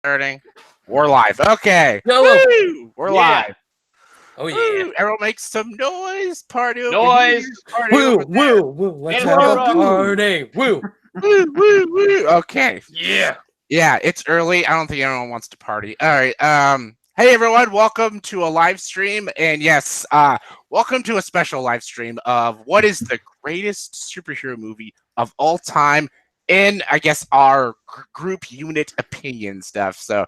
Starting. We're live. Okay. YOLO. Woo! We're live. Oh yeah. Woo! Everyone make some noise. Party over Noise. here. Party Woo, over there. woo, woo. Let's And have a rock. party. Woo. Woo, woo, woo. Okay. Yeah. Yeah, it's early. I don't think anyone wants to party. All right. Hey everyone, welcome to a live stream. And yes, welcome to a special live stream of what is the greatest superhero movie of all time in, I guess, our group unit opinion stuff. So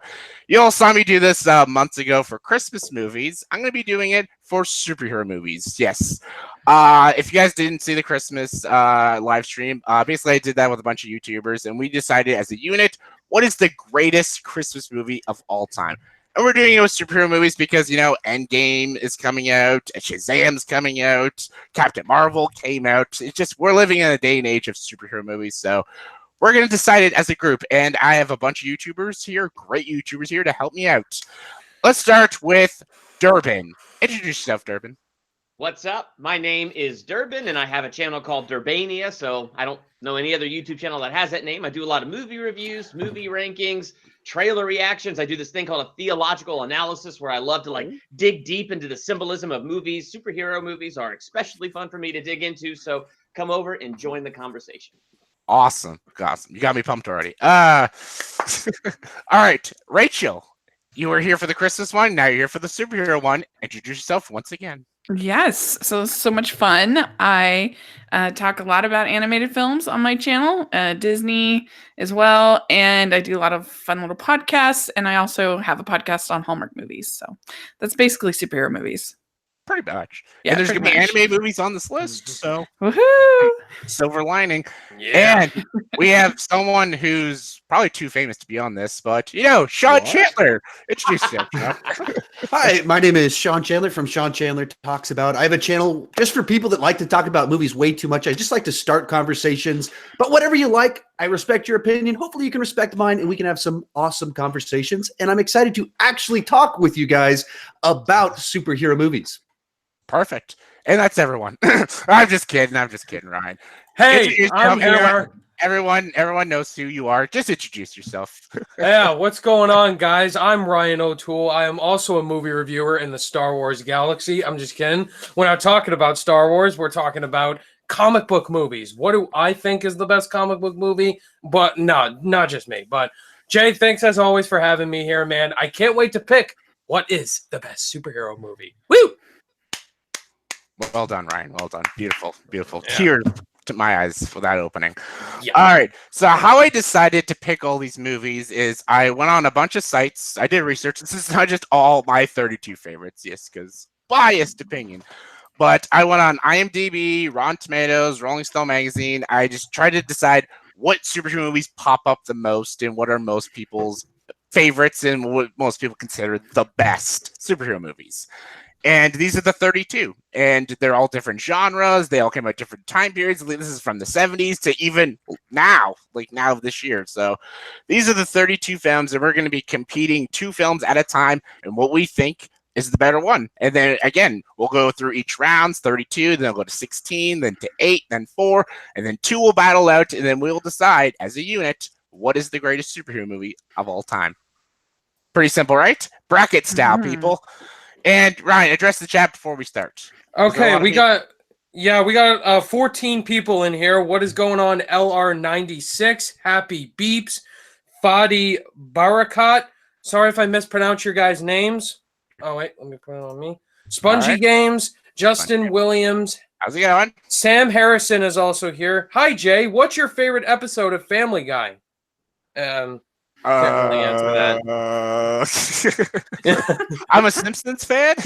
you all saw me do this months ago for Christmas movies. I'm going to be doing it for superhero movies. Yes. If you guys didn't see the Christmas live stream, basically I did that with a bunch of YouTubers, and we decided as a unit, what is the greatest Christmas movie of all time? And we're doing it with superhero movies because, you know, Endgame is coming out, Shazam's coming out, Captain Marvel came out. It's just, we're living in a day and age of superhero movies, so we're going to decide it as a group. And I have a bunch of YouTubers here, great YouTubers here to help me out. Let's start with Durbin. Introduce yourself, Durbin. What's up? My name is Durbin, and I have a channel called Durbania, so I don't know any other YouTube channel that has that name. I do a lot of movie reviews, movie rankings, trailer reactions. I do this thing called a theological analysis where I love to dig deep into the symbolism of movies. Superhero movies are especially fun for me to dig into, so come over and join the conversation. Awesome. You got me pumped already. All right, Rachel, you were here for the Christmas one. Now you're here for the superhero one. Introduce yourself once again. Yes, so much fun. I talk a lot about animated films on my channel, Disney as well, and I do a lot of fun little podcasts, and I also have a podcast on Hallmark movies. So that's basically superhero movies. Pretty much. Yeah, and there's going to be much. anime movies on this list, so Woohoo! silver lining. Yeah. And we have someone who's probably too famous to be on this, but, you know, Sean Chandler. Introduce yourself, Sean. Hi, my name is Sean Chandler from Sean Chandler Talks About. I have a channel just for people that like to talk about movies way too much. I just like to start conversations, but whatever you like, I respect your opinion. Hopefully you can respect mine and we can have some awesome conversations. And I'm excited to actually talk with you guys about superhero movies. Perfect. And that's everyone. I'm just kidding, Ryan. Hey, I'm here. Everyone knows who you are. Just introduce yourself. Yeah, what's going on, guys? I'm Ryan O'Toole. I am also a movie reviewer in the Star Wars galaxy. I'm just kidding. We're not talking about Star Wars. We're talking about comic book movies. What do I think is the best comic book movie? But no, not just me. But Jay, thanks as always for having me here, man. I can't wait to pick what is the best superhero movie. Woo! Well done, Ryan. Well done. Beautiful. Yeah. Tears to my eyes for that opening. Yeah. All right. So how I decided to pick all these movies is I went on a bunch of sites. I did research. This is not just all my 32 favorites, yes, because biased opinion. But I went on IMDb, Rotten Tomatoes, Rolling Stone magazine. I just tried to decide what superhero movies pop up the most and what are most people's favorites and what most people consider the best superhero movies. And these are the 32, and they're all different genres. They all came out different time periods. This is from the 70s to even now, this year. So these are the 32 films, and we're going to be competing 2 films at a time, and what we think is the better one. And then, again, we'll go through each round, 32, then we'll go to 16, then to 8, then 4, and then 2 will battle out, and then we'll decide, as a unit, what is the greatest superhero movie of all time. Pretty simple, right? Bracket style, people. And Ryan, address the chat before we start. Okay, we got 14 people in here. What is going on? LR96, Happy Beeps, Fadi Barakat. Sorry if I mispronounce your guys' names. Oh wait, let me put it on me. Spongy Games, Justin Williams. How's it going? Sam Harrison is also here. Hi Jay, what's your favorite episode of Family Guy? Can't really answer that. I'm a Simpsons fan.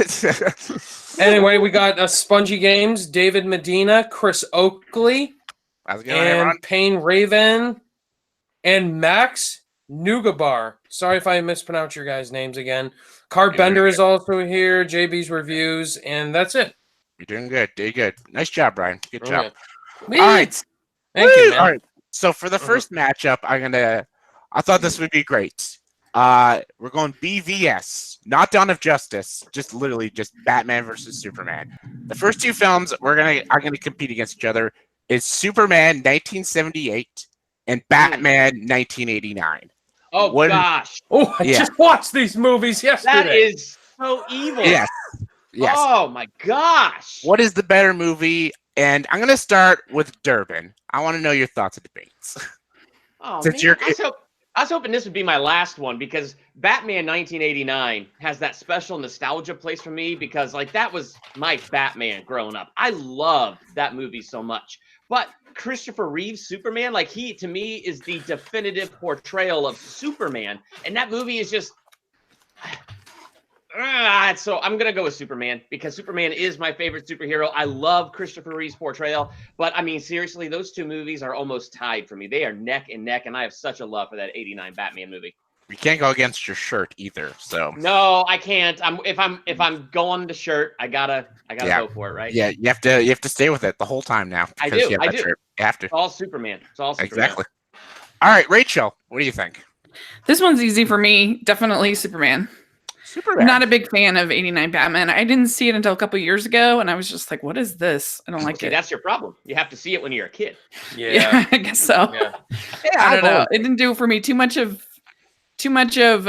Anyway, we got Spongy Games, David Medina, Chris Oakley, and Payne Raven, and Max Nugabar. Sorry if I mispronounce your guys' names again. Carbender is also here, JB's Reviews, and that's it. You're doing good. Doing good. Nice job, Brian. Good job. All right. Thank you, man. All right. So for the first matchup, I thought this would be great. We're going BVS, not Dawn of Justice, just literally just Batman versus Superman. The first 2 films are gonna compete against each other is Superman 1978 and Batman 1989. Oh What- gosh, Oh, I Yeah. just watched these movies yesterday. that is so evil. Yes. Yes. Oh my gosh. What is the better movie? And I'm gonna start with Durbin. I want to know your thoughts and debates. Oh Since man, you're- I was hoping this would be my last one because Batman 1989 has that special nostalgia place for me because like that was my Batman growing up. I loved that movie so much. But Christopher Reeve's Superman, like he to me is the definitive portrayal of Superman, and that movie is just. So I'm gonna go with Superman because Superman is my favorite superhero. I love Christopher Reeve's portrayal, but I mean seriously, those two movies are almost tied for me. They are neck and neck, and I have such a love for that '89 Batman movie. You can't go against your shirt either. So No, I can't. If I'm going to shirt, I gotta Yeah. go for it, right? yeah, you have to stay with it the whole time now. I because do, You have I that do. shirt. You have to. It's all Superman. It's all Superman. Exactly. All right, Rachel, what do you think? This one's easy for me. Definitely Superman. Superman. I'm not a big fan of 89 Batman. I didn't see it until a couple years ago, and I was just like, what is this? I don't like See, it. that's your problem. You have to see it when you're a kid. Yeah. Yeah, I guess so. Yeah. Yeah, I don't know. vote. It didn't do it for me. Too much of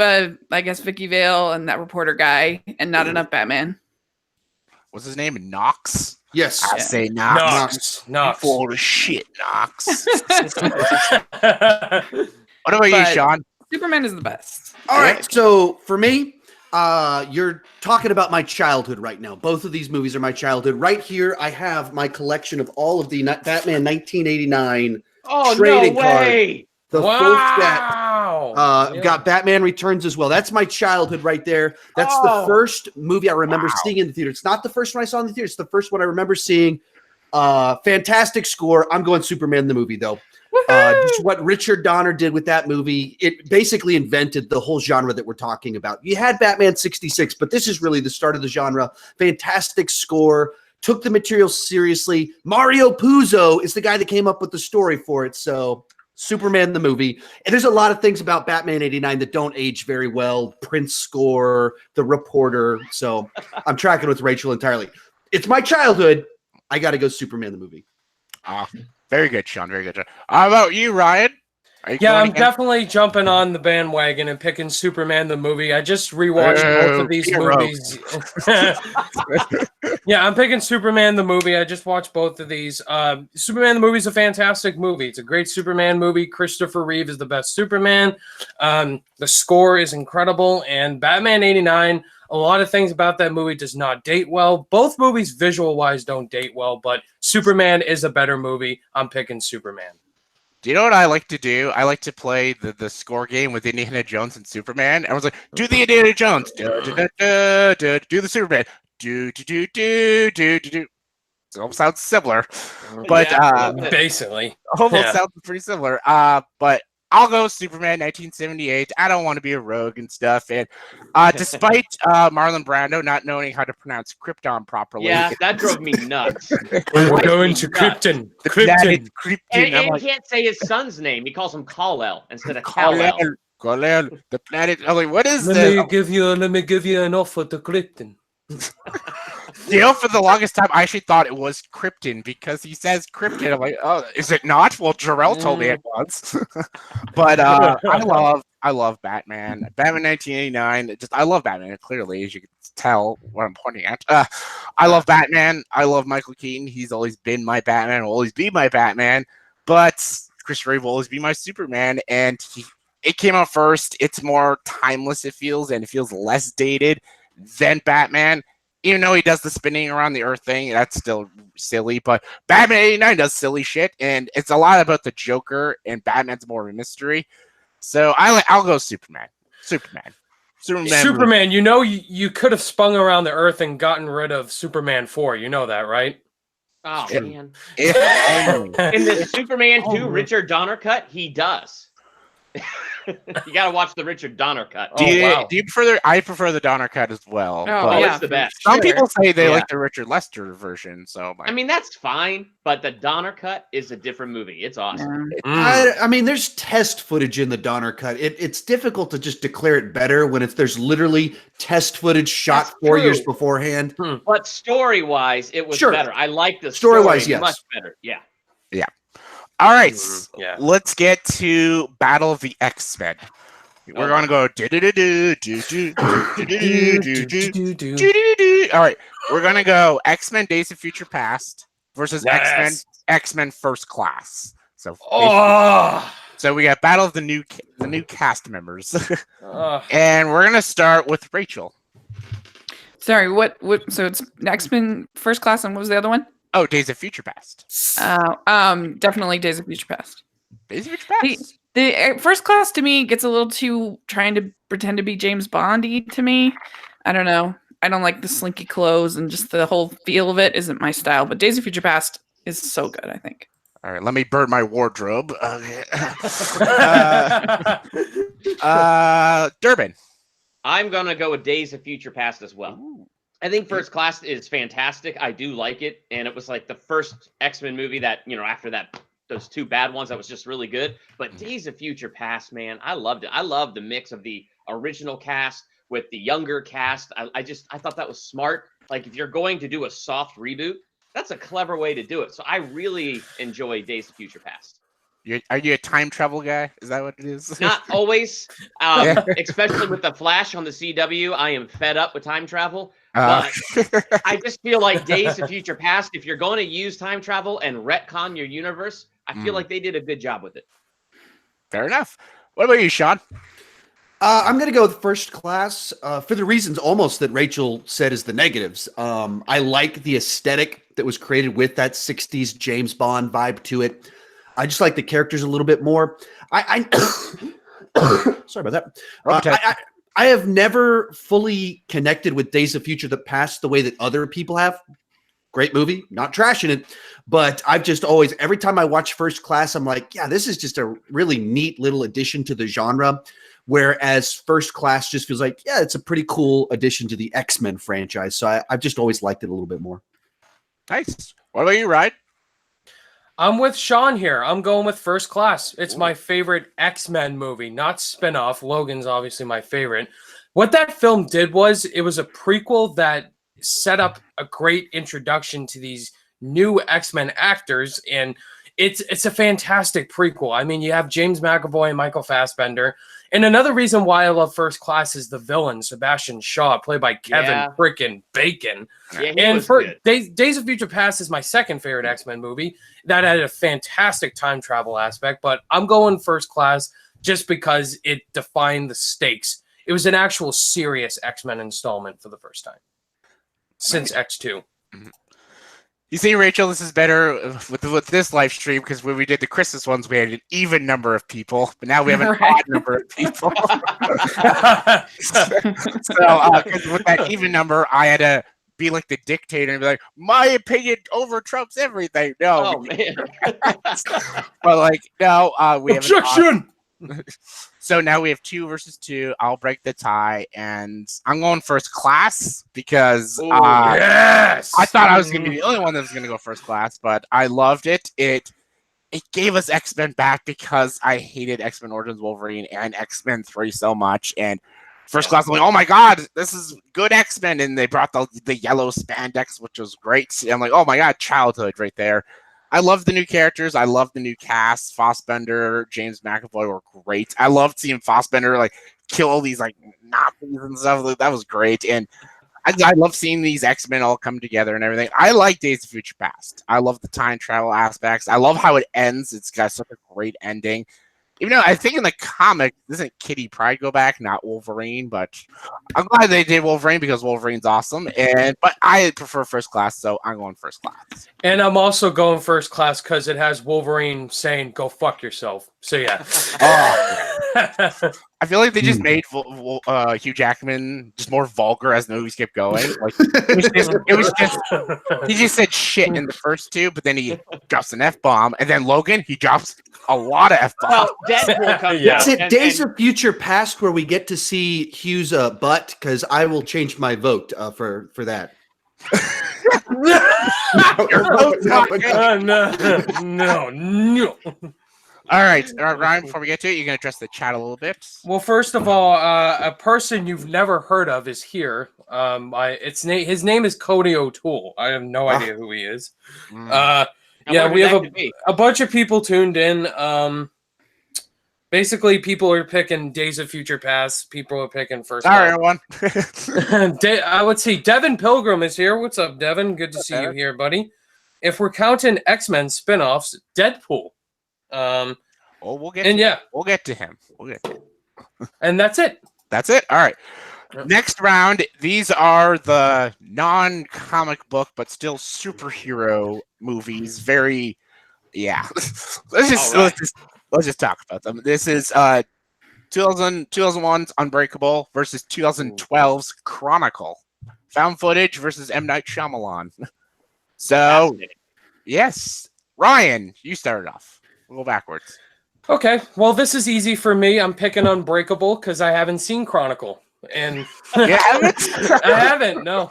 I guess Vicky Vale and that reporter guy, and not enough Batman. What's his name? Knox. Yes. I say Knox. Knox. You Knox. full of shit, Knox. What about you, But- Sean? Superman is the best. All right. So for me, you're talking about my childhood right now. Both of these movies are my childhood. Right here, I have my collection of all of the Batman 1989 Oh trading no card. way! The full set. Wow. Yeah. Got Batman Returns as well. That's my childhood right there. That's Oh. the first movie I remember Wow. seeing in the theater. It's not the first one I saw in the theater. It's the first one I remember seeing. Fantastic score. I'm going Superman the movie though. Just what Richard Donner did with that movie, it basically invented the whole genre that we're talking about. You had Batman 66, but this is really the start of the genre. Fantastic score. Took the material seriously. Mario Puzo is the guy that came up with the story for it. So Superman the movie. And there's a lot of things about Batman 89 that don't age very well. Prince score, the reporter. So I'm tracking with Rachel entirely. It's my childhood. I got to go Superman the movie. Very good, Sean. Very good, Sean. How about you, Ryan? Are you Yeah, going I'm again? definitely jumping on the bandwagon and picking Superman the movie. I just rewatched both of these hero. movies. Yeah, I'm picking Superman the movie. I just watched both of these. Superman the movie is a fantastic movie. It's a great Superman movie. Christopher Reeve is the best Superman. The score is incredible. And Batman 89, a lot of things about that movie does not date well. Both movies visual-wise don't date well, but Superman is a better movie. I'm picking Superman. Do you know what I like to do? I like to play the score game with Indiana Jones and Superman. Everyone's like, do the Indiana Jones. Do the Superman. Do. It almost sounds similar. But Yeah. Basically. almost Yeah. sounds pretty similar. But I'll go Superman 1978. I don't want to be a rogue and stuff. And despite Marlon Brando not knowing how to pronounce Krypton properly, Yeah, that drove me nuts. We're Right. going to Krypton. the planet Krypton. Krypton. And I'm he like, can't say his son's name. He calls him Kal-El instead of Kal-El. Kal-El, the planet. I'm like, what is Let this? me give you an offer to Krypton. You know, for the longest time, I actually thought it was Krypton because he says Krypton. I'm like, oh, is it not? Well, Jarrell told me it was. But I love Batman. Batman 1989. I love Batman. Clearly, as you can tell, what I'm pointing at. I love Batman. I love Michael Keaton. He's always been my Batman. Will always be my Batman. But Christopher Reeve will always be my Superman. And it came out first. It's more timeless. It feels less dated than Batman. Even though he does the spinning around the earth thing, that's still silly. But Batman 89 does silly shit, and it's a lot about the Joker, and Batman's more of a mystery. So I'll go Superman. Superman, you know you could have spun around the earth and gotten rid of Superman 4. You know that, right? Oh, Yeah. man. If only. In the Superman 2 Oh, man. Richard Donner cut, he does. You got to watch the Richard Donner cut. Do you, wow. do you prefer I prefer the Donner cut as well. Oh, but Oh, yeah, it's the for best. some sure. people say they Yeah. like the Richard Lester version. So I mean, that's fine, but the Donner cut is a different movie. It's awesome. Yeah. I mean, there's test footage in the Donner cut. It's difficult to just declare it better when there's literally test footage shot That's 4 years true. beforehand. But story-wise, it was Sure. better. I like the Story-wise, story yes. much better. Yeah. all right, Yeah. let's get to Battle of the X-Men. We're gonna go. All right, we're gonna go X-Men: Days of Future Past versus Yes. X-Men First Class. So Oh. so we got battle of the new cast members, Ugh. and we're gonna start with Rachel. Sorry, what? So it's X-Men First Class, and what was the other one? Oh, Days of Future Past. Definitely Days of Future Past. Days of Future The, Past. the First Class to me gets a little too trying to pretend to be James Bondy to me. I don't know. I don't like the slinky clothes and just the whole feel of it isn't my style. But Days of Future Past is so good, I think. All right, let me burn my wardrobe. Durbin. I'm gonna go with Days of Future Past as well. I think First Class is fantastic. I do like it, and it was like the first X-Men movie that, you know, after that, those two bad ones, that was just really good. But Days of Future Past, man, I loved it. I love the mix of the original cast with the younger cast. I thought that was smart. Like, if you're going to do a soft reboot, that's a clever way to do it. So I really enjoy Days of Future Past. Are you a time travel guy? Is that what it is? Not always, especially with the Flash on the CW. I am fed up with time travel. But I just feel like Days of Future Past, if you're going to use time travel and retcon your universe, I feel like they did a good job with it. Fair enough. What about you, Sean? I'm going to go with First Class for the reasons almost that Rachel said is the negatives. I like the aesthetic that was created with that 60s James Bond vibe to it. I just like the characters a little bit more. I sorry about that. I have never fully connected with Days of Future Past the way that other people have. Great movie, not trashing it, but I've just always, every time I watch First Class, I'm like, yeah, this is just a really neat little addition to the genre. Whereas First Class just feels like, yeah, it's a pretty cool addition to the X-Men franchise. So I've just always liked it a little bit more. Nice. What about you, Ryan? I'm with Sean here. I'm going with First Class. It's my favorite X-Men movie, not spin-off. Logan's obviously my favorite. What that film did was it was a prequel that set up a great introduction to these new X-Men actors, and it's a fantastic prequel. I mean, you have James McAvoy and Michael Fassbender. And another reason why I love First Class is the villain, Sebastian Shaw, played by Kevin frickin' Bacon. Yeah, and for Days of Future Past is my second favorite X-Men movie. That had a fantastic time travel aspect, but I'm going First Class just because it defined the stakes. It was an actual serious X-Men installment for the first time since X2. You see, Rachel, this is better with this live stream because when we did the Christmas ones, we had an even number of people, but now we have an odd number of people. So with that even number, I had to be like the dictator and be like, my opinion over trumps everything. No, man. but like no, we have Objection. So now we have 2 versus 2. I'll break the tie, and I'm going First Class because yes, I thought I was going to be the only one that was going to go First Class, but I loved it. It gave us X-Men back because I hated X-Men Origins Wolverine and X-Men 3 so much, and First Class, I'm like, oh my god, this is good X-Men, and they brought the yellow spandex, which was great. And I'm like, oh my god, childhood right there. I love the new characters. I love the new cast. Fassbender, James McAvoy were great. I loved seeing Fassbender like kill all these like Nazis and stuff. That was great. And I love seeing these X-Men all come together and everything. I like Days of Future Past. I love the time travel aspects. I love how it ends. It's got such a great ending. Even though I think in the comic, doesn't Kitty Pryde go back, not Wolverine? But I'm glad they did Wolverine because Wolverine's awesome. But I prefer First Class, so I'm going First Class. And I'm also going First Class because it has Wolverine saying, go fuck yourself. So, yeah. I feel like they just made Hugh Jackman just more vulgar as the movies kept going. Like it was just he just said shit in the first 2, but then he drops an F-bomb, and then Logan, he drops a lot of F-bombs. Well, Deadpool comes Is it Days of Future Past where we get to see Hugh's butt? Because I will change my vote for that. No. All right, Ryan, before we get to it, you're going to address the chat a little bit. Well, first of all, a person you've never heard of is here. His name is Cody O'Toole. I have no idea who he is. Yeah, we have a bunch of people tuned in. Basically, people are picking Days of Future Past. People are picking First Sorry, Love. everyone. Let's see. Devin Pilgrim is here. What's up, Devin? Good to see you here, buddy. If we're counting X-Men spinoffs, Deadpool. Oh, we'll get And to yeah, we'll get to him. We'll get to him. and that's it. That's it. All right. Yep. Next round. These are the non-comic book but still superhero movies. Very, yeah. Let's just talk about them. This is 2001's Unbreakable versus 2012's Chronicle. Found footage versus M. Night Shyamalan. So, yes, Ryan, you started off. We'll go backwards. Okay, well, this is easy for me. I'm picking Unbreakable because I haven't seen Chronicle, and You haven't? I haven't. No,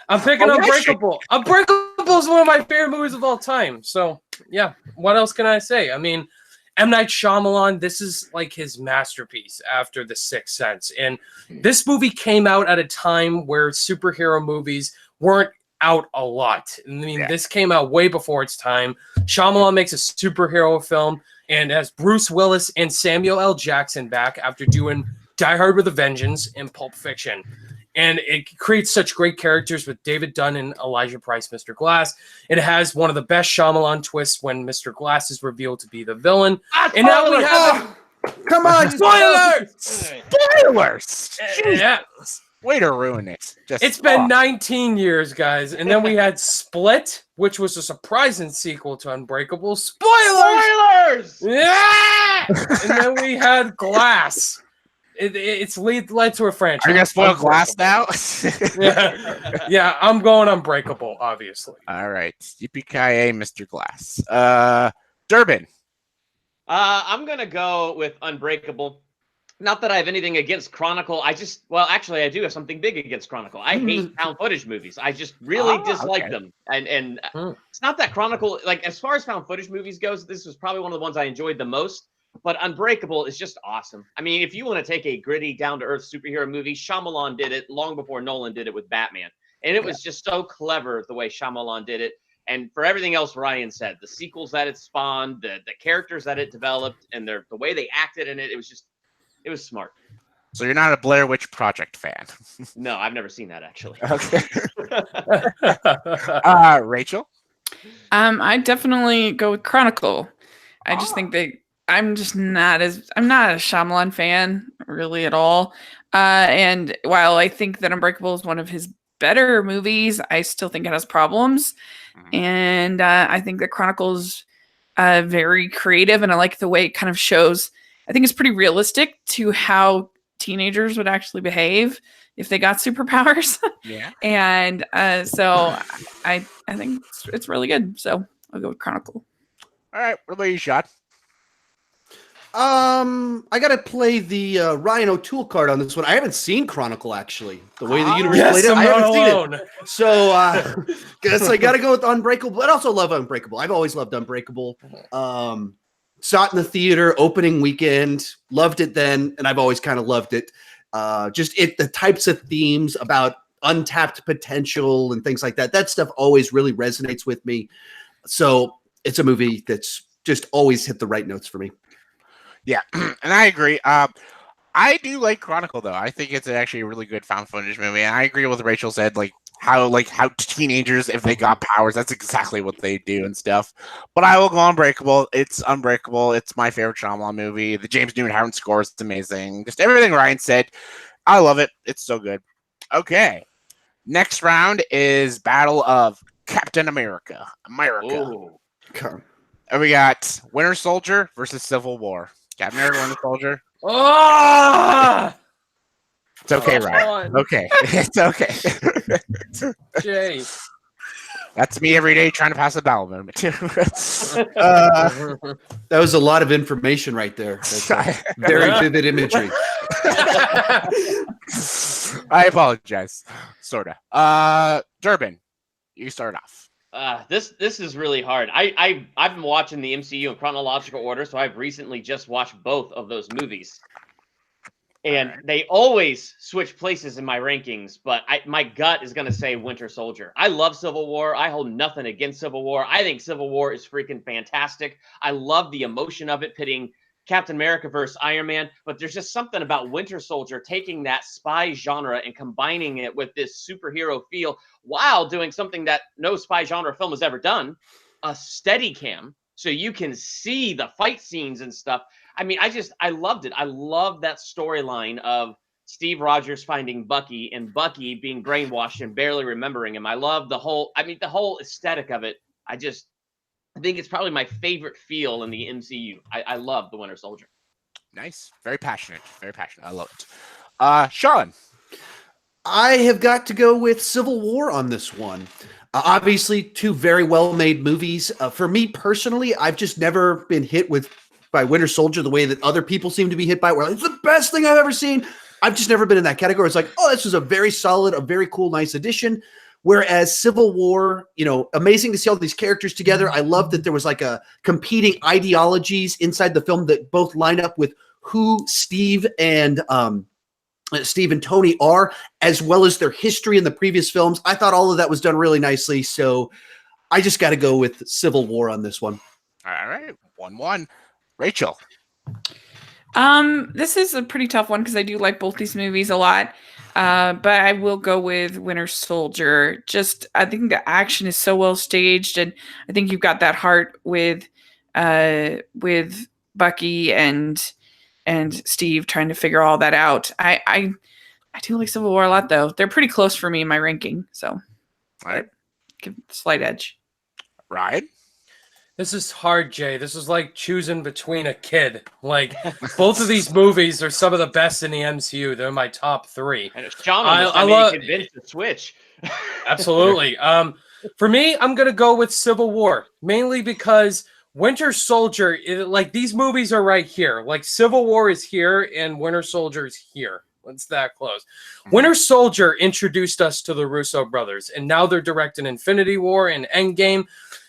I'm picking Unbreakable. Unbreakable is one of my favorite movies of all time. So, yeah, what else can I say? I mean, M. Night Shyamalan, this is like his masterpiece after The Sixth Sense. And this movie came out at a time where superhero movies weren't out a lot. I mean, This came out way before its time. Shyamalan makes a superhero film and has Bruce Willis and Samuel L. Jackson back after doing Die Hard with a Vengeance and Pulp Fiction. And it creates such great characters with David Dunn and Elijah Price, Mr. Glass. It has one of the best Shyamalan twists when Mr. Glass is revealed to be the villain. And now we have... Come on, Spoilers! Spoilers! Yeah. Way to ruin it. It's been 19 years, guys. And then we had Split, which was a surprising sequel to Unbreakable. Spoilers! Yeah! And then we had Glass. It's led to a franchise. Are you going to spoil Glass now? Yeah, I'm going Unbreakable, obviously. All right. Yippee-ki-yay, Mr. Glass. Durbin. I'm going to go with Unbreakable. Not that I have anything against Chronicle. Actually, I do have something big against Chronicle. I hate found footage movies. I just really dislike them. And it's not that Chronicle, like as far as found footage movies goes, this was probably one of the ones I enjoyed the most. But Unbreakable is just awesome. I mean, if you want to take a gritty, down-to-earth superhero movie, Shyamalan did it long before Nolan did it with Batman. And it was just so clever the way Shyamalan did it. And for everything else Ryan said, the sequels that it spawned, the characters that it developed, and the way they acted in it, it was smart. So you're not a Blair Witch Project fan? No, I've never seen that, actually. Okay. Rachel? I definitely go with Chronicle. I just think I'm not a Shyamalan fan really at all. And while I think that Unbreakable is one of his better movies, I still think it has problems. And I think that Chronicle's very creative, and I like the way it kind of shows. I think it's pretty realistic to how teenagers would actually behave if they got superpowers. Yeah. And so I think it's really good. So I'll go with Chronicle. All right. What about you, Shot? I gotta play the Ryan O'Toole card on this one. I haven't seen Chronicle actually. The way the universe played it, I haven't seen it. So guess I gotta go with Unbreakable. But I also love Unbreakable. I've always loved Unbreakable. Saw it in the theater opening weekend. Loved it then, and I've always kind of loved it. The types of themes about untapped potential and things like that. That stuff always really resonates with me. So it's a movie that's just always hit the right notes for me. Yeah, and I agree. I do like Chronicle though. I think it's actually a really good found footage movie. And I agree with what Rachel said, how teenagers, if they got powers, that's exactly what they do and stuff. But I will go Unbreakable. It's Unbreakable. It's my favorite Shyamalan movie. The James Newton Howard score is amazing. Just everything Ryan said. I love it. It's so good. Okay. Next round is Battle of Captain America. Ooh. And we got Winter Soldier versus Civil War. Captain America, Winter Soldier. Oh! It's okay, Ryan. Okay. It's okay. Jay. That's me every day trying to pass a bowel movement. That was a lot of information right there. That's very vivid imagery. I apologize. Sorta. Durbin, you start off. This is really hard. I've been watching the MCU in chronological order, so I've recently just watched both of those movies. And they always switch places in my rankings, but my gut is going to say Winter Soldier. I love Civil War. I hold nothing against Civil War. I think Civil War is freaking fantastic. I love the emotion of it, pitting Captain America versus Iron Man, but there's just something about Winter Soldier taking that spy genre and combining it with this superhero feel while doing something that no spy genre film has ever done, a steady cam, so you can see the fight scenes and stuff. I mean, I loved it. I love that storyline of Steve Rogers finding Bucky and Bucky being brainwashed and barely remembering him. I love the whole aesthetic of it. I think it's probably my favorite feel in the MCU. I love the Winter Soldier. Nice. Very passionate. Very passionate. I love it. Sean. I have got to go with Civil War on this one. Obviously, two very well-made movies. For me personally, I've just never been hit by Winter Soldier the way that other people seem to be hit by it, where it's the best thing I've ever seen. I've just never been in that category. It's like, oh, this was a very solid, a very cool, nice addition. Whereas Civil War, amazing to see all these characters together. I love that there was like a competing ideologies inside the film that both line up with who Steve and Tony are, as well as their history in the previous films. I thought all of that was done really nicely. So I just got to go with Civil War on this one. All right. 1-1. Rachel. This is a pretty tough one because I do like both these movies a lot. But I will go with Winter Soldier. I think the action is so well staged, and I think you've got that heart with Bucky and Steve trying to figure all that out. I do like Civil War a lot, though. They're pretty close for me in my ranking, so All right. give a slight edge. Ryan. This is hard, Jay. This is like choosing between a kid. Like, both of these movies are some of the best in the MCU. They're my top three. And Sean almost convinced to switch. Absolutely. For me, I'm going to go with Civil War, mainly because Winter Soldier, these movies are right here. Like, Civil War is here and Winter Soldier is here. It's that close. Winter Soldier introduced us to the Russo brothers, and now they're directing Infinity War and Endgame.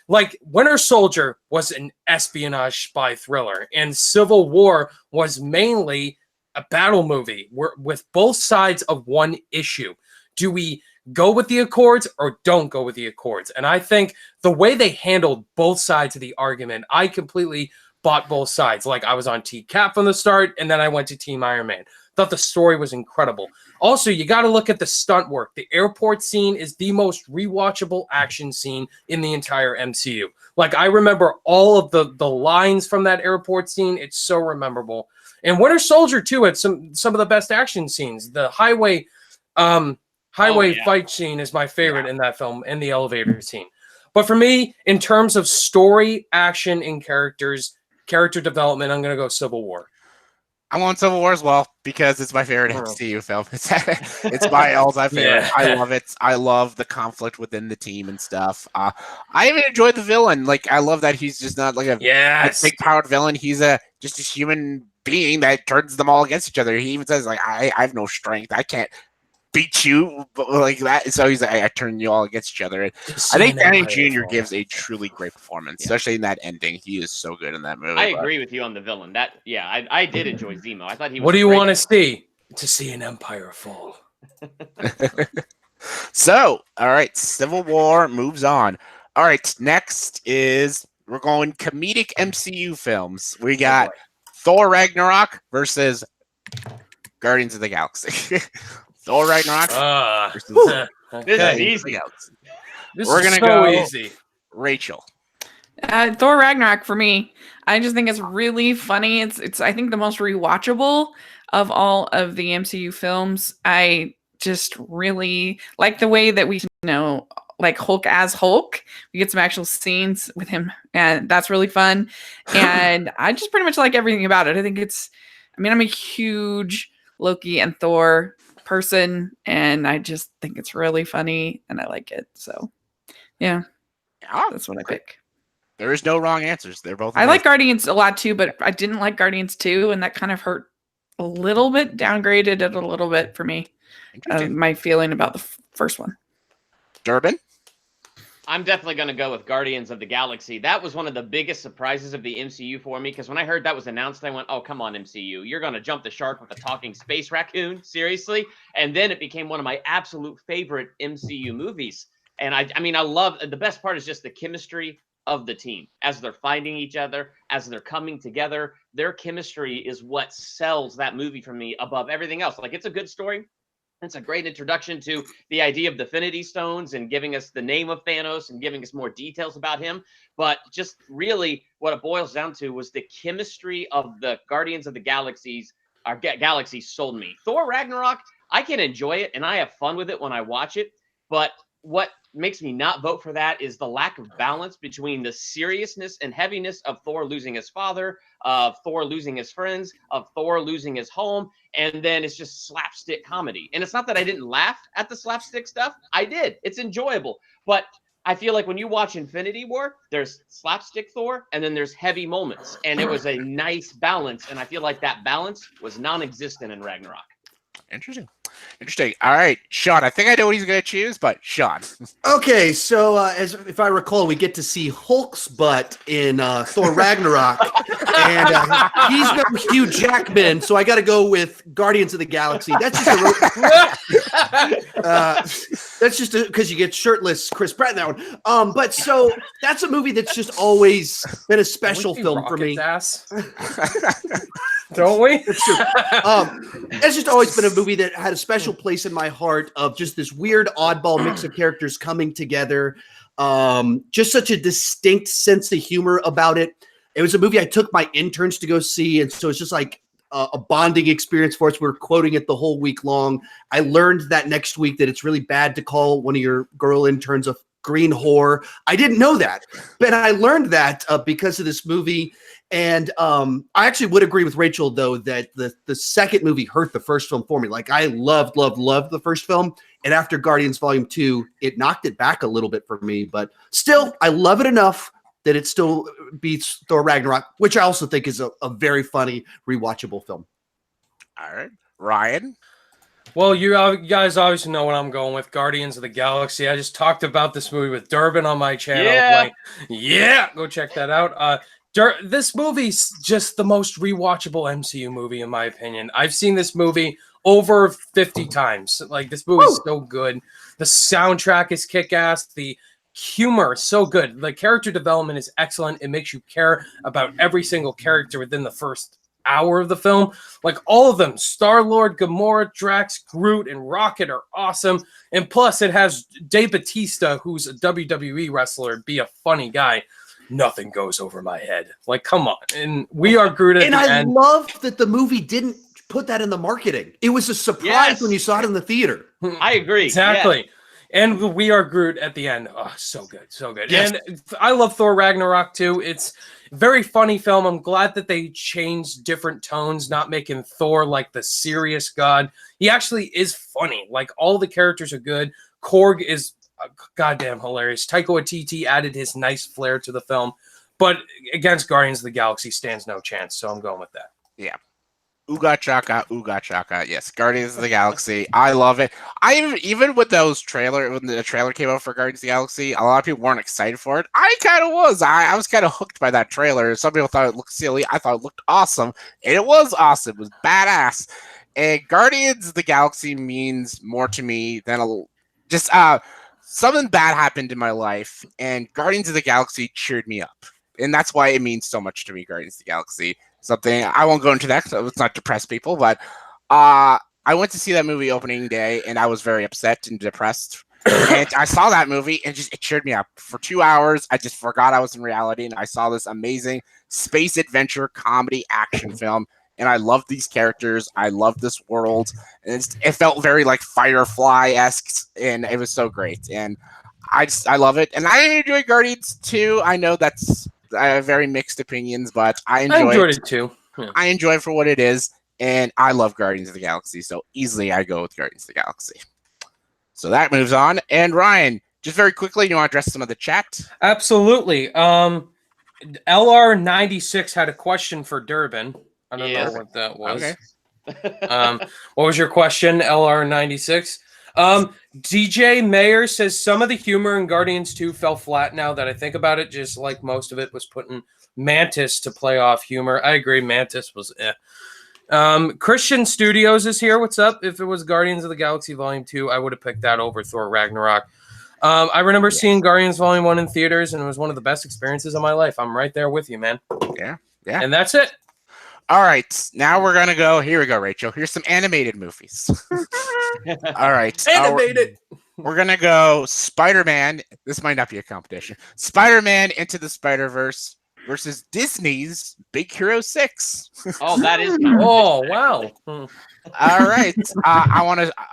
Like, Winter Soldier was an espionage spy thriller, and Civil War was mainly a battle movie with both sides of one issue. Do we go with the Accords or don't go with the Accords? And I think the way they handled both sides of the argument, I completely bought both sides. Like, I was on Team Cap from the start, and then I went to Team Iron Man. Thought the story was incredible. Also, you got to look at the stunt work. The airport scene is the most rewatchable action scene in the entire MCU. Like, I remember all of the lines from that airport scene. It's so memorable. And Winter Soldier too had some of the best action scenes. The highway fight scene is my favorite in that film, and the elevator scene. But for me, in terms of story, action, and character development, I'm going to go Civil War. I'm on Civil War as well because it's my favorite MCU film. It's my all-time favorite. Yeah. I love it. I love the conflict within the team and stuff. I even enjoyed the villain. Like, I love that he's just not like a big powered villain. He's just a human being that turns them all against each other. He even says, like, I have no strength. I can't beat you like that. So he's like, I turn you all against each other. I think Danny Jr. gives a truly great performance, especially in that ending. He is so good in that movie. I agree with you on the villain. I did enjoy Zemo. I thought he was What do you great. want to see? To see an empire fall. So, all right, Civil War moves on. All right, next we're going comedic MCU films. We got Thor Ragnarok versus Guardians of the Galaxy. Thor Ragnarok versus This is easy. We're gonna go easy. Rachel. Thor Ragnarok for me. I just think it's really funny. It's I think the most rewatchable of all of the MCU films. I just really like the way that we like Hulk as Hulk. We get some actual scenes with him, and that's really fun. And I just pretty much like everything about it. I'm a huge Loki and Thor person, and I just think it's really funny, and I like it. So, yeah, that's what I pick. There is no wrong answers. They're both. I like Guardians a lot too, but I didn't like Guardians 2, and that kind of hurt a little bit, downgraded it a little bit for me. My feeling about the first one. Durbin? I'm definitely going to go with Guardians of the Galaxy. That was one of the biggest surprises of the MCU for me, because when I heard that was announced, I went, oh, come on, MCU. You're going to jump the shark with a talking space raccoon? Seriously? And then it became one of my absolute favorite MCU movies. And I love, the best part is just the chemistry of the team as they're finding each other, as they're coming together. Their chemistry is what sells that movie for me above everything else. Like, it's a good story. It's a great introduction to the idea of the Infinity Stones and giving us the name of Thanos and giving us more details about him. But just really what it boils down to was the chemistry of the Guardians of the Galaxy sold me. Thor Ragnarok, I can enjoy it and I have fun with it when I watch it. But what makes me not vote for that is the lack of balance between the seriousness and heaviness of Thor losing his father, of Thor losing his friends, of Thor losing his home, and then it's just slapstick comedy. And it's not that I didn't laugh at the slapstick stuff. I did. It's enjoyable. But I feel like when you watch Infinity War, there's slapstick Thor, and then there's heavy moments. And it was a nice balance, and I feel like that balance was non-existent in Ragnarok. Interesting. All right, Sean. I think I know what he's going to choose, but Sean. Okay, so as if I recall, we get to see Hulk's butt in Thor Ragnarok, and he's no Hugh Jackman, so I got to go with Guardians of the Galaxy. That's just because you get shirtless Chris Pratt in that one. But so that's a movie that's just always been a special film for me. Ass? Don't we? It's true. It's just always been a movie that had a special place in my heart of just this weird oddball mix of characters coming together. Just such a distinct sense of humor about it. It was a movie I took my interns to go see, and so it's just like a bonding experience for us. We were quoting it the whole week long. I learned that next week that it's really bad to call one of your girl interns a green whore. I didn't know that, but I learned that because of this movie. And I actually would agree with Rachel, though, that the second movie hurt the first film for me. Like, I loved the first film. And after Guardians Volume 2, it knocked it back a little bit for me. But still, I love it enough that it still beats Thor Ragnarok, which I also think is a very funny, rewatchable film. All right. Ryan? Well, you guys obviously know what I'm going with, Guardians of the Galaxy. I just talked about this movie with Durbin on my channel. Yeah. Go check that out. This movie's just the most rewatchable MCU movie, in my opinion. I've seen this movie over 50 times. Like, this movie's so good. The soundtrack is kick-ass. The humor is so good. The character development is excellent. It makes you care about every single character within the first hour of the film. Like, all of them, Star-Lord, Gamora, Drax, Groot, and Rocket are awesome. And plus, it has Dave Bautista, who's a WWE wrestler, be a funny guy. Nothing goes over my head. Like, come on. And we are Groot at the end. And I love that the movie didn't put that in the marketing. It was a surprise when you saw it in the theater. I agree. Exactly. Yes. And we are Groot at the end. Oh, so good. So good. Yes. And I love Thor Ragnarok too. It's a very funny film. I'm glad that they changed different tones, not making Thor like the serious god. He actually is funny. Like, all the characters are good. Korg is goddamn hilarious. Taika Waititi added his nice flair to the film, but against Guardians of the Galaxy stands no chance, so I'm going with that. Yeah. Ooga chaka. Yes, Guardians of the Galaxy. I love it. Even with those when the trailer came out for Guardians of the Galaxy, a lot of people weren't excited for it. I kind of was. I was kind of hooked by that trailer. Some people thought it looked silly. I thought it looked awesome, and it was awesome. It was badass. And Guardians of the Galaxy means more to me than just something bad happened in my life, and Guardians of the Galaxy cheered me up. And that's why it means so much to me, Guardians of the Galaxy. Something I won't go into that, so let's not depress people, but I went to see that movie opening day, and I was very upset and depressed. And I saw that movie, and it cheered me up. For 2 hours, I just forgot I was in reality, and I saw this amazing space adventure comedy action film. And I love these characters. I love this world. And it felt very like Firefly-esque, and it was so great. And I love it. And I enjoy Guardians too. I know that's very mixed opinions, but I enjoyed it too. Yeah. I enjoy it for what it is, and I love Guardians of the Galaxy. So easily I go with Guardians of the Galaxy. So that moves on. And Ryan, just very quickly, you want to address some of the chat? Absolutely. LR96 had a question for Durbin. I don't know what that was. Okay. What was your question, LR96? DJ Mayer says some of the humor in Guardians 2 fell flat now that I think about it, just like most of it was putting Mantis to play off humor. I agree, Mantis was Christian Studios is here. What's up? If it was Guardians of the Galaxy Volume 2, I would have picked that over Thor Ragnarok. I remember seeing Guardians Volume 1 in theaters, and it was one of the best experiences of my life. I'm right there with you, man. Yeah. And that's it. All right, now we're gonna go. Here we go, Rachel. Here's some animated movies. All right, Animated. we're gonna go Spider-Man. This might not be a competition. Spider-Man Into the Spider-Verse versus Disney's Big Hero 6. Oh, that is. Oh, wow. All right, I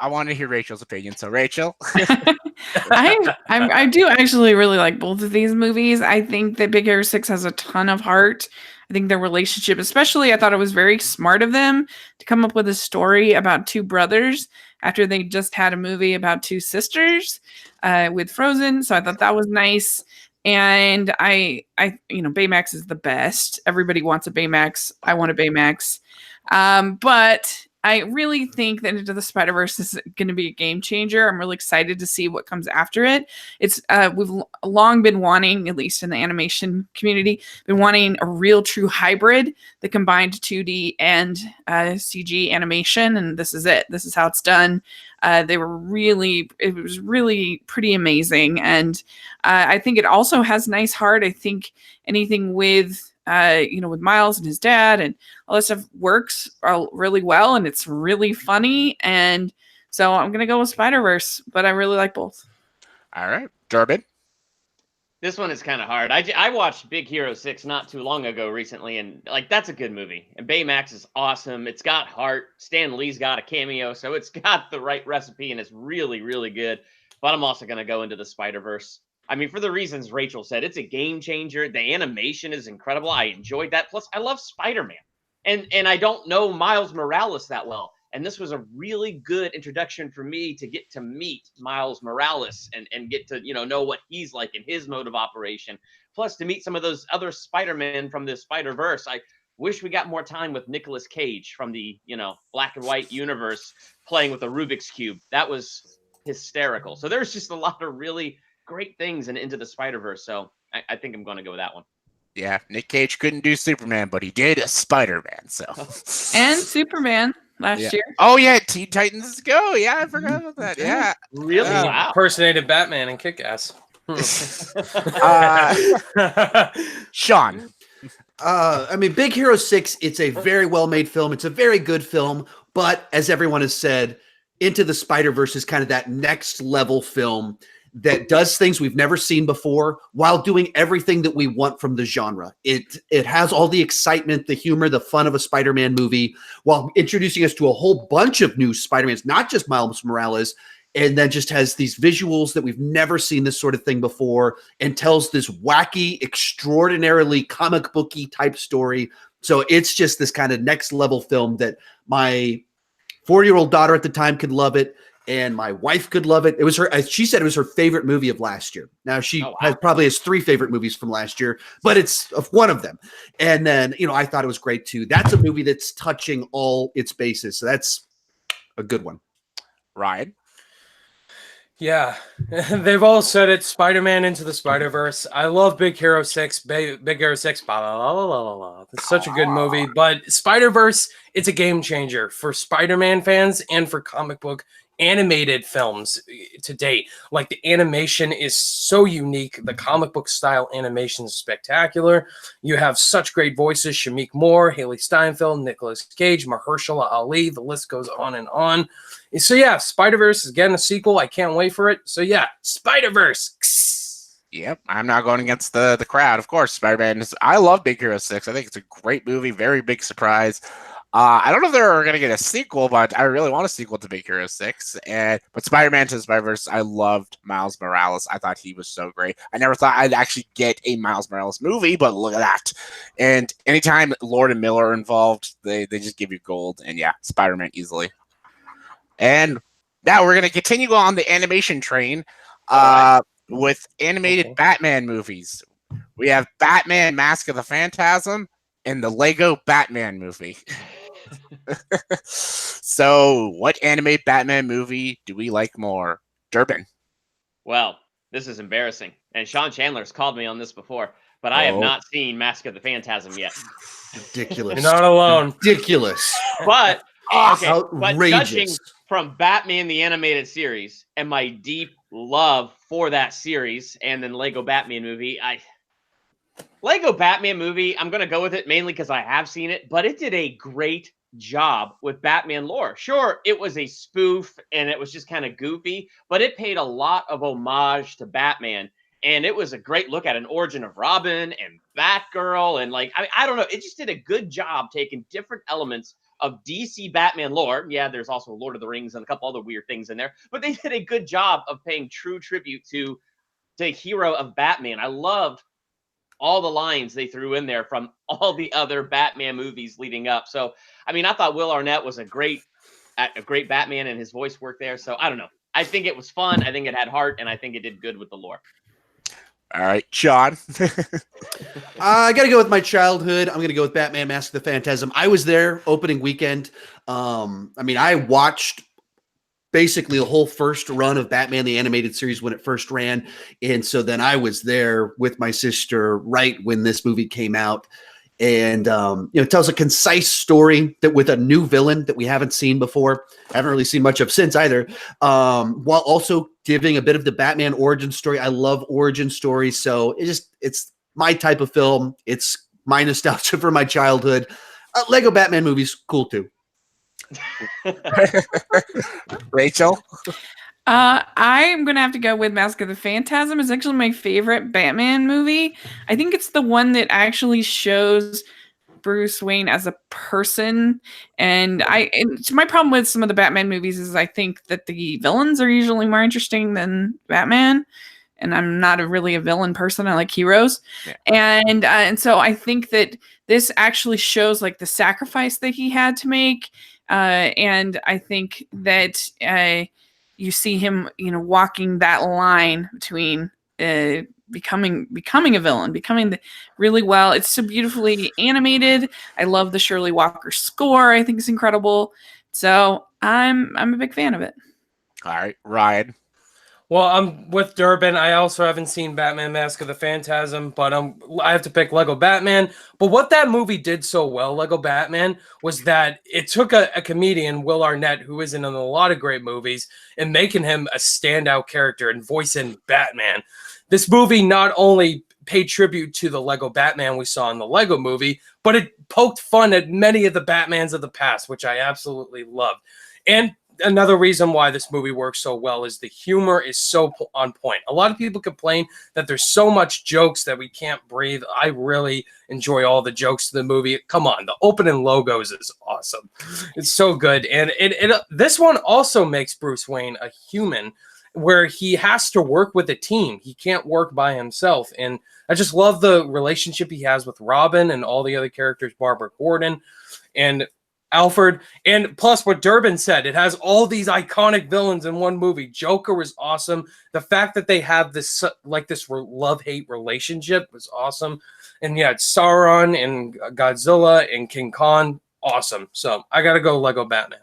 want to hear Rachel's opinion. So, Rachel, I do actually really like both of these movies. I think that Big Hero 6 has a ton of heart. I think their relationship, especially, I thought it was very smart of them to come up with a story about two brothers after they just had a movie about two sisters with Frozen. So I thought that was nice. And I Baymax is the best. Everybody wants a Baymax. I want a Baymax. But I really think that Into the Spider-Verse is going to be a game changer. I'm really excited to see what comes after it. It's we've long been wanting, at least in the animation community, been wanting a real true hybrid that combined 2D and CG animation, and this is it. This is how it's done. It was really pretty amazing, and I think it also has nice heart. I think anything with with Miles and his dad and all that stuff works really well, and it's really funny. And so I'm gonna go with Spider-Verse, but I really like both. all right, Durbin. This one is kind of hard. I watched Big Hero 6 not too long ago recently, and like that's a good movie. And Baymax is awesome. It's got heart. Stan Lee's got a cameo, so it's got the right recipe, and it's really, really good. But I'm also gonna go into the Spider-Verse. I mean, for the reasons Rachel said, it's a game changer. The animation is incredible. I enjoyed that. Plus, I love Spider-Man. And I don't know Miles Morales that well. And this was a really good introduction for me to get to meet Miles Morales and get to, know what he's like in his mode of operation. Plus, to meet some of those other Spider-Men from the Spider-Verse. I wish we got more time with Nicolas Cage from the, black and white universe playing with a Rubik's Cube. That was hysterical. So there's just a lot of really great things in Into the Spider-Verse, so I think I'm going to go with that one. Yeah, Nick Cage couldn't do Superman, but he did a Spider-Man. So And Superman last year. Oh yeah, Teen Titans Go. Yeah, I forgot about that. Yeah, really? Wow. Impersonated Batman and Kick-Ass. Sean. I mean, Big Hero 6, it's a very well-made film. It's a very good film, but as everyone has said, Into the Spider-Verse is kind of that next level film that does things we've never seen before while doing everything that we want from the genre. It has all the excitement, the humor, the fun of a Spider-Man movie while introducing us to a whole bunch of new Spider-Mans, not just Miles Morales, and then just has these visuals that we've never seen this sort of thing before and tells this wacky, extraordinarily comic booky type story. So it's just this kind of next level film that my 4-year-old daughter at the time could love it. And my wife could love it. It was she said it was her favorite movie of last year. Now she probably has 3 favorite movies from last year, but it's one of them. And then, I thought it was great too. That's a movie that's touching all its bases. So that's a good one. Ryan. Yeah, they've all said it. Spider-Man Into the Spider-Verse. I love Big Hero 6. Big Hero 6. Blah, blah, blah, blah, blah. It's such a good movie. But Spider-Verse, it's a game changer for Spider-Man fans and for comic book animated films to date. Like, the animation is so unique. The comic book style animation is spectacular. You have such great voices: Shameik Moore, Haley Steinfeld, Nicolas Cage, Mahershala Ali. The list goes on and on. So yeah, Spider-Verse is getting a sequel. I can't wait for it. So yeah, Spider-Verse. Yep, I'm not going against the crowd. Of course, Spider-Man I love Big Hero 6. I think it's a great movie, very big surprise. I don't know if they're going to get a sequel, but I really want a sequel to Big Hero 6. But Spider-Man to Spider-Verse, I loved Miles Morales. I thought he was so great. I never thought I'd actually get a Miles Morales movie, but look at that. And anytime Lord and Miller are involved, they just give you gold. And yeah, Spider-Man easily. And now we're going to continue on the animation train with animated Batman movies. We have Batman Mask of the Phantasm and the Lego Batman movie. So, what animated Batman movie do we like more? Durbin. Well, this is embarrassing. And Sean Chandler's called me on this before, but I have not seen Mask of the Phantasm yet. Ridiculous. You're not alone. Ridiculous. But, okay, but outrageous. judging from Batman the Animated Series and my deep love for that series, and then Lego Batman movie. Lego Batman movie, I'm going to go with it mainly because I have seen it, but it did a great job with Batman lore. Sure, it was a spoof and it was just kind of goofy, but it paid a lot of homage to Batman. And it was a great look at an origin of Robin and Batgirl. And I don't know, it just did a good job taking different elements of DC Batman lore. Yeah, there's also Lord of the Rings and a couple other weird things in there, but they did a good job of paying true tribute to the hero of Batman. I loved all the lines they threw in there from all the other Batman movies leading up. So, I mean, I thought Will Arnett was a great Batman, and his voice work there. So I don't know. I think it was fun. I think it had heart, and I think it did good with the lore. All right, John. I got to go with my childhood. I'm going to go with Batman Mask of the Phantasm. I was there opening weekend. I watched basically the whole first run of Batman the Animated Series when it first ran. And so then I was there with my sister right when this movie came out. And, it tells a concise story that with a new villain that we haven't seen before, haven't really seen much of since either, while also giving a bit of the Batman origin story. I love origin stories. So it's my type of film. It's my nostalgia for my childhood. Lego Batman movies, cool too. Rachel? I'm gonna have to go with Mask of the Phantasm. It's actually my favorite Batman movie. I think it's the one that actually shows Bruce Wayne as a person. And my problem with some of the Batman movies is I think that the villains are usually more interesting than Batman. And I'm not really a villain person. I like heroes. Yeah. And so I think that this actually shows like the sacrifice that he had to make. And I think that you see him, walking that line between becoming a villain, really well. It's so beautifully animated. I love the Shirley Walker score. I think it's incredible. So I'm a big fan of it. All right, Ryan. Well, I'm with Durbin. I also haven't seen Batman Mask of the Phantasm, but I have to pick Lego Batman. But what that movie did so well, Lego Batman, was that it took a comedian, Will Arnett, who is in a lot of great movies, and making him a standout character and voicing Batman. This movie not only paid tribute to the Lego Batman we saw in the Lego movie, but it poked fun at many of the Batmans of the past, which I absolutely loved. And another reason why this movie works so well is the humor is so on point. A lot of people complain that there's so much jokes that we can't breathe. I really enjoy all the jokes in the movie. Come on, the opening logos is awesome. It's so good. And this one also makes Bruce Wayne a human where he has to work with a team. He can't work by himself. And I just love the relationship he has with Robin and all the other characters, Barbara Gordon and Alfred, and plus what Durbin said, it has all these iconic villains in one movie. Joker was awesome. The fact that they have this love-hate relationship was awesome. And yeah, it's Sauron and Godzilla and King Kong, awesome. So I gotta go Lego Batman.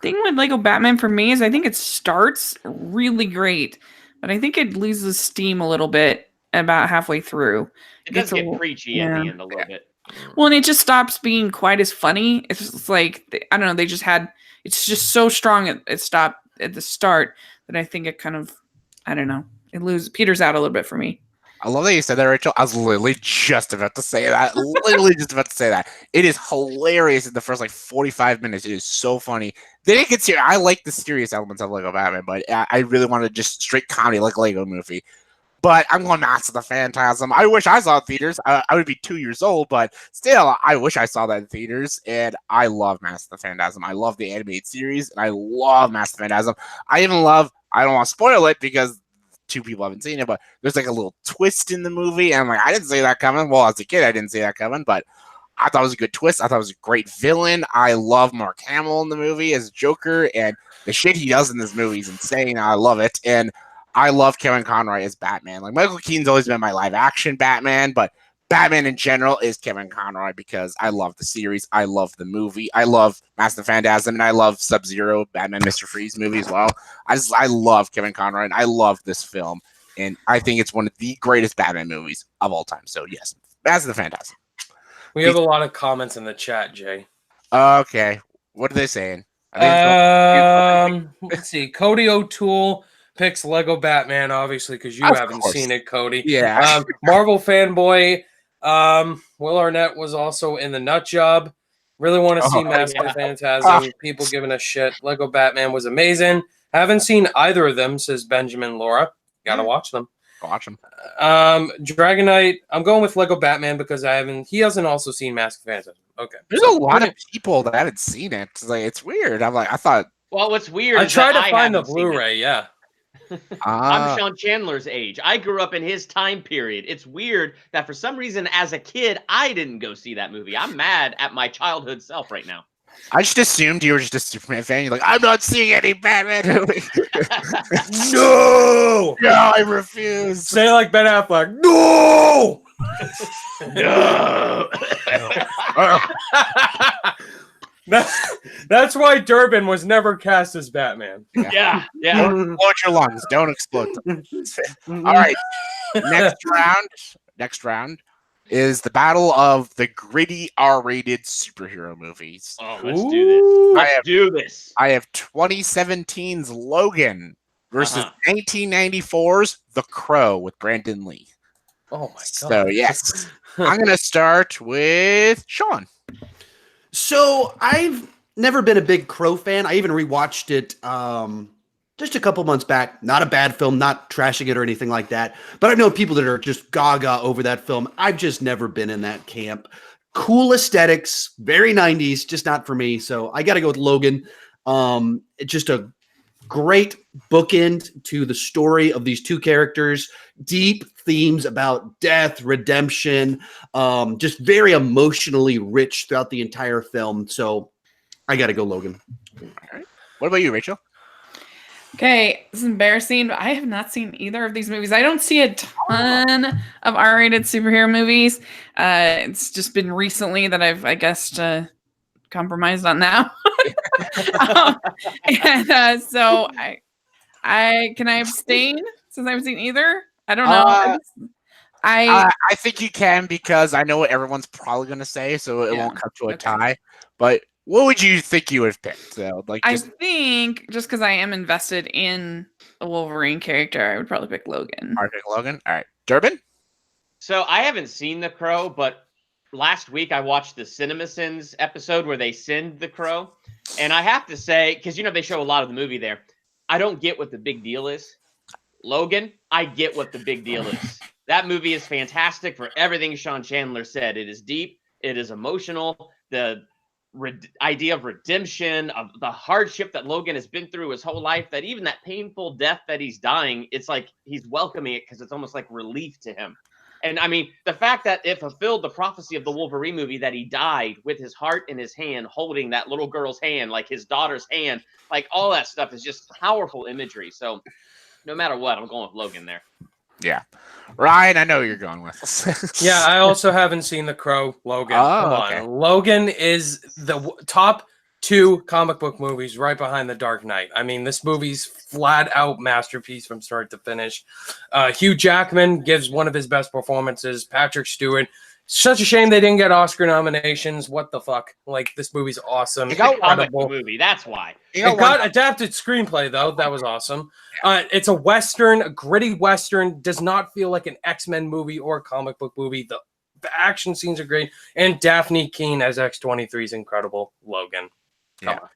Thing with Lego Batman for me is I think it starts really great, but I think it loses steam a little bit about halfway through. It does get preachy at the end a little bit. Well, and it just stops being quite as funny. It's just like, I don't know, it's just so strong it stopped at the start that I think it kind of, I don't know, peters out a little bit for me. I love that you said that, Rachel. I was literally just about to say that. It is hilarious in the first 45 minutes. It is so funny. Then it gets here. I like the serious elements of Lego Batman, but I really wanted just straight comedy like Lego movie. But I'm going Mask of the Phantasm. I wish I saw it in theaters. I would be 2 years old, but still, I wish I saw that in theaters. And I love Mask of the Phantasm. I love the animated series, and I love Mask of the Phantasm. I don't want to spoil it because 2 people haven't seen it, but there's a little twist in the movie. And I'm I didn't see that coming. Well, as a kid, I didn't see that coming, but I thought it was a good twist. I thought it was a great villain. I love Mark Hamill in the movie as Joker, and the shit he does in this movie is insane. I love it. And I love Kevin Conroy as Batman. Michael Keaton's always been my live action Batman, but Batman in general is Kevin Conroy because I love the series. I love the movie. I love Mask of the Phantasm, and I love Sub-Zero, Batman Mr. Freeze movie as well. I love Kevin Conroy, and I love this film. And I think it's one of the greatest Batman movies of all time. So, yes, Mask of the Phantasm. We have a lot of comments in the chat, Jay. Okay. What are they saying? Let's see. Cody O'Toole picks Lego Batman, obviously, because you Of haven't course. seen it, Cody. Yeah. Marvel fanboy. Will Arnett was also in the Nut Job. Really want to see Mask of the Phantasm. People giving a shit. Lego Batman was amazing. Haven't seen either of them, says Benjamin Laura. Gotta watch them. Watch them. Dragonite. I'm going with Lego Batman because he hasn't also seen Mask of the Phantasm. Okay. There's a lot of people that haven't seen it. It's weird. I thought. Well, what's weird I is tried that to find the haven't seen it. Blu-ray, yeah. I'm Sean Chandler's age. I grew up in his time period. It's weird that for some reason, as a kid, I didn't go see that movie. I'm mad at my childhood self right now. I just assumed you were just a Superman fan. You're like, I'm not seeing any Batman movies. No! No, I refuse. Say like Ben Affleck. No! That's why Durbin was never cast as Batman. Yeah. Don't explode your lungs. Don't explode them. All right. Next round is the battle of the gritty R-rated superhero movies. Oh, let's do this. Let's do this. I have 2017's Logan versus 1994's The Crow with Brandon Lee. Oh my god. So yes, I'm gonna start with Sean. So I've never been a big Crow fan. I even rewatched it just a couple months back. Not a bad film, not trashing it or anything like that. But I know people that are just gaga over that film. I've just never been in that camp. Cool aesthetics, very 90s, just not for me. So I got to go with Logan. It's just a great bookend to the story of these two characters. Deep themes about death, redemption, just very emotionally rich throughout the entire film. So I got to go Logan. All right. What about you, Rachel? Okay, this is embarrassing, but I have not seen either of these movies. I don't see a ton of R-rated superhero movies. It's just been recently that I've, I guess, compromised on that. So I can I abstain since I haven't seen either? I don't know. I think you can because I know what everyone's probably going to say, so it won't come to a tie. But what would you think you would have picked? So, I think just because I am invested in a Wolverine character, I would probably pick Logan. I pick Logan. All right, Durbin. So I haven't seen The Crow, but last week I watched the CinemaSins episode where they sinned The Crow, and I have to say, because they show a lot of the movie there, I don't get what the big deal is. Logan, I get what the big deal is. That movie is fantastic for everything Sean Chandler said. It is deep. It is emotional. The idea of redemption, of the hardship that Logan has been through his whole life, that even that painful death that he's dying, it's like he's welcoming it because it's almost like relief to him. And I mean, the fact that it fulfilled the prophecy of the Wolverine movie that he died with his heart in his hand, holding that little girl's hand, like his daughter's hand, like all that stuff is just powerful imagery. So no matter what, I'm going with Logan there. Yeah. Ryan, I know you're going with. Yeah, I also haven't seen The Crow. Logan. Oh, okay. Logan is the top 2 comic book movies right behind The Dark Knight. I mean, this movie's flat out masterpiece from start to finish. Hugh Jackman gives one of his best performances. Patrick Stewart. Such a shame they didn't get Oscar nominations. What the fuck? Like, this movie's awesome. It's a comic movie. That's why. It got adapted screenplay, though. That was awesome. It's a Western, a gritty Western. Does not feel like an X-Men movie or a comic book movie. The action scenes are great. And Daphne Keane as X-23 is incredible. Logan. Come on.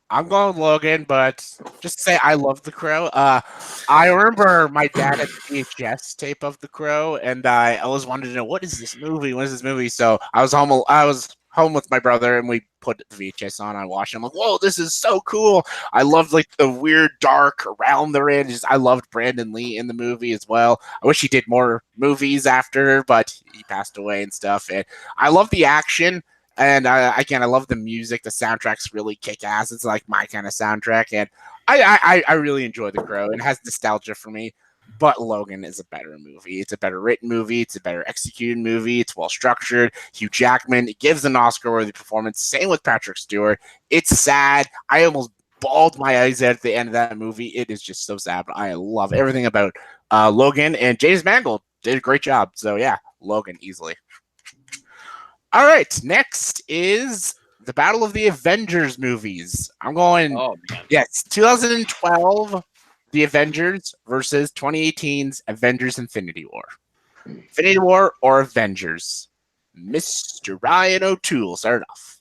I'm going with Logan, but just to say I love The Crow. I remember my dad had the VHS tape of The Crow, and I always wanted to know, what is this movie? What is this movie? So I was home with my brother, and we put the VHS on. I watched it. I'm like, whoa, this is so cool. I loved like the weird dark around the ring. I loved Brandon Lee in the movie as well. I wish he did more movies after, but he passed away and stuff. And I love the action. And I love the music. The soundtrack's really kick-ass. It's like my kind of soundtrack. And I really enjoy The Crow. It has nostalgia for me. But Logan is a better movie. It's a better written movie. It's a better executed movie. It's well-structured. Hugh Jackman, it gives an Oscar-worthy performance. Same with Patrick Stewart. It's sad. I almost bawled my eyes out at the end of that movie. It is just so sad. But I love everything about Logan. And James Mangold did a great job. So, yeah, Logan easily. All right, next is the Battle of the Avengers movies. I'm going, 2012 The Avengers versus 2018's Avengers Infinity War. Infinity War or Avengers? Mr. Ryan O'Toole, start off.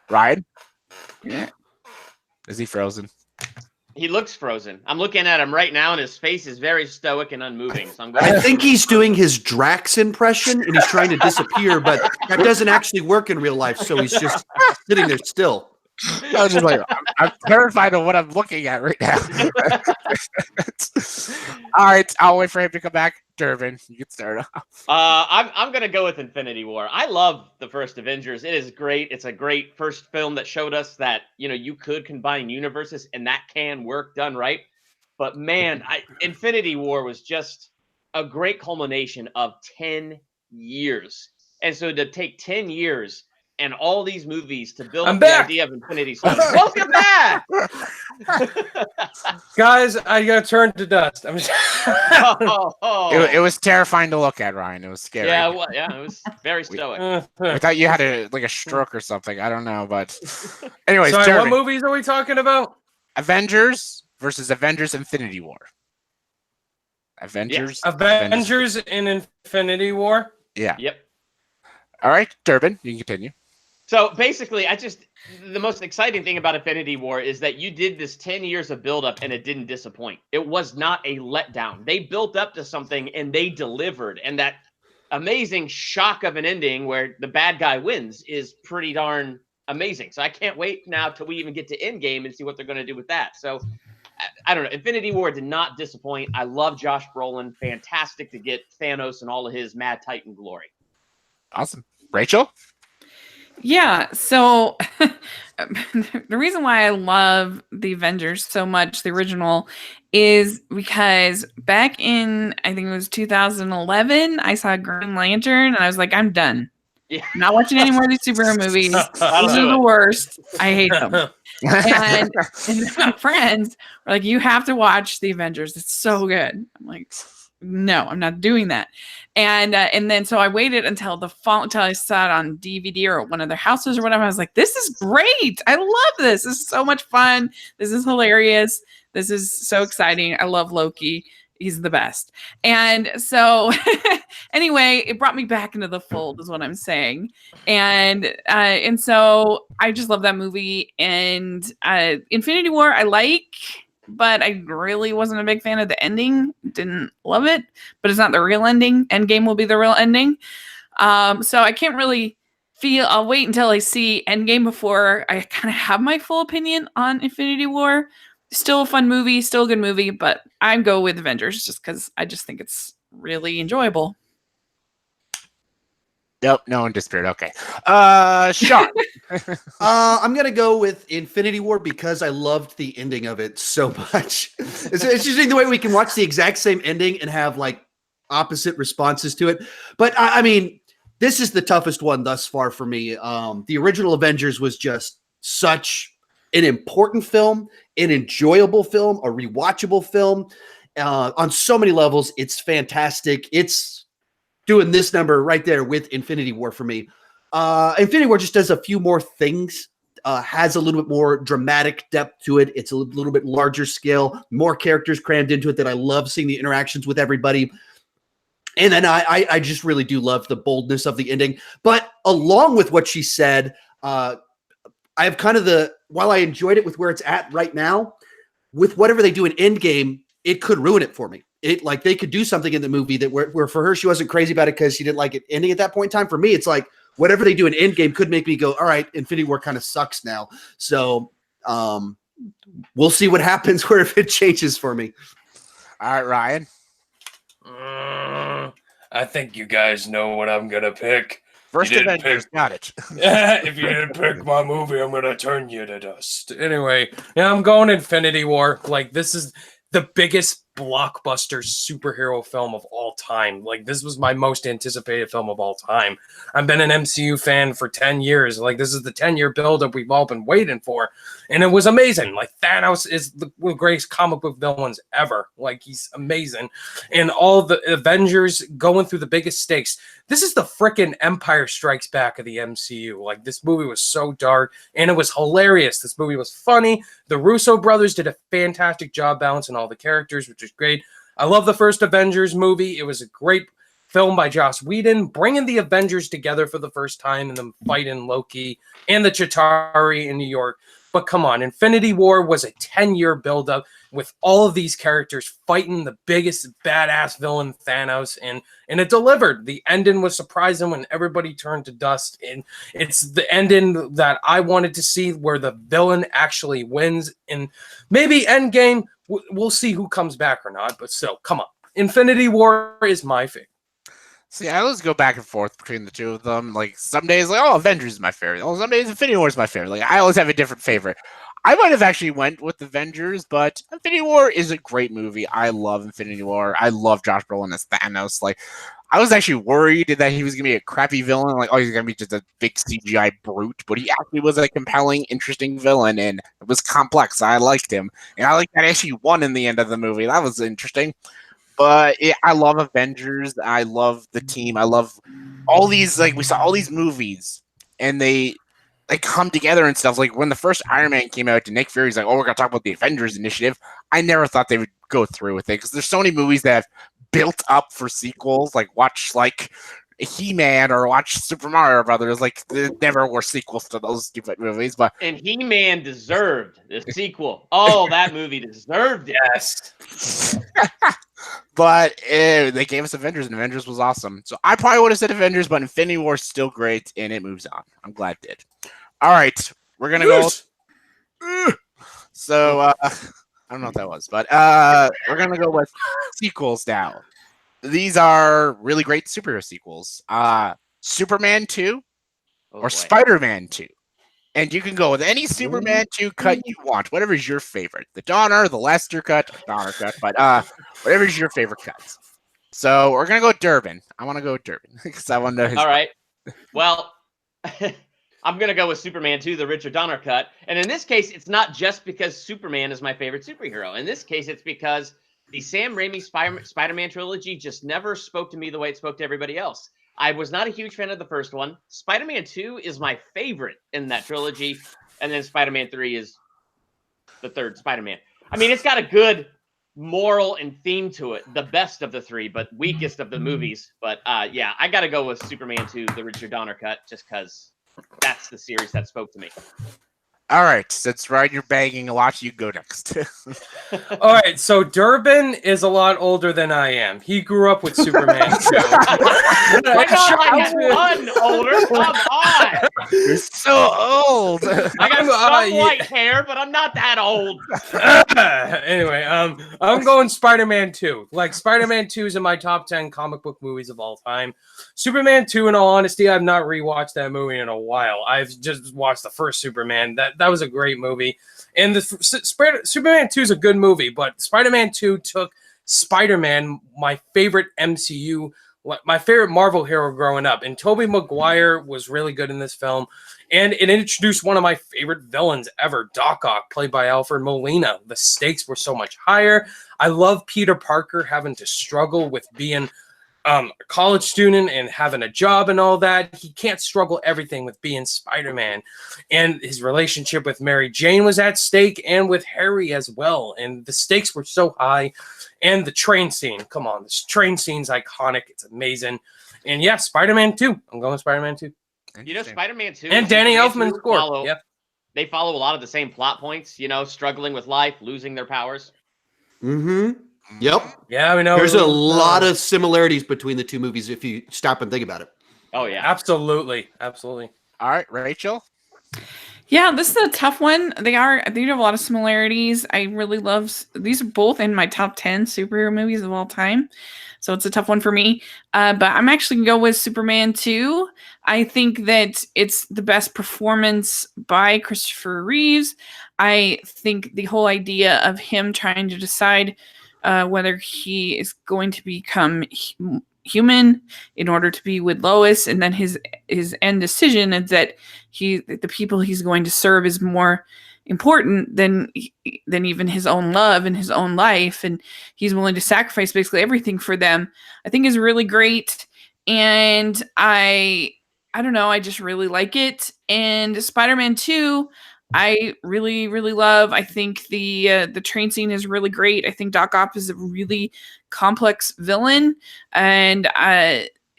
Ryan? Yeah. Is he frozen? He looks frozen. I'm looking at him right now, and his face is very stoic and unmoving. So I'm going. I think he's doing his Drax impression and he's trying to disappear, but that doesn't actually work in real life. So he's just sitting there still. I was just like, I'm terrified of what I'm looking at right now. All right, I'll wait for him to come back. Durbin, you can start off. I'm gonna go with Infinity War. I love the first Avengers. It is great. It's a great first film that showed us that you could combine universes and that can work done right. But man, Infinity War was just a great culmination of 10 years. And so to take 10 years and all these movies to build up the idea of Infinity Stone. Welcome back, Guys. I got turned to dust. I'm just... It was terrifying to look at, Ryan. It was scary. Yeah, well, it was very stoic. I thought you had a stroke or something. I don't know, but anyways, Sorry, Durbin. what movies are we talking about? Avengers versus Avengers Infinity War. Avengers. Avengers in Infinity War. Yeah. Yep. All right, Durbin, you can continue. So basically, the most exciting thing about Infinity War is that you did this 10 years of buildup and it didn't disappoint. It was not a letdown. They built up to something and they delivered. And that amazing shock of an ending where the bad guy wins is pretty darn amazing. So I can't wait now till we even get to Endgame and see what they're going to do with that. So I don't know. Infinity War did not disappoint. I love Josh Brolin. Fantastic to get Thanos and all of his Mad Titan glory. Awesome. Rachel? Yeah, so the reason why I love the Avengers so much, the original, is because back in, I think it was 2011, I saw Green Lantern and I was like, I'm done. Yeah. I'm not watching any more of these superhero movies. These are the worst. I hate them. And my friends were like, you have to watch the Avengers. It's so good. I'm like, no, I'm not doing that. And then so I waited until the fall until I saw it on DVD or at one of their houses or whatever. I was like, this is great. I love this. This is so much fun. This is hilarious. This is so exciting. I love Loki. He's the best. And so anyway, it brought me back into the fold is what I'm saying. And so I just love that movie. And Infinity War I like, but I really wasn't a big fan of the ending. Didn't love it, but it's not the real ending. Endgame will be the real ending. So I can't really I'll wait until I see Endgame before I kind of have my full opinion on Infinity War. Still a fun movie, still a good movie, but I go with Avengers just because I just think it's really enjoyable. Nope, no one disappeared. Okay. Sean. I'm gonna go with Infinity War because I loved the ending of it so much. It's interesting the way we can watch the exact same ending and have like opposite responses to it. But I mean, this is the toughest one thus far for me. The original Avengers was just such an important film, an enjoyable film, a rewatchable film. On so many levels, it's fantastic. It's doing this number right there with Infinity War for me. Infinity War just does a few more things, has a little bit more dramatic depth to it. It's a little bit larger scale, more characters crammed into it that I love seeing the interactions with everybody. And then I just really do love the boldness of the ending. But along with what she said, I have kind of while I enjoyed it with where it's at right now, with whatever they do in Endgame, it could ruin it for me. Like they could do something in the movie that where for her, she wasn't crazy about it because she didn't like it ending at that point in time. For me, it's like whatever they do in Endgame could make me go, all right, Infinity War kind of sucks now. So we'll see what happens where if it changes for me. All right, Ryan. I think you guys know what I'm gonna pick. First Avengers, got it. If you didn't pick my movie, I'm gonna turn you to dust. Anyway, yeah, I'm going Infinity War. Like this is the biggest blockbuster superhero film of all time. Like, this was my most anticipated film of all time. I've been an MCU fan for 10 years. Like, this is the 10-year buildup we've all been waiting for. And it was amazing. Like, Thanos is one of the greatest comic book villains ever. Like, he's amazing. And all the Avengers going through the biggest stakes. This is the frickin' Empire Strikes Back of the MCU. Like, this movie was so dark, and it was hilarious. This movie was funny. The Russo brothers did a fantastic job balancing all the characters, which is great. I love the first Avengers movie. It was a great film by Joss Whedon, bringing the Avengers together for the first time and them fighting Loki and the Chitauri in New York. But come on, Infinity War was a 10-year buildup with all of these characters fighting the biggest badass villain, Thanos, and it delivered. The ending was surprising when everybody turned to dust, and it's the ending that I wanted to see where the villain actually wins. And maybe Endgame, we'll see who comes back or not, but still, come on. Infinity War is my favorite. See, I always go back and forth between the two of them. Like, some days, like, oh, Avengers is my favorite. Oh, some days Infinity War is my favorite. Like, I always have a different favorite. I might have actually went with Avengers, but Infinity War is a great movie. I love Infinity War. I love Josh Brolin as Thanos. Like, I was actually worried that he was going to be a crappy villain. Like, oh, he's going to be just a big CGI brute. But he actually was a compelling, interesting villain, and it was complex. I liked him. And I like that he actually won in the end of the movie. That was interesting. But I love Avengers. I love the team. I love all these, like, we saw all these movies, and they come together and stuff. Like, when the first Iron Man came out, and Nick Fury's like, oh, we're going to talk about the Avengers Initiative. I never thought they would go through with it, because there's so many movies that have built up for sequels. Like, watch, like, He-Man or watch Super Mario Brothers. Like, there never were sequels to those stupid movies. But And He-Man deserved the sequel. Oh, that movie deserved it. Yes. But they gave us Avengers, and Avengers was awesome. So I probably would have said Avengers, but Infinity War is still great, and it moves on. I'm glad it did. All right, we're gonna go. So I don't know what that was, but we're gonna go with sequels now. These are really great superhero sequels. Superman 2 or Spider-Man 2. And you can go with any Superman 2 cut you want. Whatever's your favorite. The Donner, the Lester cut, Donner cut, but whatever's your favorite cuts. So we're going to go with Durbin. I want to go with Durbin because I want to know his. All right. Well, I'm going to go with Superman 2, the Richard Donner cut. And in this case, it's not just because Superman is my favorite superhero. In this case, it's because the Sam Raimi Spider-Man trilogy just never spoke to me the way it spoke to everybody else. I was not a huge fan of the first one. Spider-Man 2 is my favorite in that trilogy. And then Spider-Man 3 is the third Spider-Man. I mean, it's got a good moral and theme to it. The best of the three, but weakest of the movies. But yeah, I got to go with Superman 2, the Richard Donner cut, just because that's the series that spoke to me. All right, since Ryan, you're banging a lot, you go next. All right, so Durbin is a lot older than I am. He grew up with Superman 2. I'm not like a ton older. Come on. You're so old. I got some white hair, but I'm not that old. Anyway, I'm going Spider-Man 2. Like, Spider-Man 2 is in my top 10 comic book movies of all time. Superman 2, in all honesty, I've not rewatched that movie in a while. I've just watched the first Superman. That was a great movie. And the Superman 2 is a good movie, but Spider-Man 2 took Spider-Man, my favorite MCU, my favorite Marvel hero growing up. And Tobey Maguire was really good in this film. And it introduced one of my favorite villains ever, Doc Ock, played by Alfred Molina. The stakes were so much higher. I love Peter Parker having to struggle with being a college student and having a job and all that. He can't struggle everything with being Spider-Man. And his relationship with Mary Jane was at stake, and with Harry as well. And the stakes were so high. And the train scene, come on, this train scene's iconic. It's amazing. And yeah, Spider-Man 2. I'm going with Spider-Man 2. You know, Spider-Man 2 and Danny Elfman's score. Yep. They follow a lot of the same plot points, you know, struggling with life, losing their powers. Mm-hmm. Yep. Yeah, we know. There's a lot of similarities between the two movies if you stop and think about it. Oh, yeah. Absolutely. Absolutely. All right, Rachel. Yeah, this is a tough one. They do have a lot of similarities. I really love these are both in my top 10 superhero movies of all time. So it's a tough one for me. But I'm actually going to go with Superman 2. I think that it's the best performance by Christopher Reeves. I think the whole idea of him trying to decide whether he is going to become human in order to be with Lois, and then his end decision is that the people he's going to serve is more important than even his own love and his own life, and he's willing to sacrifice basically everything for them. I think is really great, and I don't know, I just really like it. And Spider-Man 2, I really, really love. I think the train scene is really great. I think Doc Ock is a really complex villain, and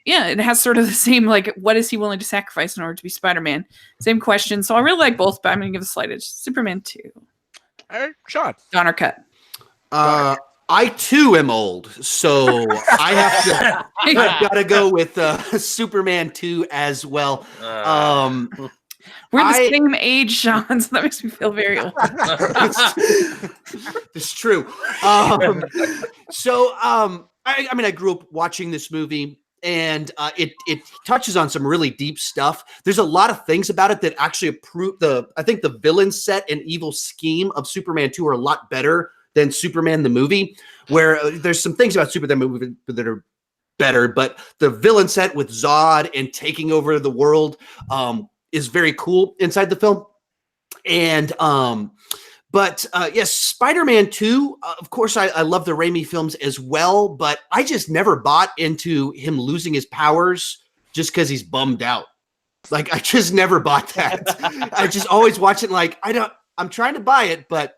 yeah, it has sort of the same, like, what is he willing to sacrifice in order to be Spider-Man? Same question. So I really like both, but I'm going to give a slight edge. Superman 2. All right, Sean. Donner cut. I too am old, so I've got to go with Superman 2 as well. We're the same age, Sean, so that makes me feel very old. It's true. I mean, I grew up watching this movie, and it touches on some really deep stuff. There's a lot of things about it that actually I think the villain set and evil scheme of Superman 2 are a lot better than Superman the movie, where there's some things about Superman the movie that are better, but the villain set with Zod and taking over the world is very cool inside the film. And yes, Spider-Man 2, of course, I love the Raimi films as well, but I just never bought into him losing his powers just because he's bummed out. Like, I just never bought that. I just always watch it like, I'm trying to buy it, but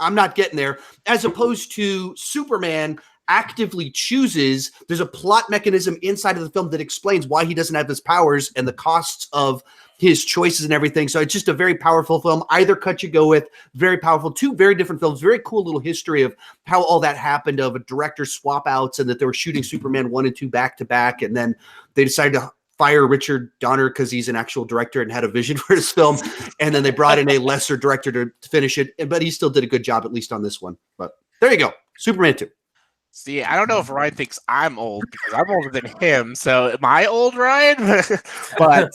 I'm not getting there. As opposed to Superman actively chooses, there's a plot mechanism inside of the film that explains why he doesn't have his powers and the costs of his choices and everything. So it's just a very powerful film. Either cut you go with. Very powerful. Two very different films. Very cool little history of how all that happened, of a director swap outs, and that they were shooting Superman 1 and 2 back to back. And then they decided to fire Richard Donner because he's an actual director and had a vision for his film. And then they brought in a lesser director to finish it. But he still did a good job, at least on this one. But there you go. Superman 2. See, I don't know if Ryan thinks I'm old because I'm older than him. So am I old, Ryan? But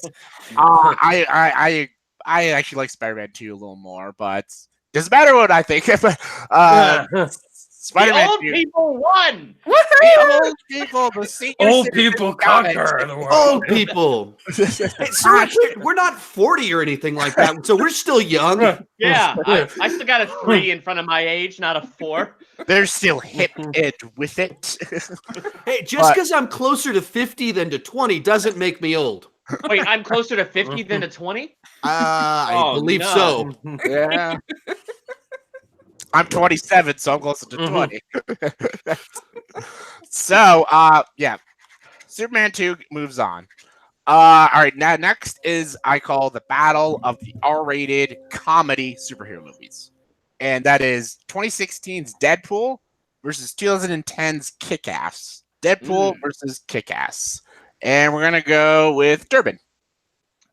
I actually like Spider-Man 2 a little more, but doesn't matter what I think. Spider-Man the old 2. people won. The old people, the senior Old citizens people got it. conquer the world. Old people. Hey, so we're not 40 or anything like that, so we're still young. Yeah, I still got a 3 in front of my age, not a 4. They're still hip with it. Hey, just because I'm closer to 50 than to 20 doesn't make me old. Wait, I'm closer to 50 than to 20? I believe no. so. Yeah. I'm 27, so I'm closer to 20. So, yeah. Superman 2 moves on. All right, now next is, I call the battle of the R-rated comedy superhero movies. And that is 2016's Deadpool versus 2010's Kick-Ass. Deadpool versus Kick-Ass. And we're going to go with Durbin.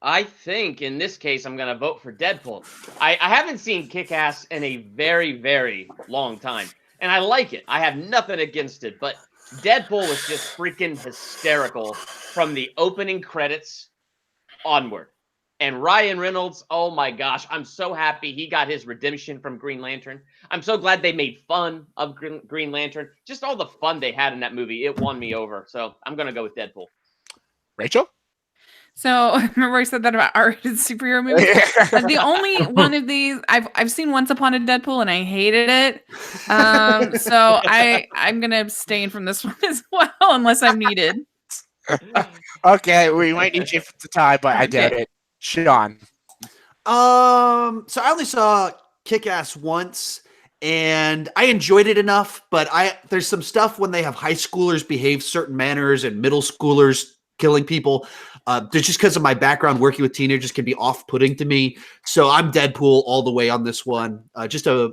I think in this case, I'm going to vote for Deadpool. I haven't seen Kick-Ass in a very, very long time. And I like it. I have nothing against it. But Deadpool was just freaking hysterical from the opening credits onward. And Ryan Reynolds, oh my gosh, I'm so happy he got his redemption from Green Lantern. I'm so glad they made fun of Green Lantern. Just all the fun they had in that movie. It won me over. So I'm going to go with Deadpool. Rachel? So remember I said that about R-rated superhero movies? The only one of these I've seen Once Upon a Deadpool and I hated it. So I'm gonna abstain from this one as well unless I'm needed. Okay, we might need you to tie, but I doubt it. Sean. So I only saw Kick-Ass once, and I enjoyed it enough, but there's some stuff when they have high schoolers behave certain manners and middle schoolers killing people. Just because of my background working with teenagers can be off-putting to me. So I'm Deadpool all the way on this one. Just a,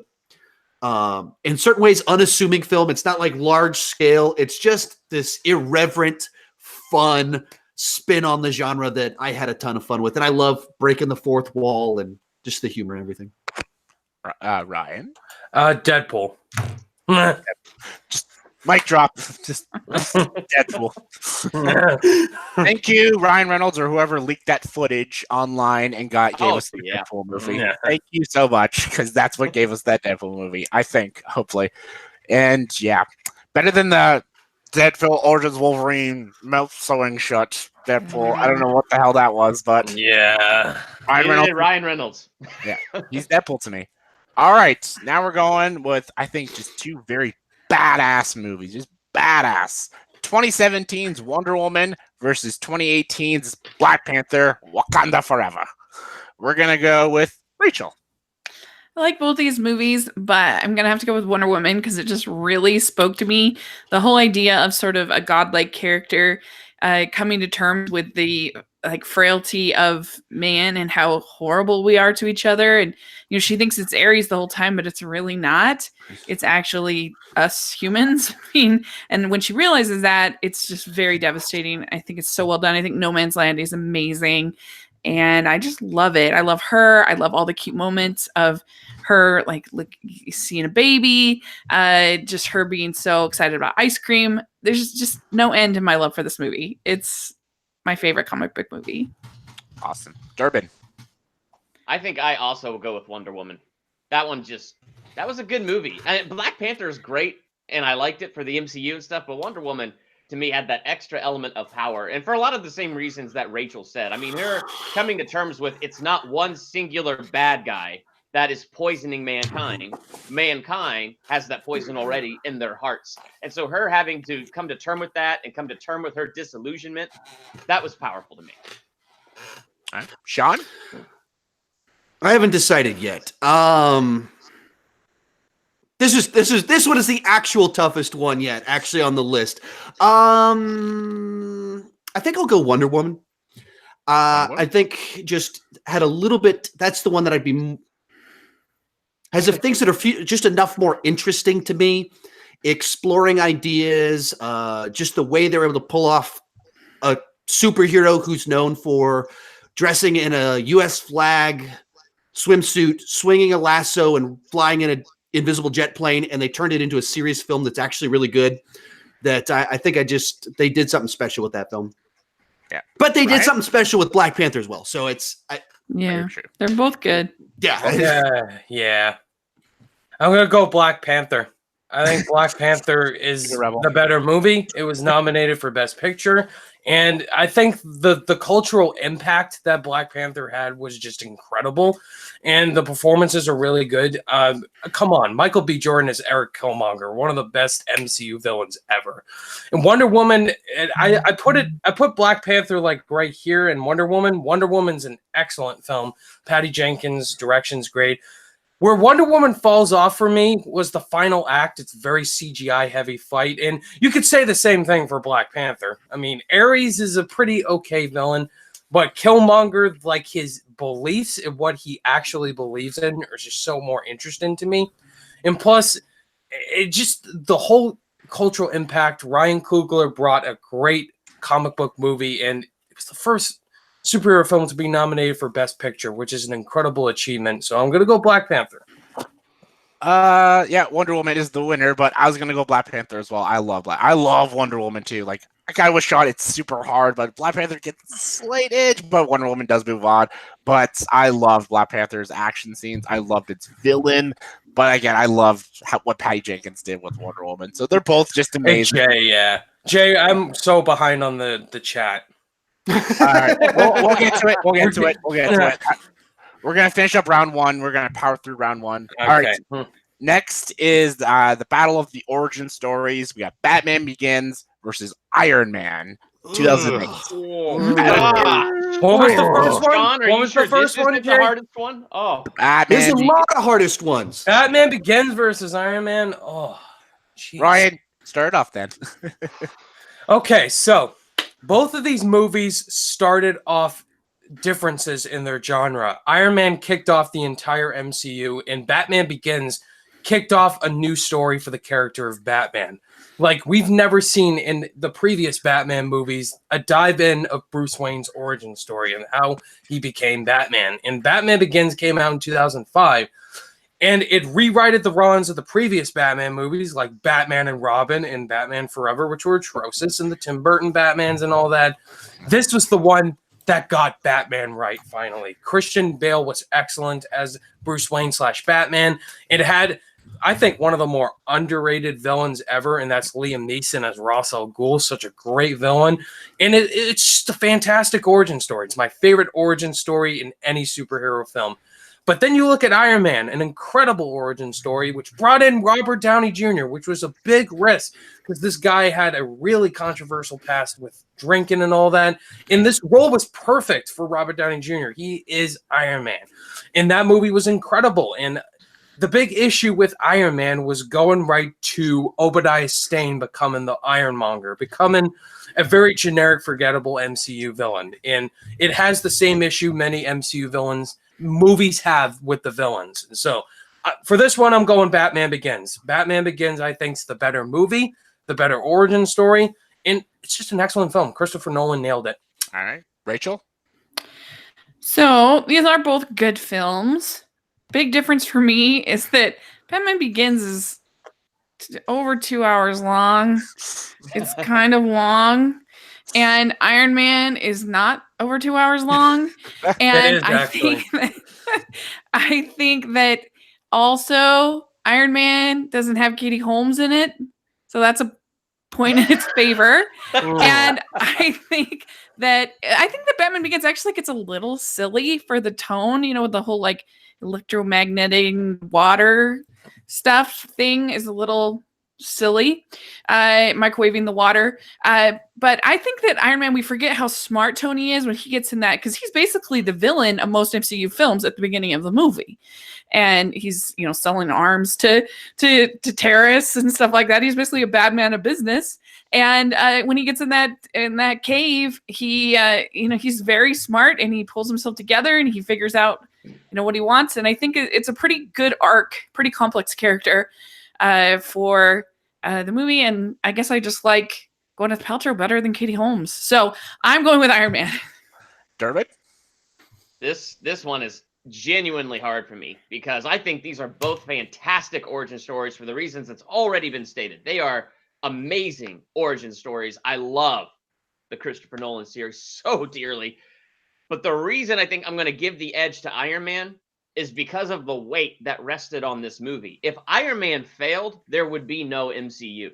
in certain ways, unassuming film. It's not like large scale. It's just this irreverent, fun spin on the genre that I had a ton of fun with. And I love breaking the fourth wall and just the humor and everything. Ryan? Deadpool. Just mic drop. Just Deadpool. Thank you, Ryan Reynolds, or whoever leaked that footage online and gave us the Deadpool movie. Yeah. Thank you so much, because that's what gave us that Deadpool movie, I think, hopefully. And yeah, better than the Deadpool Origins Wolverine mouth sewing shut Deadpool. I don't know what the hell that was, but Yeah. Ryan Neither Reynolds, did Ryan Reynolds. he's Deadpool to me. All right, now we're going with I think just two very badass movies, just badass. 2017's Wonder Woman versus 2018's Black Panther: Wakanda Forever. We're gonna go with Rachel. I like both these movies, but I'm gonna have to go with Wonder Woman because it just really spoke to me. The whole idea of sort of a godlike character coming to terms with the like frailty of man and how horrible we are to each other. And you know, she thinks it's Ares the whole time, but it's really not. It's actually us humans. I mean, and when she realizes that, it's just very devastating. I think it's so well done. I think No Man's Land is amazing. And I just love it. I love her. I love all the cute moments of her, like seeing a baby, just her being so excited about ice cream. There's just no end to my love for this movie. It's my favorite comic book movie. Awesome. Durbin. I think I also will go with Wonder Woman. That was a good movie. And Black Panther is great, and I liked it for the MCU and stuff, but Wonder Woman, to me, had that extra element of power. And for a lot of the same reasons that Rachel said. I mean, her coming to terms with it's not one singular bad guy that is poisoning mankind. Mankind has that poison already in their hearts. And so her having to come to term with that and come to term with her disillusionment, that was powerful to me. All right. Sean? I haven't decided yet. This one is the actual toughest one yet, actually on the list. I think I'll go Wonder Woman. I think just had a little bit. That's the one that I'd be has of things that are just enough more interesting to me, exploring ideas, just the way they're able to pull off a superhero who's known for dressing in a U.S. flag swimsuit, swinging a lasso, and flying in an invisible jet plane, and they turned it into a serious film that's actually really good. That I think they did something special with that film. Yeah, but they did something special with Black Panther as well. So they're both good. Yeah. I'm gonna go Black Panther. I think Black Panther is the better movie. It was nominated for Best Picture. And I think the cultural impact that Black Panther had was just incredible. And the performances are really good. Come on, Michael B. Jordan is Eric Killmonger, one of the best MCU villains ever. And Wonder Woman, I put Black Panther like right here, and Wonder Woman's an excellent film. Patty Jenkins' direction's great. Where Wonder Woman falls off for me was the final act. It's a very CGI heavy fight. And you could say the same thing for Black Panther. I mean, Ares is a pretty okay villain, but Killmonger, like his beliefs and what he actually believes in are just so more interesting to me. And plus, it just the whole cultural impact. Ryan Coogler brought a great comic book movie, and it was the first superhero film to be nominated for Best Picture, which is an incredible achievement. So I'm going to go Black Panther. Yeah, Wonder Woman is the winner, but I was gonna go Black Panther as well. I love Wonder Woman too. Like I kind of was shot. It's super hard, but Black Panther gets a slight edge, but Wonder Woman does move on. But I loved Black Panther's action scenes. I loved its villain. But again, I loved what Patty Jenkins did with Wonder Woman. So they're both just amazing. Hey, Jay, I'm so behind on the chat. All right, we'll get to it. We'll get to it. We're gonna finish up round one. We're gonna power through round one. Okay. All right. Next is the battle of the origin stories. We got Batman Begins versus Iron Man 2008. What was the first one? John, What was the first one? The hardest one? Oh, There's a lot of hardest ones. Batman Begins versus Iron Man. Oh, geez. Ryan, start it off then. Okay, so both of these movies started off differences in their genre. Iron Man kicked off the entire MCU, and Batman Begins kicked off a new story for the character of Batman. Like, we've never seen in the previous Batman movies a dive in of Bruce Wayne's origin story and how he became Batman. And Batman Begins came out in 2005, and it rewrited the runs of the previous Batman movies like Batman and Robin and Batman Forever, which were atrocious, and the Tim Burton Batmans and all that. This was the one that got Batman right, finally. Christian Bale was excellent as Bruce Wayne / Batman. It had I think, one of the more underrated villains ever, and that's Liam Neeson as Ra's al Ghul. Such a great villain. And it's just a fantastic origin story. It's my favorite origin story in any superhero film. But then you look at Iron Man, an incredible origin story, which brought in Robert Downey Jr., which was a big risk because this guy had a really controversial past with drinking and all that. And this role was perfect for Robert Downey Jr. He is Iron Man. And that movie was incredible. And the big issue with Iron Man was going right to Obadiah Stane becoming the Ironmonger, becoming a very generic, forgettable MCU villain. And it has the same issue many MCU movies have with the villains. So for this one, I'm going Batman Begins. Batman Begins, I think, is the better movie, the better origin story, and it's just an excellent film. Christopher Nolan nailed it. All right. Rachel? So these are both good films. Big difference for me is that Batman Begins is over 2 hours long. It's kind of long. And Iron Man is not over 2 hours long. And I think that also Iron Man doesn't have Katie Holmes in it. So that's a point in its favor. And I think that Batman Begins actually gets a little silly for the tone, with the whole like electromagnetic water stuff thing is a little silly, microwaving the water. But I think that Iron Man, we forget how smart Tony is when he gets in that, because he's basically the villain of most MCU films at the beginning of the movie. And he's, selling arms to terrorists and stuff like that. He's basically a bad man of business. And when he gets in that cave, he, he's very smart and he pulls himself together and he figures out, what he wants. And I think it's a pretty good arc, pretty complex character for the movie. And I guess I just like Gwyneth Paltrow better than Katie Holmes. So I'm going with Iron Man. Durbin? This one is genuinely hard for me because I think these are both fantastic origin stories for the reasons that's already been stated. They are amazing origin stories. I love the Christopher Nolan series so dearly. But the reason I think I'm going to give the edge to Iron Man is because of the weight that rested on this movie. If Iron Man failed, there would be no MCU.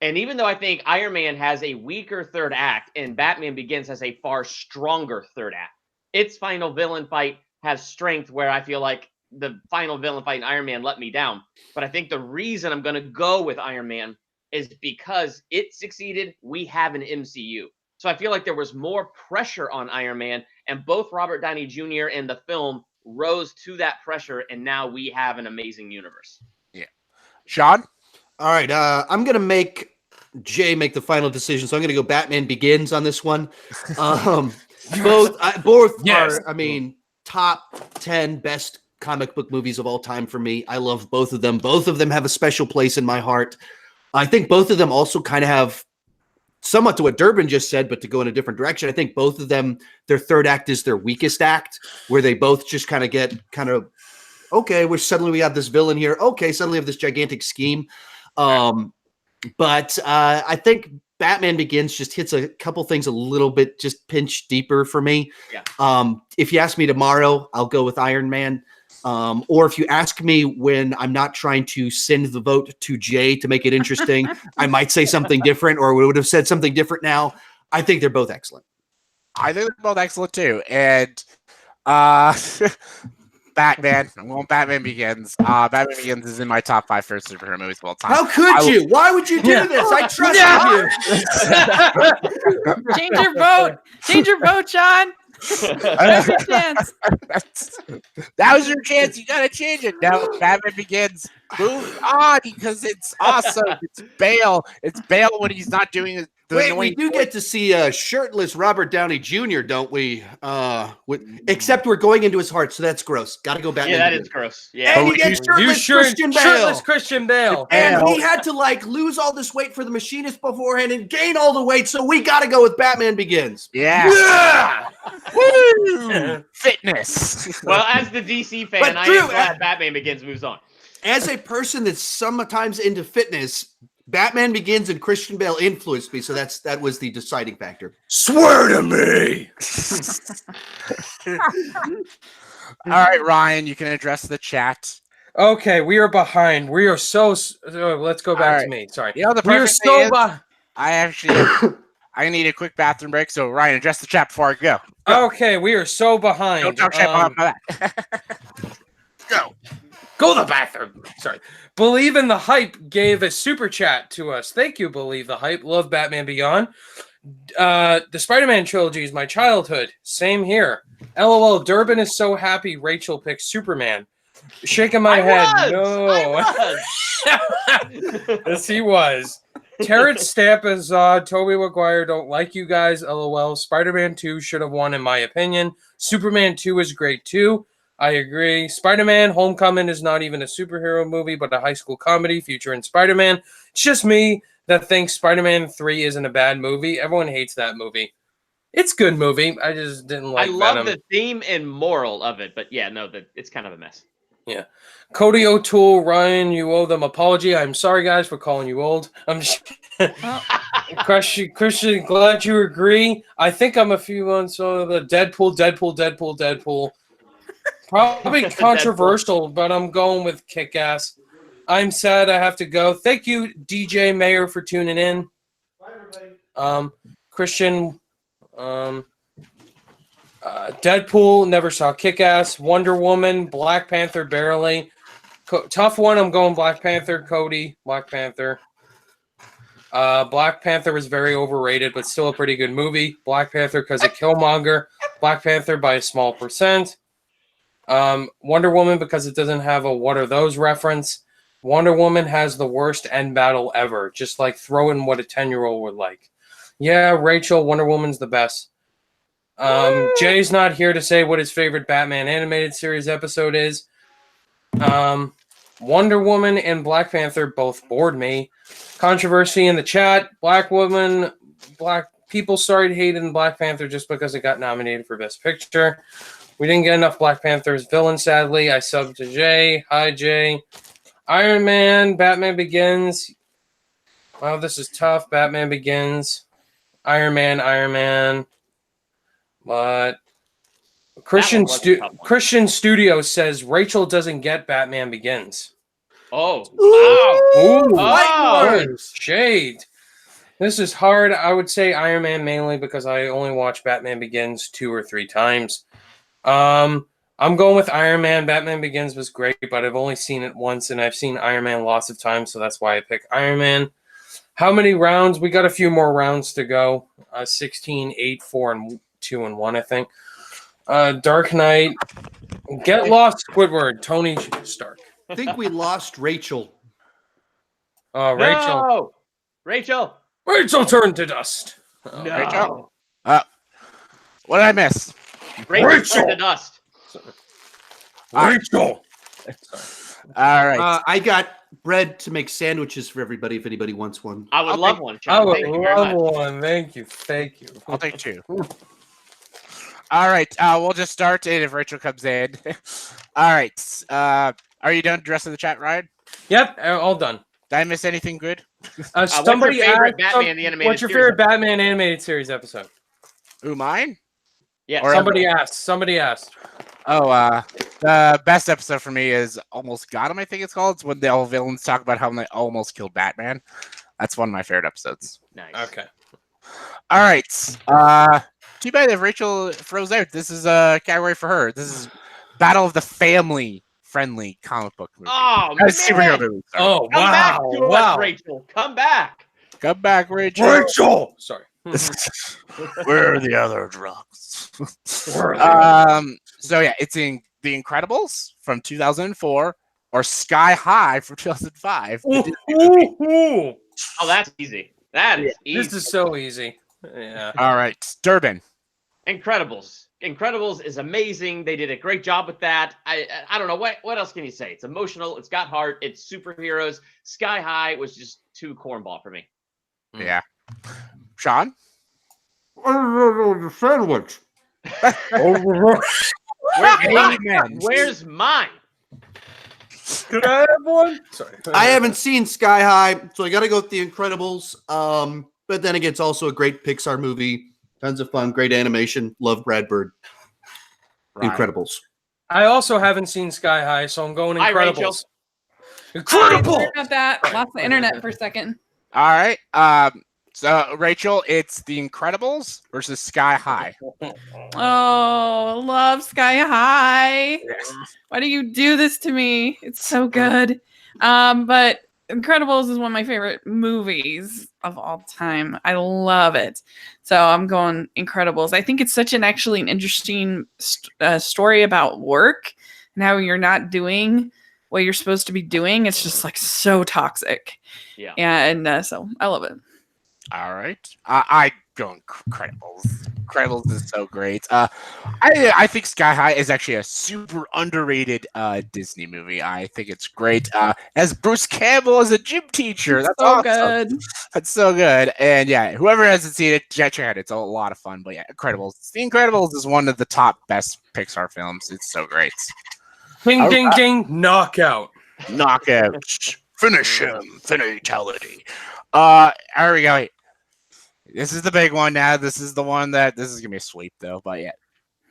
And even though I think Iron Man has a weaker third act and Batman Begins has a far stronger third act, its final villain fight has strength where I feel like the final villain fight in Iron Man let me down. But I think the reason I'm going to go with Iron Man is because it succeeded. We have an MCU. So I feel like there was more pressure on Iron Man, and both Robert Downey Jr. and the film rose to that pressure, and now we have an amazing universe. Yeah. Sean? All right. I'm going to make Jay make the final decision. So I'm going to go Batman Begins on this one. Both Yes. are, top 10 best comic book movies of all time for me. I love both of them. Both of them have a special place in my heart. I think both of them also kind of have somewhat to what Durbin just said, but to go in a different direction. I think both of them, their third act is their weakest act, where they both just kind of okay, we have this villain here. Okay, suddenly we have this gigantic scheme. But I think Batman Begins just hits a couple things a little bit just pinch deeper for me. Yeah. If you ask me tomorrow, I'll go with Iron Man. Or if you ask me when I'm not trying to send the vote to Jay to make it interesting, I might say something different, or we would have said something different now. I think they're both excellent. I think they're both excellent too. And Batman. I'm going Batman Begins. Batman Begins is in my top 5 first superhero movies of all time. How could you? Why would you do this? I trust you. Change your vote. Change your vote, John. That's your chance. That was your chance. You gotta change it. Now Batman Begins. Move on because it's awesome. It's Bale. It's Bale when he's not doing it. Wait, we do get to see a shirtless Robert Downey Jr., don't we? Except we're going into his heart, so that's gross. Got to go back. Yeah, that is gross. Yeah. And he gets shirtless Christian Bale. And he had to lose all this weight for the machinist beforehand and gain all the weight, so we got to go with Batman Begins. Yeah. Woo! Fitness. Well, as the DC fan, I am glad Batman Begins moves on. As a person that's sometimes into fitness, Batman Begins and Christian Bale influenced me, so that was the deciding factor. Swear to me. All right, Ryan, you can address the chat. Okay, we are behind. We are so. Let's go back to Alright. me. Sorry. You know the We are perfect thing so is, behind. I need a quick bathroom break. So Ryan, address the chat before I go. Go. Okay, we are so behind. Don't talk shit behind my back. Go. Go to the bathroom. Sorry. Believe in the Hype gave a super chat to us. Thank you, Believe the Hype. Love Batman Beyond. The Spider-Man trilogy is my childhood. Same here. LOL. Durbin is so happy Rachel picked Superman. Shaking my head. No. Yes, he was. Terrence Stamp is Tobey Maguire. Don't like you guys. LOL. Spider-Man 2 should have won, in my opinion. Superman 2 is great too. I agree. Spider-Man Homecoming is not even a superhero movie, but a high school comedy featuring Spider-Man. It's just me that thinks Spider-Man 3 isn't a bad movie. Everyone hates that movie. It's a good movie. I just didn't like I love Venom. the theme and moral of it, but yeah, no, it's kind of a mess. Yeah. Cody O'Toole, Ryan, you owe them apology. I'm sorry, guys, for calling you old. I'm just Christian, glad you agree. I think I'm a few months on the Deadpool. Probably controversial, but I'm going with Kick-Ass. I'm sad I have to go. Thank you, DJ Mayor, for tuning in. Christian, Deadpool, never saw Kick-Ass. Wonder Woman, Black Panther, barely. Tough one, I'm going Black Panther. Cody, Black Panther. Black Panther was very overrated, but still a pretty good movie. Black Panther because of Killmonger. Black Panther by a small percent. Wonder Woman because it doesn't have a what are those reference. Wonder Woman has the worst end battle ever. Just like throw in what a 10-year-old would like. Yeah, Rachel, Wonder Woman's the best. Jay's not here to say what his favorite Batman animated series episode is. Wonder Woman and Black Panther both bored me. Controversy in the chat. Black people started hating Black Panther just because it got nominated for Best Picture. We didn't get enough Black Panther's villain, sadly. I subbed to Jay. Hi, Jay. Iron Man, Batman Begins. Wow, this is tough. Batman Begins. Iron Man. But Christian Studio says Rachel doesn't get Batman Begins. Oh, Ooh, wow. Shade. This is hard. I would say Iron Man mainly because I only watched Batman Begins 2 or 3 times. I'm going with Iron Man. Batman Begins was great, but I've only seen it once, and I've seen Iron Man lots of times, so that's why I pick Iron Man. How many rounds? We got a few more rounds to go. 16, 8, 4, and 2, and 1, I think. Dark Knight. Get Lost, Squidward. Tony Stark. I think we lost Rachel. Rachel. No! Rachel. Rachel turned to dust. No. Rachel. What did I miss? Rachel turned to dust. Rachel. All right. I got bread to make sandwiches for everybody if anybody wants one. I would love one, I Sean. would Thank you very love much. one. Thank you. I'll take 2. All right. We'll just start it if Rachel comes in. All right. Are you done addressing the chat, Ryan? Yep, all done. Did I miss anything good? Somebody what's your favorite asked, Batman the animated what's your series favorite Batman animated series episode? Ooh, mine? Yes. Or Somebody asked. Oh, the best episode for me is Almost Got Him, I think it's called. It's when the all villains talk about how they almost killed Batman. That's one of my favorite episodes. Nice. Okay. All right. Too bad if Rachel froze out. This is a category for her. This is Battle of the Family-friendly comic book movie. Oh, man. Superhero movie. Sorry. Oh, Come back wow. to us, Rachel. Come back. Come back, Rachel. Rachel! Sorry. Where are the other drugs? So yeah, it's in The Incredibles from 2004 or Sky High from 2005. Ooh. Oh, that's easy. That is easy. This is so easy. Yeah. All right, Durbin. Incredibles. Incredibles is amazing. They did a great job with that. I don't know what else can you say. It's emotional. It's got heart. It's superheroes. Sky High was just too cornball for me. Yeah. Sean? Sandwich. Where's mine? Could I have one? Sorry. I haven't seen Sky High, so I got to go with The Incredibles. But then again, it's also a great Pixar movie. Tons of fun, great animation. Love Brad Bird. Right. Incredibles. I also haven't seen Sky High, so I'm going Hi, Rachel. Incredibles. Incredible! Sorry about that. Lost the internet for a second. All right. So Rachel, it's The Incredibles versus Sky High. Oh, love Sky High. Yes. Why do you do this to me? It's so good. But Incredibles is one of my favorite movies of all time. I love it. So I'm going Incredibles. I think it's such an interesting story about work and how you're not doing what you're supposed to be doing. It's just like so toxic. Yeah. And so I love it. All right. I go Incredibles. Incredibles is so great. I think Sky High is actually a super underrated Disney movie. I think it's great. As Bruce Campbell as a gym teacher. That's so awesome. good. That's so good. And yeah, whoever hasn't seen it, check it out. It's a lot of fun. But yeah, Incredibles. The Incredibles is one of the top best Pixar films. It's so great. Ding, ding, ding, knockout. Knockout. Finish him. Fatality. Here we go. This is the big one now. This is the one that this is gonna be a sweep though. But yeah,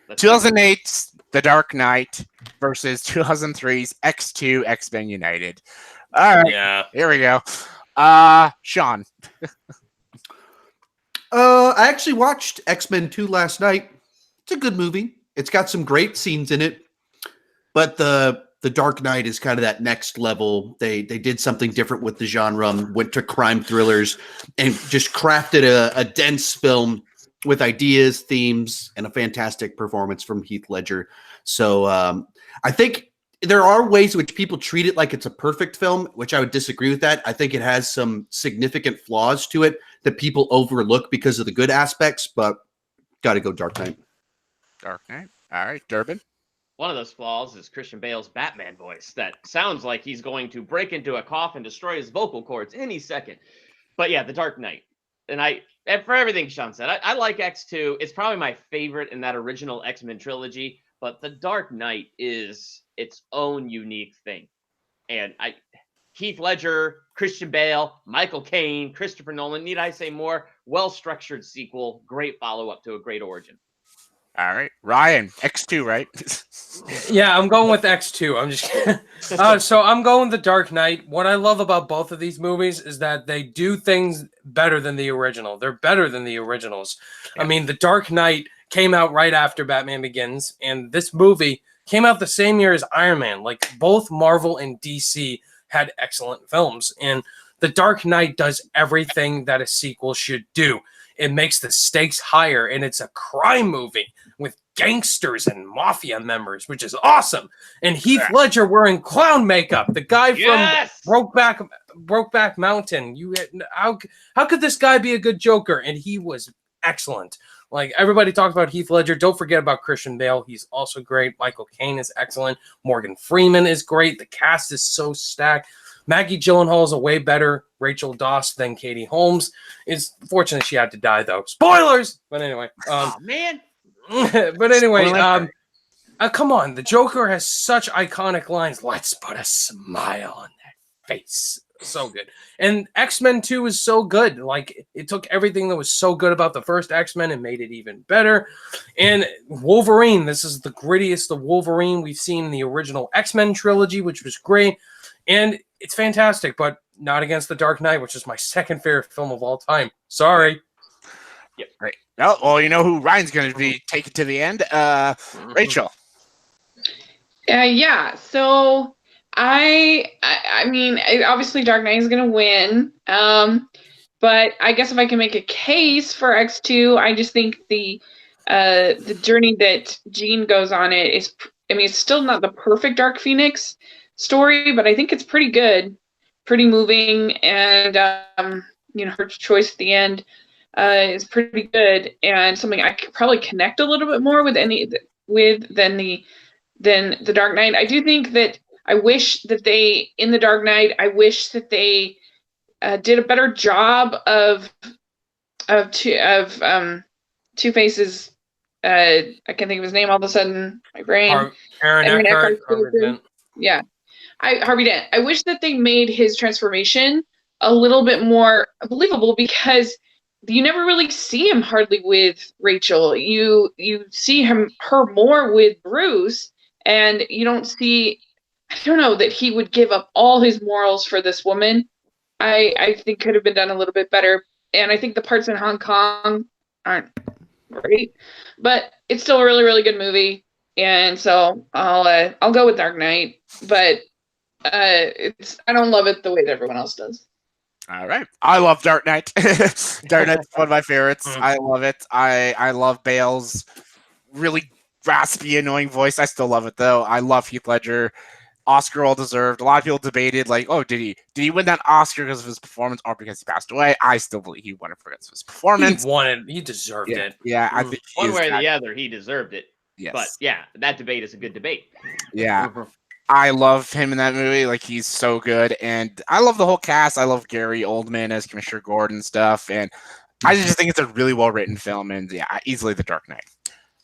2008's The Dark Knight versus 2003's X2 X-Men United. All right, Yeah. here we go. Sean. I actually watched X-Men 2 last night. It's a good movie. It's got some great scenes in it, but the Dark Knight is kind of that next level. They did something different with the genre, went to crime thrillers, and just crafted a dense film with ideas, themes, and a fantastic performance from Heath Ledger. So I think there are ways in which people treat it like it's a perfect film, which I would disagree with that. I think it has some significant flaws to it that people overlook because of the good aspects, but got to go Dark Knight. Dark Knight. All right, Durbin. One of those flaws is Christian Bale's Batman voice. That sounds like he's going to break into a cough and destroy his vocal cords any second. But yeah, The Dark Knight. And for everything Sean said, I like X2. It's probably my favorite in that original X-Men trilogy. But The Dark Knight is its own unique thing. And Heath Ledger, Christian Bale, Michael Caine, Christopher Nolan, need I say more? Well-structured sequel, great follow-up to a great origin. All right, Ryan. X2, right? Yeah, I'm going with X2. I'm just kidding. So I'm going The Dark Knight. What I love about both of these movies is that they do things better than the original. They're better than the originals. Yeah. I mean, The Dark Knight came out right after Batman Begins, and this movie came out the same year as Iron Man. Like, both Marvel and DC had excellent films, and The Dark Knight does everything that a sequel should do. It makes the stakes higher, and it's a crime movie with gangsters and mafia members, which is awesome. And Heath Ledger wearing clown makeup, the guy from Brokeback Mountain. How could this guy be a good Joker? And he was excellent. Like, everybody talks about Heath Ledger. Don't forget about Christian Bale. He's also great. Michael Caine is excellent. Morgan Freeman is great. The cast is so stacked. Maggie Gyllenhaal is a way better Rachel Dawes than Katie Holmes. It's fortunate she had to die, though. Spoilers! But anyway. Oh, man. But anyway, come on. The Joker has such iconic lines. Let's put a smile on that face. So good. And X-Men 2 is so good. Like, it took everything that was so good about the first X-Men and made it even better. And Wolverine, this is the grittiest of Wolverine we've seen in the original X-Men trilogy, which was great. And it's fantastic, but not against The Dark Knight, which is my second favorite film of all time. Sorry. Yep. Right. Well, you know who Ryan's going to be taking to the end? Rachel. Yeah. So I mean, obviously Dark Knight is going to win. But I guess if I can make a case for X2, I just think the journey that Jean goes on it's still not the perfect Dark Phoenix story, but I think it's pretty good, pretty moving, and her choice at the end is pretty good, and something I could probably connect a little bit more with than the Dark Knight. I do think that I wish that in the Dark Knight, I wish that they did a better job of Two-Face's. I can't think of his name all of a sudden. My brain. Aaron Eckhart. Yeah. Harvey Dent. I wish that they made his transformation a little bit more believable, because you never really see him hardly with Rachel. You see her more with Bruce, and you don't see. I don't know that he would give up all his morals for this woman. I think could have been done a little bit better, and I think the parts in Hong Kong aren't great, but it's still a really really good movie. And so I'll go with Dark Knight, but I don't love it the way that everyone else does. All right. I love Dark Knight. Dark Knight's one of my favorites. I love it. I love Bale's really raspy, annoying voice. I still love it though. I love Heath Ledger. Oscar well deserved. A lot of people debated, like, oh, did he win that Oscar because of his performance or because he passed away? I still believe he won it because of his performance. He won it. He deserved it. Yeah, I think one way or the other, he deserved it. Yes. But yeah, that debate is a good debate. Yeah. I love him in that movie. Like, he's so good. And I love the whole cast. I love Gary Oldman as Commissioner Gordon and stuff. And I just think it's a really well-written film. And yeah, easily The Dark Knight.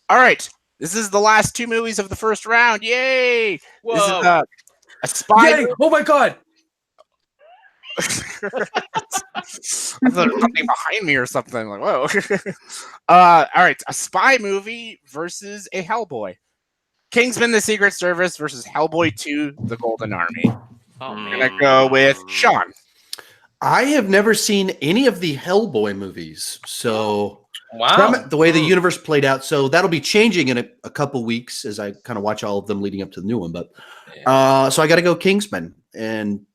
All right. This is the last two movies of the first round. Yay! Whoa. This is a spy. Yay! Oh my god! I thought there was something behind me or something. Like, whoa. All right. A spy movie versus a Hellboy. Kingsman: The Secret Service versus Hellboy 2: The Golden Army. Oh, I'm man. gonna go with Sean. I have never seen any of the Hellboy movies, so Wow. from the way the universe played out, so that'll be changing in a couple weeks as I kind of watch all of them leading up to the new one. But so I got to go Kingsman, and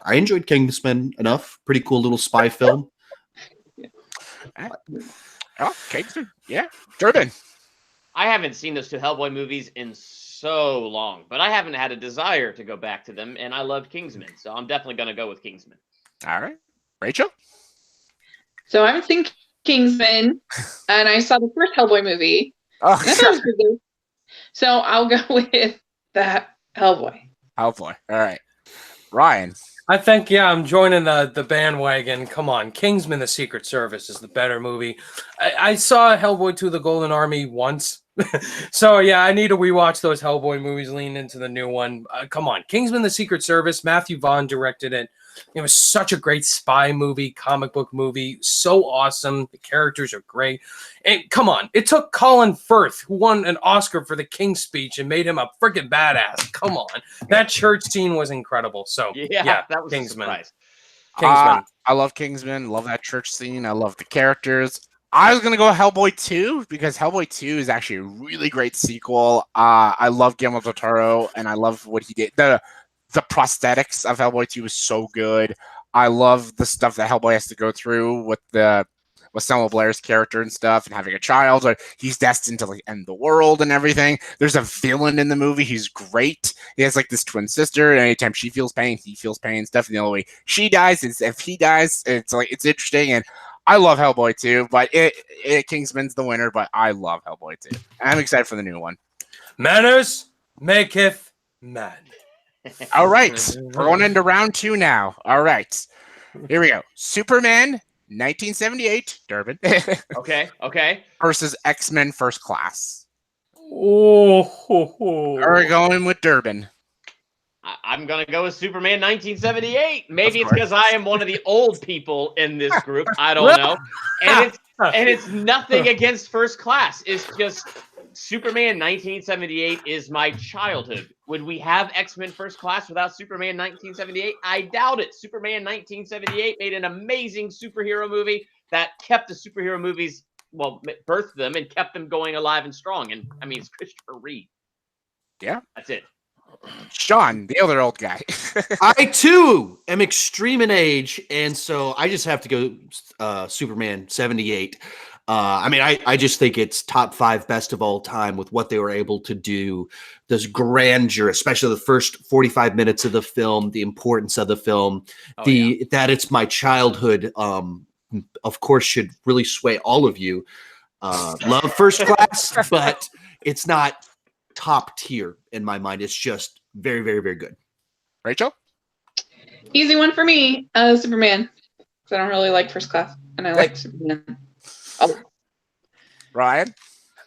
I enjoyed Kingsman enough. Pretty cool little spy film. Oh, Kingsman. Yeah. Durbin. I haven't seen those two Hellboy movies in so long, but I haven't had a desire to go back to them, and I loved Kingsman, so I'm definitely going to go with Kingsman. All right. Rachel? So I haven't seen Kingsman, and I saw the first Hellboy movie. Oh, And I thought it was pretty good. So I'll go with that Hellboy. Hellboy. All right. Ryan. I think, yeah, I'm joining the bandwagon. Come on. Kingsman: The Secret Service is the better movie. I saw Hellboy 2: The Golden Army once. So, yeah, I need to rewatch those Hellboy movies, lean into the new one. Come on. Kingsman: The Secret Service. Matthew Vaughn directed it. It was such a great spy movie, comic book movie. So awesome. The characters are great. And come on. It took Colin Firth, who won an Oscar for the King's Speech, and made him a freaking badass. Come on. That church scene was incredible. So, Yeah, that was Kingsman. a surprise. Kingsman. I love Kingsman. Love that church scene. I love the characters. I was going to go Hellboy 2 because Hellboy 2 is actually a really great sequel. I love Guillermo del Toro, and I love what he did. The prosthetics of Hellboy 2 is so good. I love the stuff that Hellboy has to go through with Selma Blair's character and stuff, and having a child. Or he's destined to like end the world and everything. There's a villain in the movie. He's great. He has like this twin sister, and anytime she feels pain, he feels pain and stuff. And the only way she dies is if he dies. It's like it's interesting, and I love Hellboy 2, but Kingsman's the winner. But I love Hellboy 2. I'm excited for the new one. Manners maketh man. All right, we're going into round 2 now. All right, here we go. Superman, 1978, Durbin. Okay. Versus X-Men First Class. Oh, We're going with Durbin. I'm going to go with Superman 1978. Maybe Of it's course. because I am one of the old people in this group. I don't know. And it's nothing against First Class. It's just Superman 1978 is my childhood. Would we have X-Men First Class without Superman 1978? I doubt it. Superman 1978 made an amazing superhero movie that kept the superhero movies, well, birthed them and kept them going alive and strong. And I mean, it's Christopher Reeve. Yeah. That's it. Sean, the other old guy. I too am extreme in age, and so I just have to go Superman 78. I just think it's top 5 best of all time with what they were able to do. This grandeur, especially the first 45 minutes of the film, the importance of the film, that it's my childhood, of course, should really sway all of you. Love First Class, but it's not top tier in my mind. It's just very, very, very good. Rachel? Easy one for me, Superman. Because I don't really like First Class, and I like Superman. Oh. Ryan?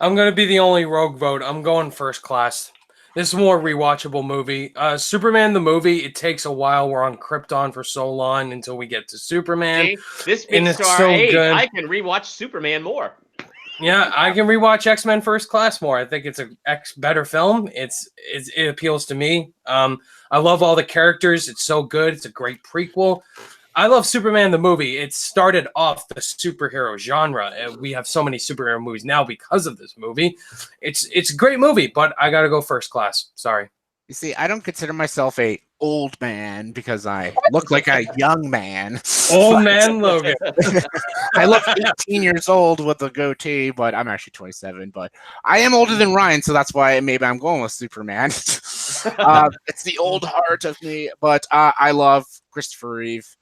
I'm going to be the only rogue vote. I'm going First Class. This is a more rewatchable movie. Superman the movie, it takes a while. We're on Krypton for so long until we get to Superman. See, this And speaks it's to our so age. good. I can rewatch Superman more. Yeah, I can rewatch X-Men First Class more. I think it's a better film. It appeals to me. I love all the characters. It's so good. It's a great prequel. I love Superman the movie. It started off the superhero genre. And we have so many superhero movies now because of this movie. It's a great movie, but I got to go First Class. Sorry. You see, I don't consider myself a old man because I look like a young man. Old man Logan. I look 18 years old with a goatee, but I'm actually 27. But I am older than Ryan, so that's why maybe I'm going with Superman. It's the old heart of me, but I love Christopher Reeve.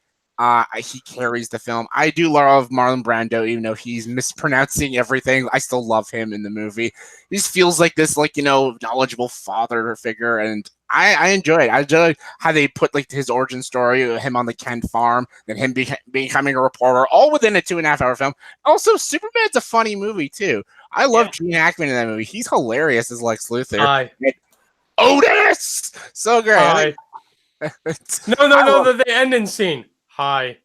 He carries the film. I do love Marlon Brando, even though he's mispronouncing everything. I still love him in the movie. He just feels like this, knowledgeable father figure, and I enjoy it. I enjoy how they put his origin story, him on the Kent farm, then him becoming a reporter, all within a 2.5-hour film. Also, Superman's a funny movie too. I love Gene Hackman in that movie. He's hilarious as Lex Luthor. Hi. Otis, so great. Hi. No, the ending scene. Hi.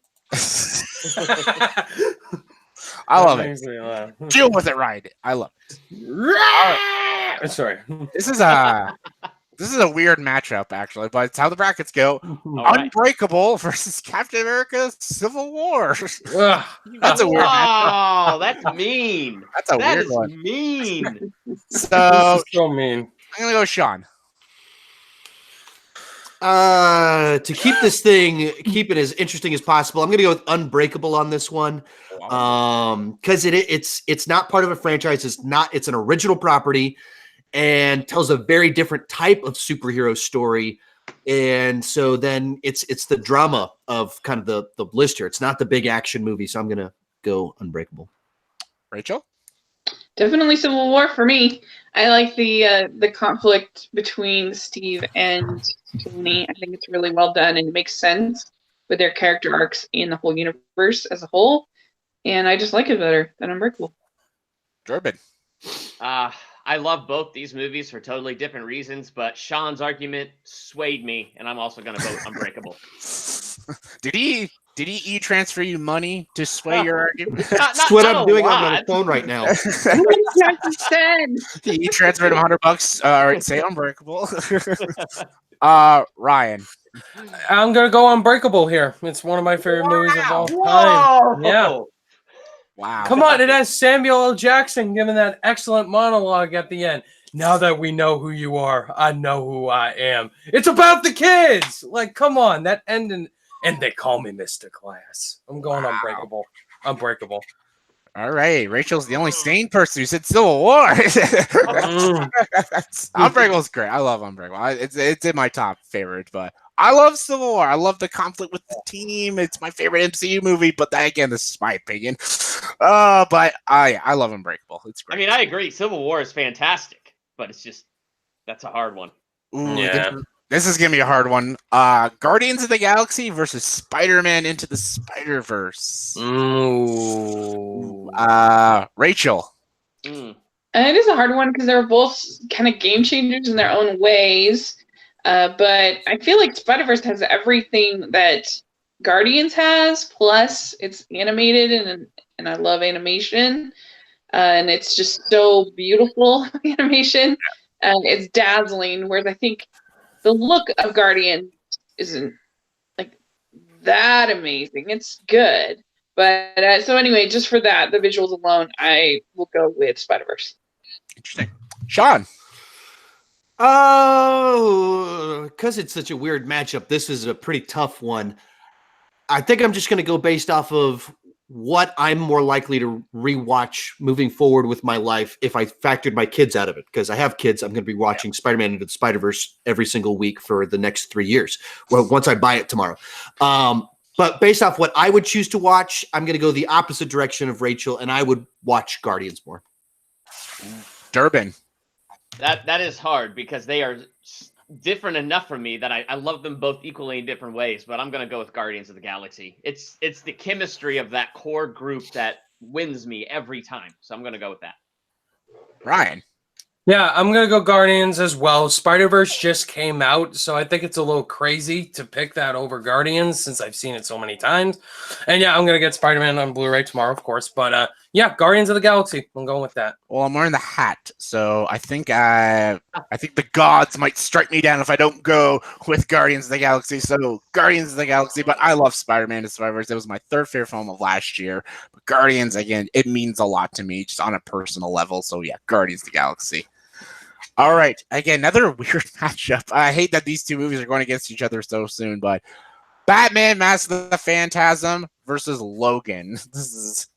I love it. Deal with it, Ryan. I love it. Sorry. This is a weird matchup, actually, but it's how the brackets go. Unbreakable versus Captain America: Civil War. That's a weird matchup. Oh, that's mean. That's a weird one. That is mean. So mean. I'm gonna go Sean. To keep it as interesting as possible, I'm going to go with Unbreakable on this one. Because it's not part of a franchise. It's an original property and tells a very different type of superhero story. And so then it's the drama of kind of the blister. It's not the big action movie. So I'm going to go Unbreakable. Rachel? Definitely Civil War for me. I like the conflict between Steve and Tony. I think it's really well done and it makes sense with their character arcs and the whole universe as a whole. And I just like it better than Unbreakable. Durbin. I love both these movies for totally different reasons, but Sean's argument swayed me, and I'm also going to vote Unbreakable. Did he e-transfer you money to sway your argument? That's what I'm doing on my phone right now. He e-transferred him $100. All right, say Unbreakable. Ryan. I'm going to go Unbreakable here. It's one of my favorite movies of all time. Whoa! Yeah. Wow. Come on, it has Samuel L. Jackson giving that excellent monologue at the end. Now that we know who you are, I know who I am. It's about the kids. Come on, that ending. And they call me Mr. Glass. I'm going Unbreakable. Unbreakable. All right. Rachel's the only sane person who said Civil War. Unbreakable's great. I love Unbreakable. It's in my top favorite, but I love Civil War. I love the conflict with the team. It's my favorite MCU movie, but again, this is my opinion. But I love Unbreakable. It's great. I mean, I agree. Civil War is fantastic, but it's just that's a hard one. Ooh, yeah. This is gonna be a hard one. Guardians of the Galaxy versus Spider-Man Into the Spider-Verse. Ooh. Rachel. It is a hard one because they're both kind of game changers in their own ways. But I feel like Spider-Verse has everything that Guardians has, plus it's animated and I love animation. And it's just so beautiful animation. And it's dazzling, whereas I think the look of Guardian isn't that amazing. It's good. But so anyway, just for that, the visuals alone, I will go with Spider-Verse. Interesting. Sean. Oh, because it's such a weird matchup, this is a pretty tough one. I think I'm just going to go based off of what I'm more likely to rewatch moving forward with my life if I factored my kids out of it. Because I have kids, I'm going to be watching Spider-Man Into the Spider-Verse every single week for the next 3 years. Well, once I buy it tomorrow. But based off what I would choose to watch, I'm going to go the opposite direction of Rachel, and I would watch Guardians more. Durbin. That is hard because they are different enough from me that I love them both equally in different ways, but I'm going to go with Guardians of the Galaxy. It's the chemistry of that core group that wins me every time. So I'm going to go with that. Ryan. Yeah, I'm going to go Guardians as well. Spider-Verse just came out, so I think it's a little crazy to pick that over Guardians since I've seen it so many times. And yeah, I'm going to get Spider-Man on Blu-ray tomorrow, of course. But Yeah, Guardians of the Galaxy. I'm going with that. Well, I'm wearing the hat, so I think the gods might strike me down if I don't go with Guardians of the Galaxy. So Guardians of the Galaxy, but I love Spider-Man: Into Spider-Verse. It was my third favorite film of last year. But Guardians, again, it means a lot to me, just on a personal level. So yeah, Guardians of the Galaxy. All right, again, another weird matchup. I hate that these two movies are going against each other so soon, but Batman: Mask of the Phantasm versus Logan. This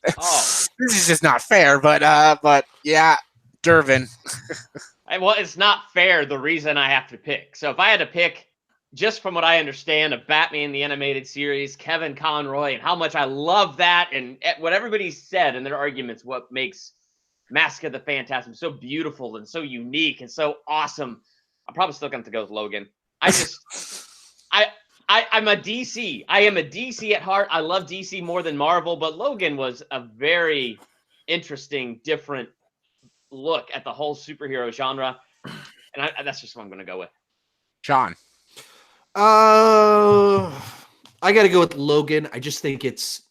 is just not fair, but yeah, Durbin. Well, it's not fair, the reason I have to pick. So if I had to pick, just from what I understand of Batman the Animated Series, Kevin Conroy, and how much I love that, and what everybody said in their arguments, what makes Mask of the Phantasm so beautiful and so unique and so awesome, I'm probably still going to have to go with Logan. I'm a DC. I am a DC at heart. I love DC more than Marvel, but Logan was a very interesting, different look at the whole superhero genre, and that's just what I'm going to go with. Sean. I got to go with Logan. I just think its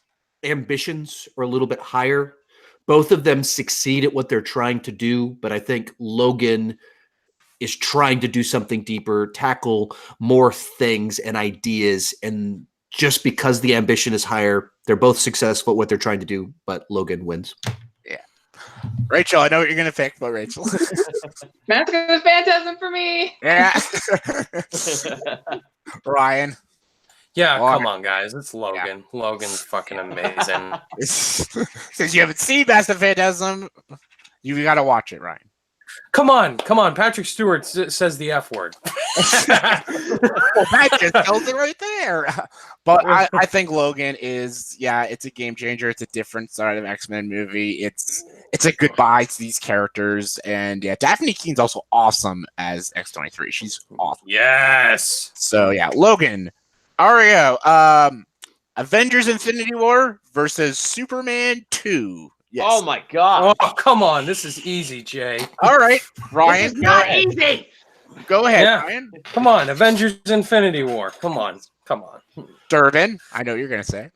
ambitions are a little bit higher. Both of them succeed at what they're trying to do, but I think Logan is trying to do something deeper, tackle more things and ideas. And just because the ambition is higher, they're both successful at what they're trying to do, but Logan wins. Yeah. Rachel, I know what you're going to pick, but Rachel. Mask of the Phantasm for me. Yeah. Ryan. Yeah, come on, guys. It's Logan. Yeah. Logan's fucking amazing. Since you haven't seen Mask of the Phantasm, you got to watch it, Ryan. Come on. Patrick Stewart says the F word. Well, that just tells it right there. But I think Logan is, it's a game changer. It's a different side of X-Men movie. It's a goodbye to these characters. And yeah, Daphne Keene's also awesome as X-23. She's awesome. Yes. So yeah, Logan. Ario, Avengers Infinity War versus Superman 2. Yes. Oh my God! Oh, come on, this is easy, Jay. All right, Ryan. This is not easy. Go ahead, Ryan. Come on, Avengers Infinity War. Come on. Durbin, I know what you're gonna say.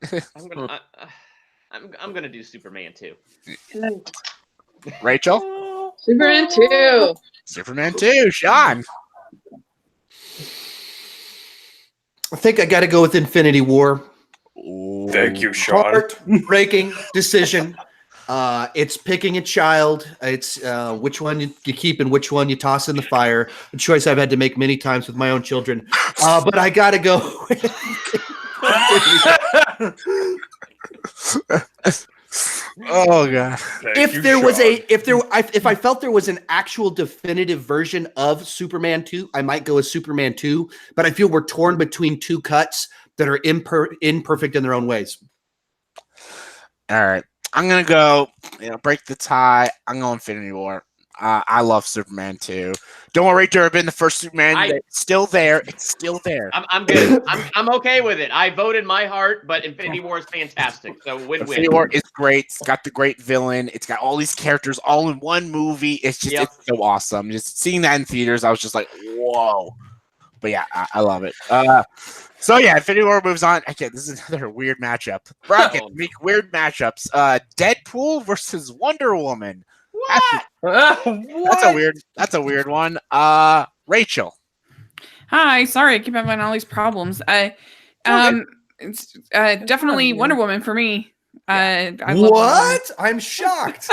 I'm gonna do Superman 2. Rachel. Superman 2. Superman 2. Sean. I think I got to go with Infinity War. Ooh. Thank you, Sean. Heart-breaking decision. It's picking a child. It's which one you keep and which one you toss in the fire. A choice I've had to make many times with my own children. But I got to go with Oh God! If I felt there was an actual definitive version of Superman 2, I might go with Superman 2. But I feel we're torn between two cuts that are imperfect in their own ways. All right, I'm gonna go. Break the tie. I'm going Infinity War. I love Superman 2. Don't worry, Durbin. The first Superman, it's still there. It's still there. I'm good. I'm okay with it. I voted my heart, but Infinity War is fantastic. So win-win. Infinity War is great. It's got the great villain. It's got all these characters all in one movie. It's just it's so awesome. Just seeing that in theaters, I was just like, whoa. But yeah, I love it. So yeah, Infinity War moves on. Okay, this is another weird matchup. Bracket, make weird matchups. Deadpool versus Wonder Woman. What? That's a weird one. Rachel. Hi, sorry, I keep having all these problems. It's definitely Wonder Woman for me. I love what? I'm shocked.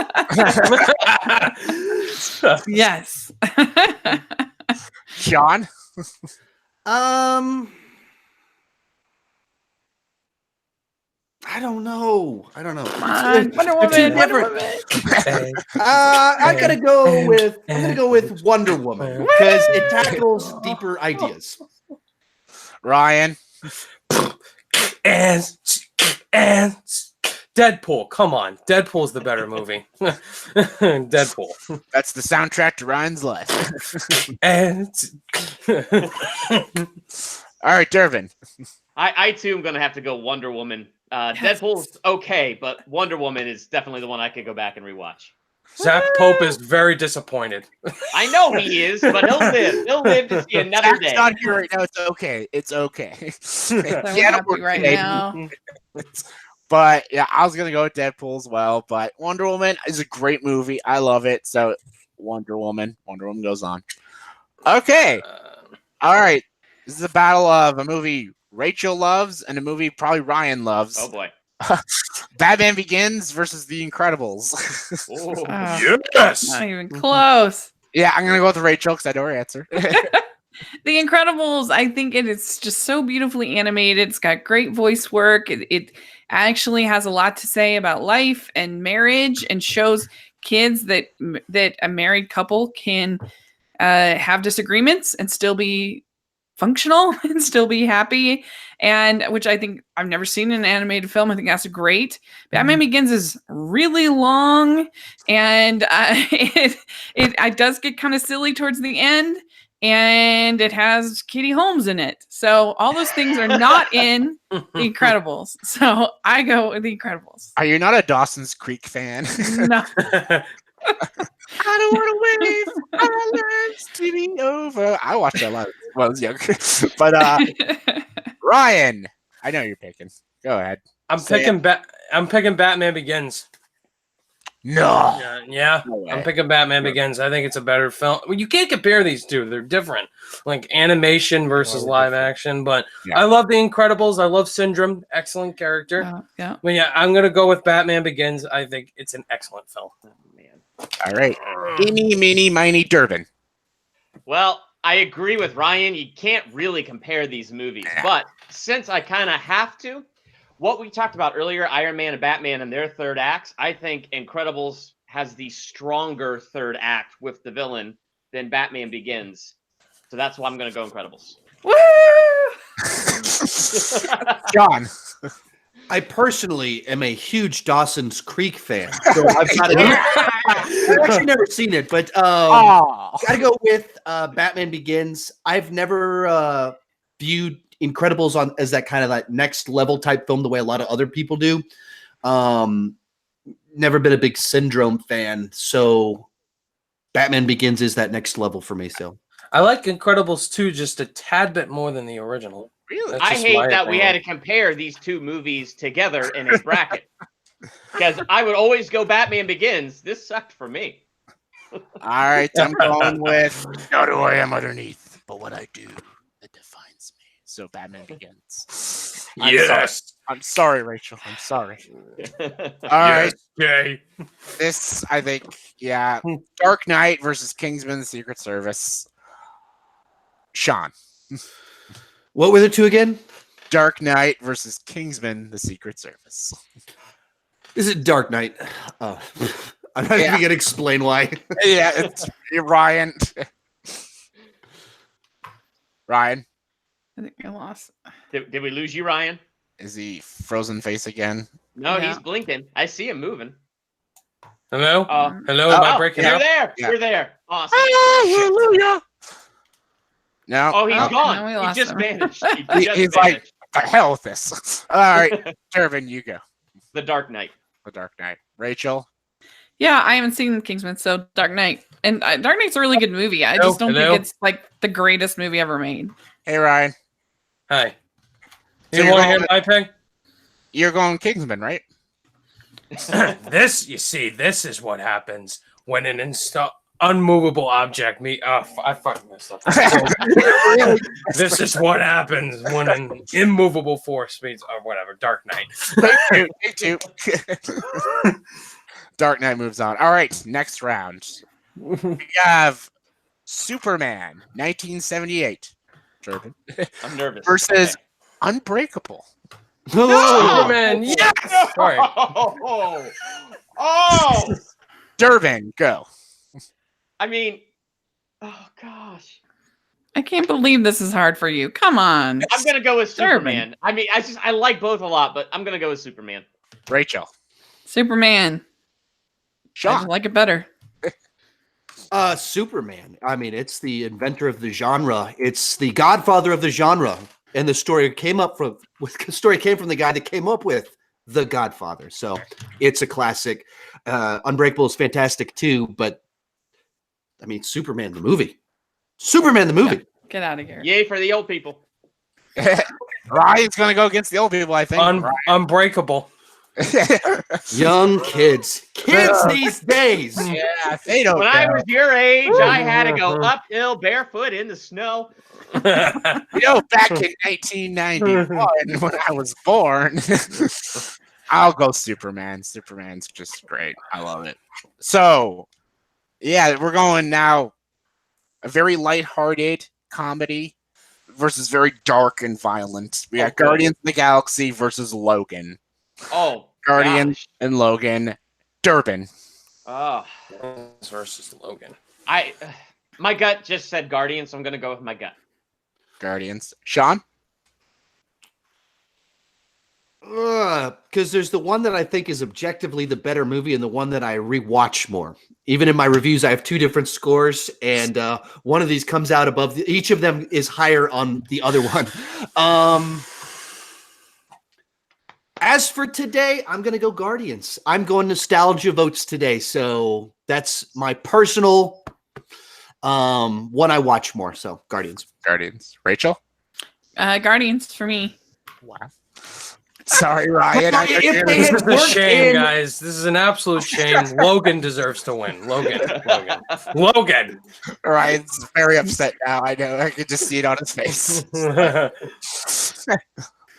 Yes. Sean. I don't know. Come on, Wonder Woman. I'm gonna go with Wonder Woman because it tackles deeper ideas. Ryan. And Deadpool. Come on, Deadpool's the better movie. Deadpool. That's the soundtrack to Ryan's life. And all right, Durbin. I too am gonna have to go Wonder Woman. Deadpool's okay, but Wonder Woman is definitely the one I could go back and rewatch. Zach Pope is very disappointed. I know he is, but he'll live. He'll live to see another day. Zach's not here right now. It's okay. It's okay. I'm happy right now. But yeah, I was gonna go with Deadpool as well. But Wonder Woman is a great movie. I love it. So Wonder Woman goes on. Okay. All right. This is a battle of a movie Rachel loves and a movie probably Ryan loves. Oh boy. Batman Begins versus The Incredibles. Ooh. Yes. Not even close. Yeah, I'm gonna go with Rachel because I know her answer. The Incredibles, I think it is just so beautifully animated. It's got great voice work. It actually has a lot to say about life and marriage, and shows kids that a married couple can have disagreements and still be functional and still be happy, and which I think I've never seen in an animated film. I think that's great. Batman Begins is really long, and it does get kind of silly towards the end, and it has Katie Holmes in it. So all those things are not in The Incredibles. So I go with The Incredibles. Are you not a Dawson's Creek fan? No. I don't want to wait for our lives to be over. I watched that a lot when I was younger. But Ryan, I know you're picking. Go ahead. I'm Say picking Batman Begins. No. Yeah. No way. I'm picking Batman Begins. I think it's a better film. Well, you can't compare these two. They're different. Like animation versus live action. But Yeah. I love The Incredibles. I love Syndrome. Excellent character. Yeah. But yeah, I'm going to go with Batman Begins. I think it's an excellent film. Oh, man. All right. Eeny, meeny, miny, Durbin. Well, I agree with Ryan. You can't really compare these movies. But since I kind of have to, what we talked about earlier, Iron Man and Batman and their third acts, I think Incredibles has the stronger third act with the villain than Batman Begins. So that's why I'm going to go Incredibles. Woo! John. I personally am a huge Dawson's Creek fan. So I've actually never seen it, but gotta go with Batman Begins. I've never viewed Incredibles as that kind of like next level type film the way a lot of other people do. Never been a big Syndrome fan, so Batman Begins is that next level for me. So I like Incredibles 2 just a tad bit more than the original. Really? That's I just hate my that we opinion. had to compare these two movies together in a bracket. Because I would always go Batman Begins. This sucked for me. All right. I'm going with not who I am underneath, but what I do that defines me. So Batman Begins. I'm sorry, Rachel. I'm sorry. All right. Jay. This, I think, yeah. Dark Knight versus Kingsman: The Secret Service. Sean. what were the two again? Dark Knight versus Kingsman: The Secret Service. Is it Dark Knight? Oh, I'm not even gonna explain why. Yeah, it's Ryan. Ryan, I think I lost. Did we lose you, Ryan? is he frozen face again? No, Yeah. he's blinking. I see him moving. Hello? Oh, Hello? Am I oh, breaking you're up? there. Yeah. You're there. Awesome. Hallelujah. No. Oh, he's Oh, gone. now we He lost just him. vanished. He's like, the hell with this. All right, Durbin, you go. The Dark Knight. The Dark Knight. Rachel. Yeah, I haven't seen Kingsman, so Dark Knight. And Dark Knight's a really good movie. I just don't Hello? think it's like the greatest movie ever made. Hey, Ryan. Hi. So You you're want to going- hear my pick? You're going Kingsman, right? This is what happens when an unmovable object I fucking messed up. This is what happens when an immovable force meets or whatever. Dark Knight. Me too. Dark Knight moves on. All right, next round. We have Superman, 1978. Durbin. I'm nervous. Versus Unbreakable. Superman. Yes. Sorry. Oh, oh! Durbin, go. I mean, oh gosh. I can't believe this is hard for you. Come on. I'm gonna go with Durbin. Superman. I mean, I like both a lot, but I'm gonna go with Superman. Rachel. Superman. I Sean. like it better. Superman. I mean, it's the inventor of the genre. It's the godfather of the genre. And the story came from the guy that came up with The Godfather. So it's a classic. Unbreakable is fantastic too, but I mean, Superman the movie. Superman the movie. Get out of here. Yay for the old people. Ryan's gonna go against the old people, I think. Ryan. Unbreakable. Young kids these days. Yeah, they don't When know. I was your age, I had to go uphill barefoot in the snow. Back in 1991 when I was born, I'll go Superman. Superman's just great. I love it. So, yeah, we're going now a very lighthearted comedy versus very dark and violent. We got Okay. Guardians of the Galaxy versus Logan. Oh, Guardians gosh. and Logan. Durbin. Oh, versus Logan. My gut just said Guardians, so I'm gonna go with my gut. Guardians. Sean? Because there's the one that I think is objectively the better movie and the one that I rewatch more. Even in my reviews, I have two different scores, and one of these comes out above. Each of them is higher on the other one. As for today, I'm going to go Guardians. I'm going nostalgia votes today, so that's my personal one I watch more. So Guardians. Guardians. Rachel? Guardians for me. Wow. Sorry, Ryan. Well, if they This had is a worked shame, in- guys. This is an absolute shame. Logan deserves to win. Logan. Ryan's very upset now. I know. I can just see it on his face.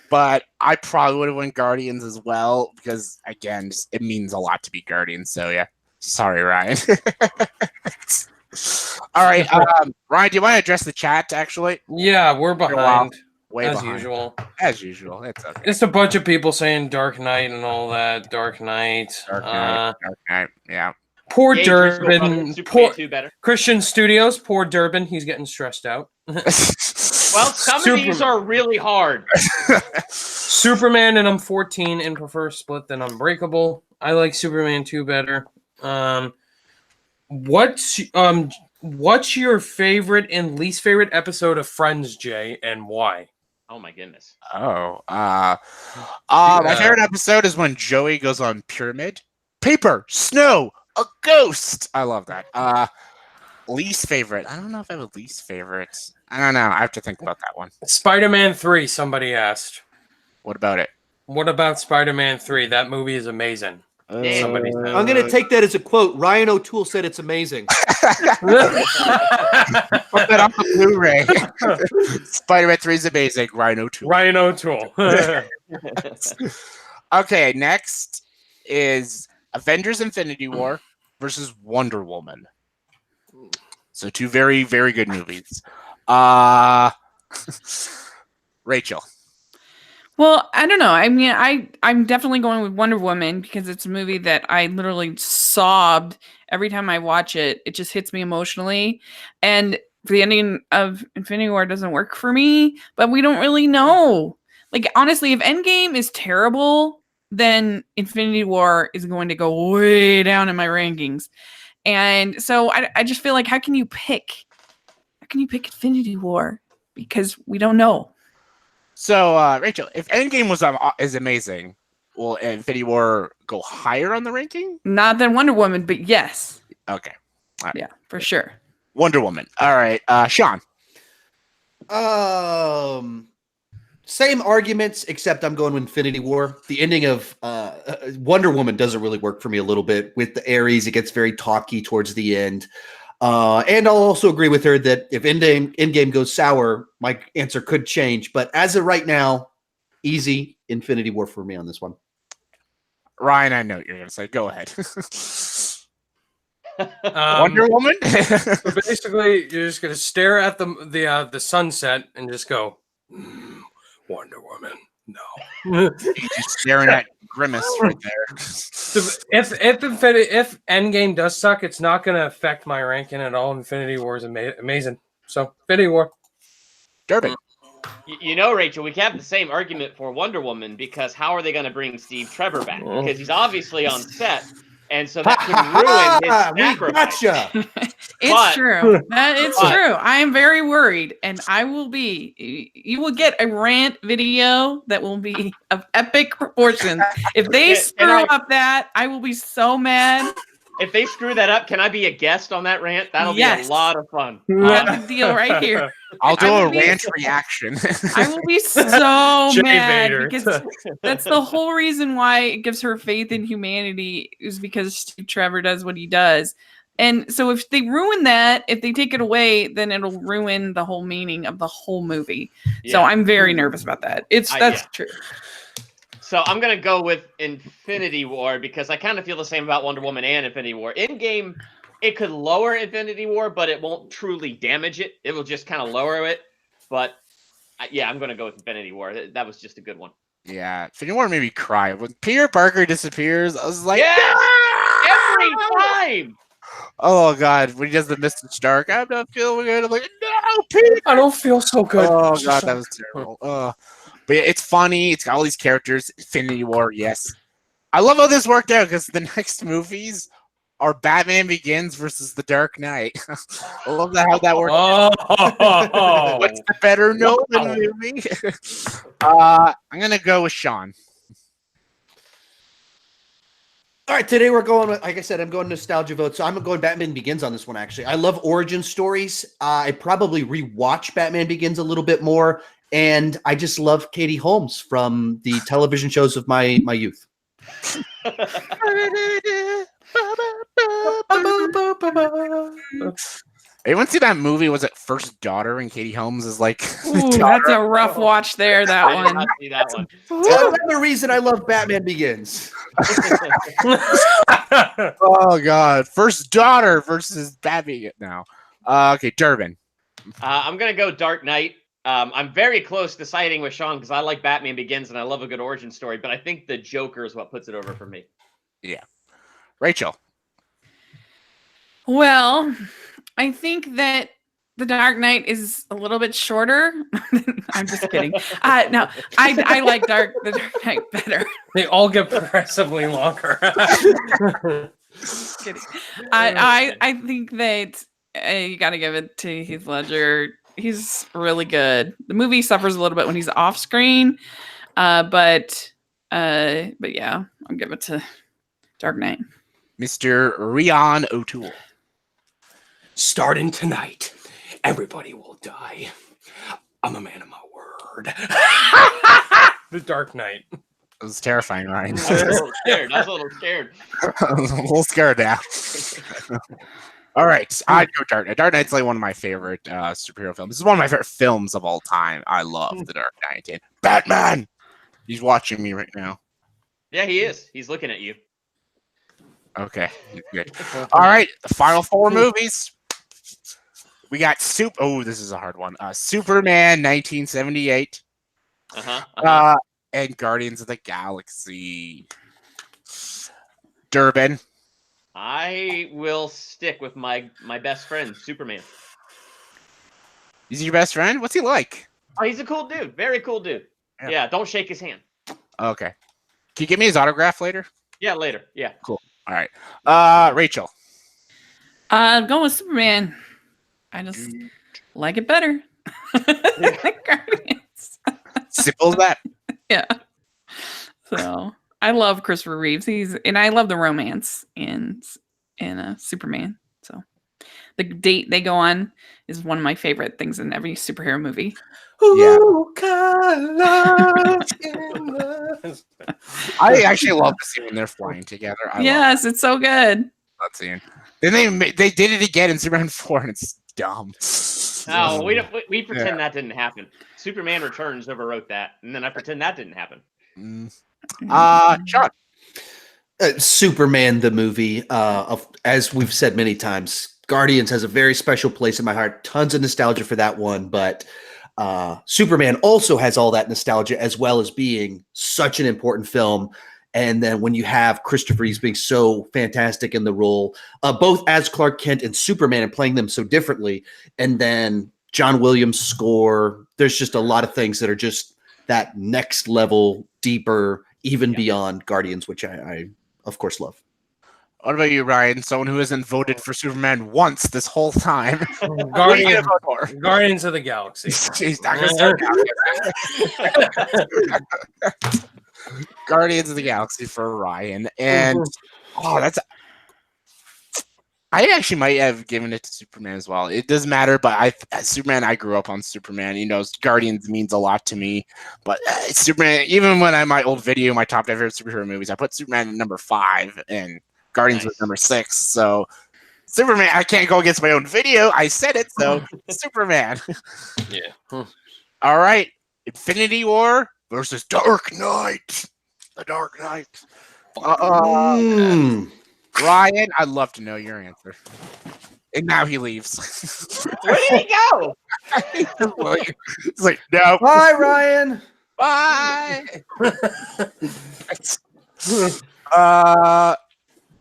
But I probably would have won Guardians as well because, again, it means a lot to be Guardians. So, yeah. Sorry, Ryan. All right. Ryan, do you want to address the chat, actually? Yeah, we're behind. Way as behind. usual. As usual. It's okay. It's a bunch of people saying Dark Knight and all that. Dark Knight. Dark Knight. Yeah. Poor Yay, Driscoll Durbin. Brothers, Poor Superman 2 better. Christian Studios. Poor Durbin. He's getting stressed out. Well, some of these are really hard. Superman, and I'm 14 and prefer Split than Unbreakable. I like Superman 2 better. What's your favorite and least favorite episode of Friends, Jay, and why? Oh my goodness. My favorite episode is when Joey goes on Pyramid. Paper, snow, a ghost. I love that. Least favorite. I don't know if I have a least favorite. I don't know. I have to think about that one. Spider-Man 3, somebody asked. What about it? What about Spider-Man 3? That movie is amazing. Somebody said. I'm going to take that as a quote. Ryan O'Toole said it's amazing. Put that on the Blu-ray. Spider-Man 3 is amazing. Ryan O'Toole. Ryan O'Toole. Okay, next is Avengers Infinity War versus Wonder Woman. So two very, very good movies. Rachel. Well, I don't know. I mean, I'm definitely going with Wonder Woman because it's a movie that I literally sobbed every time I watch it. It just hits me emotionally. And the ending of Infinity War doesn't work for me, but we don't really know. Like, honestly, if Endgame is terrible, then Infinity War is going to go way down in my rankings. And so I just feel like, how can you pick Infinity War? Because we don't know. So, Rachel, if Endgame is amazing, will Infinity War go higher on the ranking? Not than Wonder Woman, but yes. Okay. All right. Yeah, for sure. Wonder Woman. All right. Sean. Same arguments, except I'm going with Infinity War. The ending of Wonder Woman doesn't really work for me a little bit. With the Ares, it gets very talky towards the end. And I'll also agree with her that if Endgame goes sour, my answer could change. But as of right now, easy Infinity War for me on this one. Ryan, I know what you're going to say. Go ahead. Wonder Woman? So basically, you're just going to stare at the sunset and just go, Wonder Woman. No. He's just staring at Grimace right there. So if Endgame does suck, it's not going to affect my ranking at all. Infinity War is amazing. So, Infinity War. Durbin. You know, Rachel, we can have the same argument for Wonder Woman because how are they going to bring Steve Trevor back? Because he's obviously on set, and so that could ruin his sacrifice. Gotcha. It's true. It's true. I am very worried, and I will be. You will get a rant video that will be of epic proportions. If they screw up that, I will be so mad. If they screw that up, can I be a guest on that rant? That'll be Yes. a lot of fun. That's the deal right here. I'll do I a will be- rant reaction. I will be so Jay mad Vader. because that's the whole reason why it gives her faith in humanity is because Steve Trevor does what he does. And so if they ruin that, if they take it away, then it'll ruin the whole meaning of the whole movie. So Yeah. I'm very nervous about that. That's yeah. true. So I'm gonna go with Infinity War because I kind of feel the same about Wonder Woman and Infinity War. In game, it could lower Infinity War, but it won't truly damage it. It will just kind of lower it. But yeah, I'm gonna go with Infinity War. That was just a good one. Yeah, Infinity War made me cry when Peter Parker disappears. I was like, Yes! "No!" Every time. Oh god, when he does the Mr. Stark, I'm not feeling good. I'm like, no, Peter. I don't feel so good. Oh god, that was terrible. But yeah, it's funny. It's got all these characters. Infinity War, yes. I love how this worked out because the next movies are Batman Begins versus The Dark Knight. I love that how that worked. Oh, What's the better Nolan movie? I'm gonna go with Sean. All right, today we're going with, like I said, I'm going nostalgia vote. So I'm going Batman Begins on this one, actually. I love origin stories. I probably rewatch Batman Begins a little bit more. And I just love Katie Holmes from the television shows of my youth. Anyone see that movie? Was it First Daughter? And Katie Holmes is like, Ooh, that's a rough watch there, that I did one. not see that one. Another reason I love Batman Begins. oh god, First Daughter versus Batman now. Okay, Durbin. I'm gonna go Dark Knight. I'm very close to siding with Sean because I like Batman Begins and I love a good origin story, but I think the Joker is what puts it over for me. Yeah, Rachel. Well, I think that The Dark Knight is a little bit shorter. I'm just kidding. No, I like The Dark Knight better. they all get progressively longer. Just kidding. I think that you got to give it to Heath Ledger. He's really good. The movie suffers a little bit when he's off screen, but yeah, I'll give it to Dark Knight. Mr. Rian O'Toole. Starting tonight, everybody will die. I'm a man of my word. The Dark Knight. It was terrifying, Ryan. I was a little scared. I was a little scared now. All right, I'd go Dark Knight. Dark Knight's like one of my favorite superhero films. This is one of my favorite films of all time. I love The Dark Knight. And Batman! He's watching me right now. Yeah, he is. He's looking at you. Okay, good. All right, the final four movies. We got Oh, this is a hard one. Superman, 1978. And Guardians of the Galaxy. Durbin. I will stick with my best friend, Superman. Is he your best friend? What's he like? Oh, he's a cool dude. Very cool dude. Yeah, don't shake his hand. Okay. Can you give me his autograph later? Yeah, later. Yeah. Cool. All right. Rachel. I'm going with Superman. I just like it better. Guardians. Simple as that. Yeah. So I love Christopher Reeves. And I love the romance in Superman. So the date they go on is one of my favorite things in every superhero movie. Yeah. I actually love to see when they're flying together. Yes, it's so good. That scene. Then they did it again in Superman 4, and it's dumb. No, we pretend that didn't happen. Superman Returns overwrote that, and then I pretend that didn't happen. Sean. Superman the movie. As we've said many times, Guardians has a very special place in my heart. Tons of nostalgia for that one, but Superman also has all that nostalgia as well as being such an important film. And then when you have Christopher Reeves being so fantastic in the role, both as Clark Kent and Superman, and playing them so differently, and then John Williams' score, there's just a lot of things that are just that next level, deeper, even beyond Guardians, which I of course love. What about you, Ryan? Someone who hasn't voted for Superman once this whole time. Guardians of the Galaxy. He's not gonna start Guardians of the Galaxy for Ryan. And that's I actually might have given it to Superman as well. It doesn't matter, but Superman. I grew up on Superman. You know, Guardians means a lot to me. But Superman, even when I my old video, my top favorite superhero movies, I put Superman at number 5 and Guardians was number 6. So Superman, I can't go against my own video. I said it, so Superman. Yeah. All right, Infinity War versus Dark Knight. The Dark Knight. Ryan, I'd love to know your answer. And now he leaves. Where did he go? It's like, no. Bye, Ryan. Bye.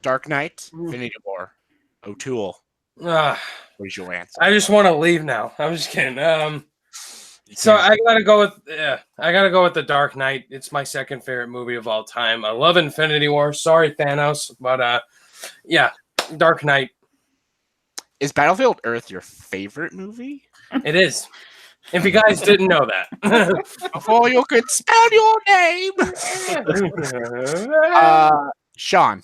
Dark Knight, Infinity War. O'Toole. Ah, What is your answer? I just want to leave now. I'm just kidding. So I gotta go with the Dark Knight. It's my second favorite movie of all time. I love Infinity War. Sorry, Thanos, but yeah, Dark Knight. Is Battlefield Earth your favorite movie? It is. If you guys didn't know that. Before you could spell your name. Sean.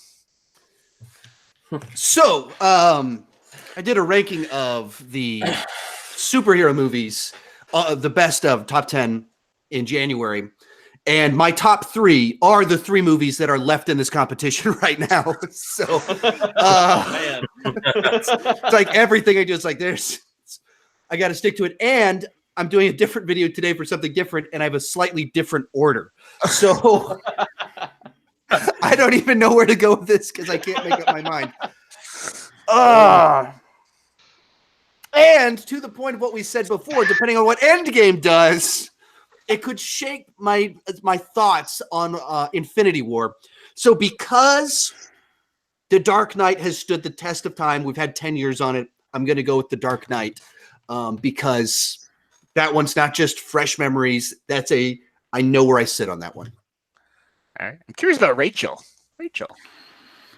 So, I did a ranking of the superhero movies, the best of top 10 in January. And my top 3 are the 3 movies that are left in this competition right now. So, Man. it's like everything I do is like, I got to stick to it. And I'm doing a different video today for something different, and I have a slightly different order. So I don't even know where to go with this because I can't make up my mind. And to the point of what we said before, depending on what Endgame does, it could shake my thoughts on Infinity War. So because The Dark Knight has stood the test of time, we've had 10 years on it, I'm going to go with The Dark Knight because that one's not just fresh memories. I know where I sit on that one. All right. I'm curious about Rachel. Rachel.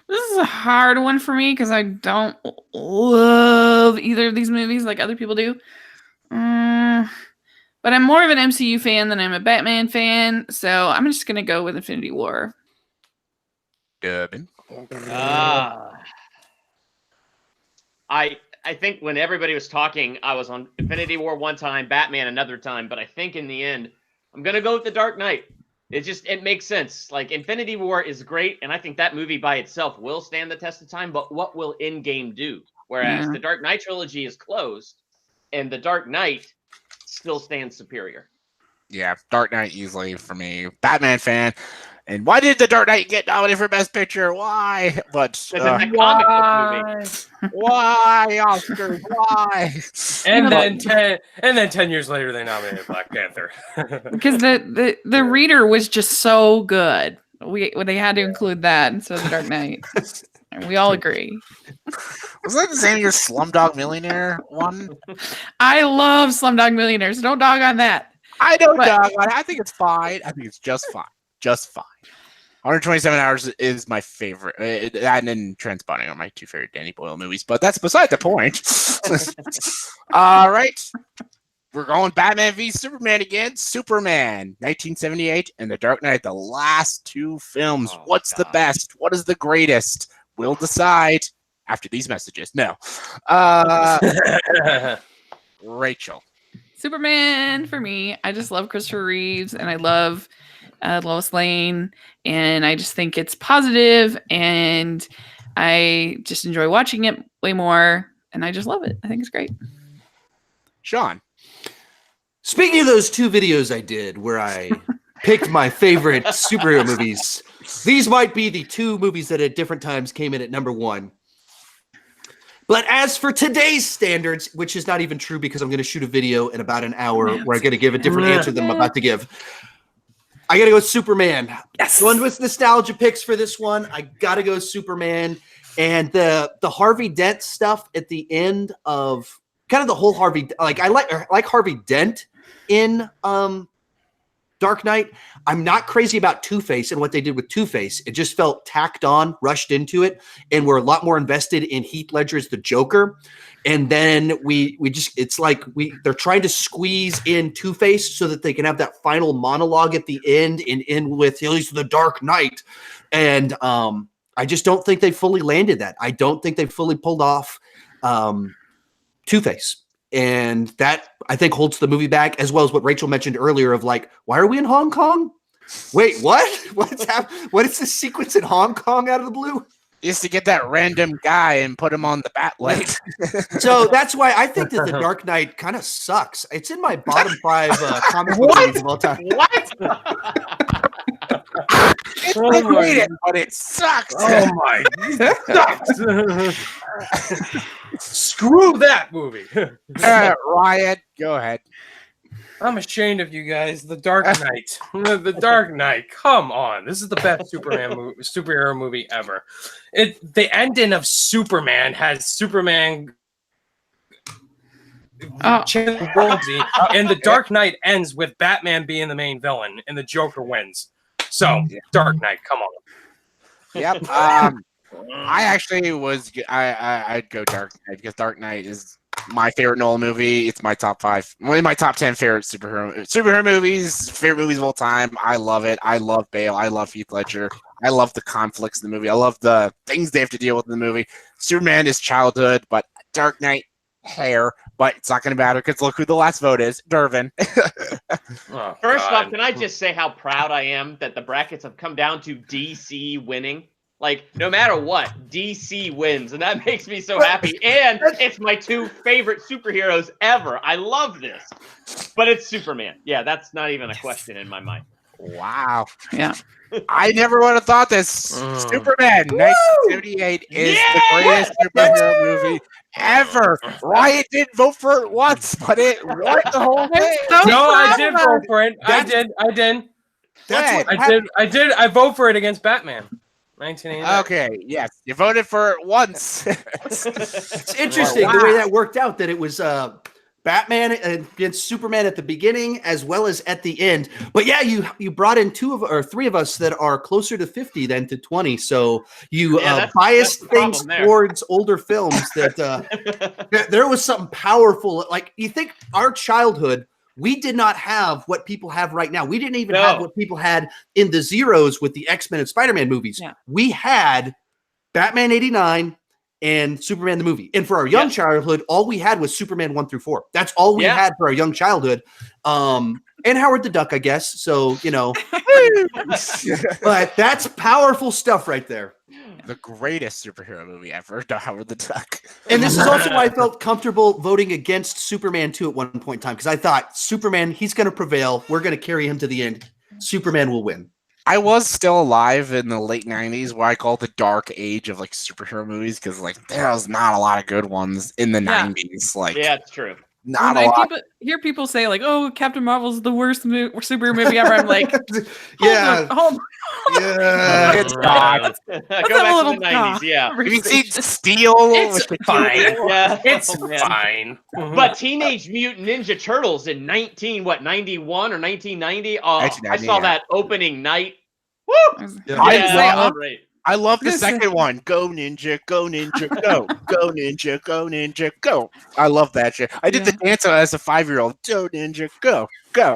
This is a hard one for me because I don't love either of these movies like other people do. But I'm more of an MCU fan than I'm a Batman fan, so I'm just going to go with Infinity War. Durbin. I think when everybody was talking, I was on Infinity War one time, Batman another time, but I think in the end, I'm going to go with The Dark Knight. It makes sense. Like, Infinity War is great, and I think that movie by itself will stand the test of time, but what will Endgame do? Whereas the Dark Knight trilogy is closed, and The Dark Knight still stands superior. Yeah, Dark Knight easily for me. Batman fan. And why did The Dark Knight get nominated for Best Picture? Why? But Because it's a comic book movie. why, Oscar? Why? And then 10 years later, they nominated Black Panther. Because the reader was just so good. They had to include that instead of The Dark Knight. We all agree. Was that the same year Slumdog Millionaire one? I love Slumdog Millionaires. Don't dog on that. I don't dog on it. I think it's fine. I think it's just fine. Just fine. 127 Hours is my favorite. That and Transpotting are my 2 favorite Danny Boyle movies, but that's beside the point. All right. We're going Batman v Superman again. Superman, 1978, and The Dark Knight, the last 2 films. Oh, What's the best? What is the greatest? We'll decide after these messages. No. Rachel. Superman for me. I just love Christopher Reeves, and I love Lois Lane, and I just think it's positive, and I just enjoy watching it way more, and I just love it. I think it's great. Sean. Speaking of those 2 videos I did where I picked my favorite superhero movies, these might be the 2 movies that at different times came in at number 1. But as for today's standards, which is not even true because I'm going to shoot a video in about an hour where I'm going to give a different answer than I'm about to give, I got to go with Superman. Yes. Going with nostalgia picks for this one, I got to go Superman. And the Harvey Dent stuff at the end of kind of the whole Harvey, like I like Harvey Dent in Dark Knight. I'm not crazy about Two-Face and what they did with Two-Face. It just felt tacked on, rushed into it, and we're a lot more invested in Heath Ledger as the Joker. And then they're trying to squeeze in Two-Face so that they can have that final monologue at the end and end with, he's the Dark Knight. And I just don't think they fully landed that. I don't think they fully pulled off Two-Face. And that, I think, holds the movie back, as well as what Rachel mentioned earlier of like, why are we in Hong Kong? Wait, what? What is this sequence in Hong Kong out of the blue? Is to get that random guy and put him on the bat leg. So that's why I think that The Dark Knight kind of sucks. It's in my bottom 5 comic book movies of all time. What? It's the greatest, but it sucks. Oh my, it sucks. Screw that movie. Ryan, go ahead. I'm ashamed of you guys. The Dark Knight. The Dark Knight. Come on. This is the best superhero movie ever. The ending of Superman has Superman and The Dark Knight ends with Batman being the main villain and the Joker wins. So, Dark Knight, come on. Yep. I actually was. I'd go Dark Knight because Dark Knight is my favorite Nolan movie. It's my top 5, one of my top 10 favorite superhero movies. Favorite movies of all time. I love it. I love Bale. I love Heath Ledger. I love the conflicts in the movie. I love the things they have to deal with in the movie. Superman is childhood, but Dark Knight hair. But it's not going to matter because look who the last vote is, Durbin. First off, can I just say how proud I am that the brackets have come down to DC winning? Like, no matter what, DC wins, and that makes me so happy. And it's my 2 favorite superheroes ever. I love this. But it's Superman. Yeah, that's not even a question in my mind. Wow. Yeah. I never would have thought this. Superman 1978 is the greatest superhero movie ever. Ryan didn't vote for it once, but it won the whole thing. No, I did vote for it. I did. That's what I did. I vote for it against Batman. 1989. Okay, yes, you voted for it once. It's interesting the way that worked out, that it was Batman against Superman at the beginning as well as at the end. But yeah, you brought in 3 of us that are closer to 50 than to 20. So you biased things towards older films that there was something powerful. Like, you think our childhood, we did not have what people have right now. We didn't even have what people had in the zeros with the X-Men and Spider-Man movies. Yeah. We had Batman 89 and Superman the movie. And for our young childhood, all we had was Superman 1 through 4. That's all we had for our young childhood. And Howard the Duck, I guess. So, you know. But that's powerful stuff right there. The greatest superhero movie ever, Howard the Duck. And this is also why I felt comfortable voting against Superman 2 at one point in time, because I thought Superman, he's going to prevail. We're going to carry him to the end. Superman will win. I was still alive in the late 90s, what I call the dark age of like superhero movies, because like there was not a lot of good ones in the 90s. Like, yeah, it's true. Not a lot. Hear people say like, "Oh, Captain Marvel's the worst superhero movie ever." I'm like, yeah, hold on. Yeah, it's not. Go back to the 90s. Yeah, have you seen Steel? It's fine. Yeah, it's fine. But Teenage Mutant Ninja Turtles in 91 or 1990. Oh, I saw that opening night. Woo! I love the second one. Go Ninja, go Ninja, go. Go Ninja, go Ninja, go. I love that shit. I did the dance as a 5-year-old. Go Ninja, go, go.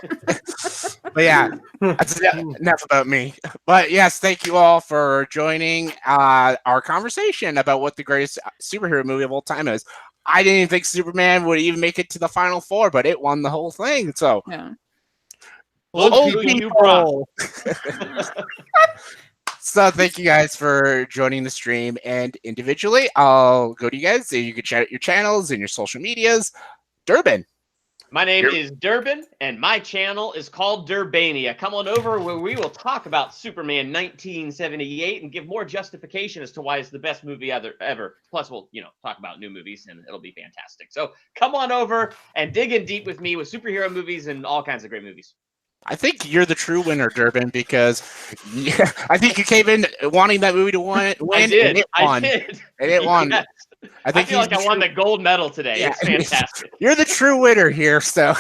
But yeah, that's enough about me. But yes, thank you all for joining our conversation about what the greatest superhero movie of all time is. I didn't even think Superman would even make it to the final 4, but it won the whole thing. So, people. So thank you guys for joining the stream, and individually, I'll go to you guys so you can chat at your channels and your social medias. Durbin. My name is Durbin, and my channel is called Durbania. Come on over where we will talk about Superman 1978 and give more justification as to why it's the best movie ever. Plus, we'll talk about new movies, and it'll be fantastic. So come on over and dig in deep with me with superhero movies and all kinds of great movies. I think you're the true winner, Durbin, because I think you came in wanting that movie to win. I did. And it won. And it won. Yes. I feel like I won the gold medal today. Yeah. It's fantastic. You're the true winner here. So,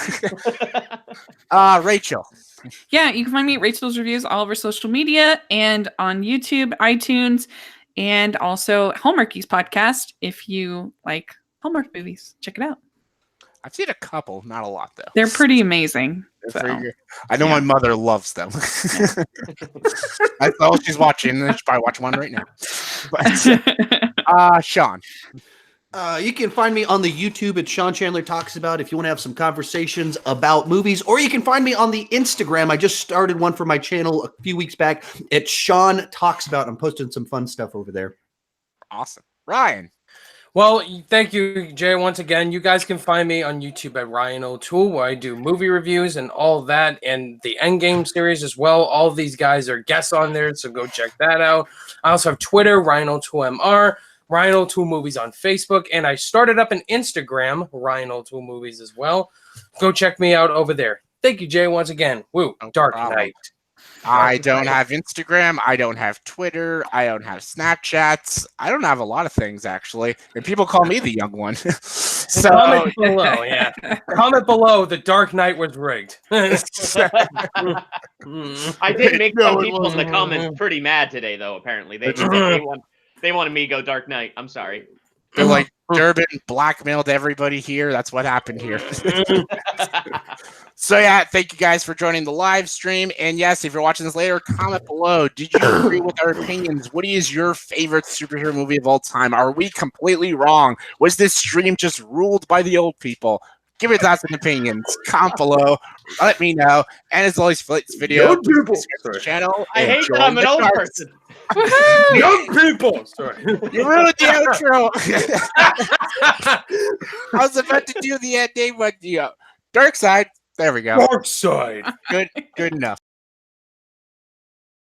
Rachel. Yeah, you can find me at Rachel's Reviews all over social media and on YouTube, iTunes, and also Hallmarkies podcast. If you like Hallmark movies, check it out. I've seen a couple, not a lot though. They're pretty amazing. So. I know my mother loves them. I thought she's watching, and she's probably watching one right now. But Sean. You can find me on the YouTube at Sean Chandler Talks About if you want to have some conversations about movies, or you can find me on the Instagram. I just started one for my channel a few weeks back at Sean Talks About. I'm posting some fun stuff over there. Awesome. Ryan. Well, thank you, Jay, once again. You guys can find me on YouTube at Ryan O'Toole, where I do movie reviews and all that, and the Endgame series as well. All of these guys are guests on there, so go check that out. I also have Twitter, Ryan O'Toole MR, Ryan O'Toole Movies on Facebook, and I started up an Instagram, Ryan O'Toole Movies as well. Go check me out over there. Thank you, Jay, once again. Woo, No Dark problem. Knight. I don't have Instagram. I don't have Twitter. I don't have Snapchats. I don't have a lot of things, actually. And people call me the young one. So Comment below, yeah. Comment below, the Dark Knight was rigged. I did make some people in the comments pretty mad today, though. Apparently, they wanted me to go Dark Knight. I'm sorry. they're like, Durbin blackmailed everybody here. That's what happened here. So yeah, thank you guys for joining the live stream. And yes, if you're watching this later, comment below. Did you agree with our opinions? What is your favorite superhero movie of all time? Are we completely wrong? Was this stream just ruled by the old people? Give your thoughts and opinions. Comment below. Let me know. And as always, for this video, channel. I hate that I'm an old person. Young people! Sorry. You ruined the outro. I was about to do the end name, but Dark Side. There we go. Dark Side. Good enough.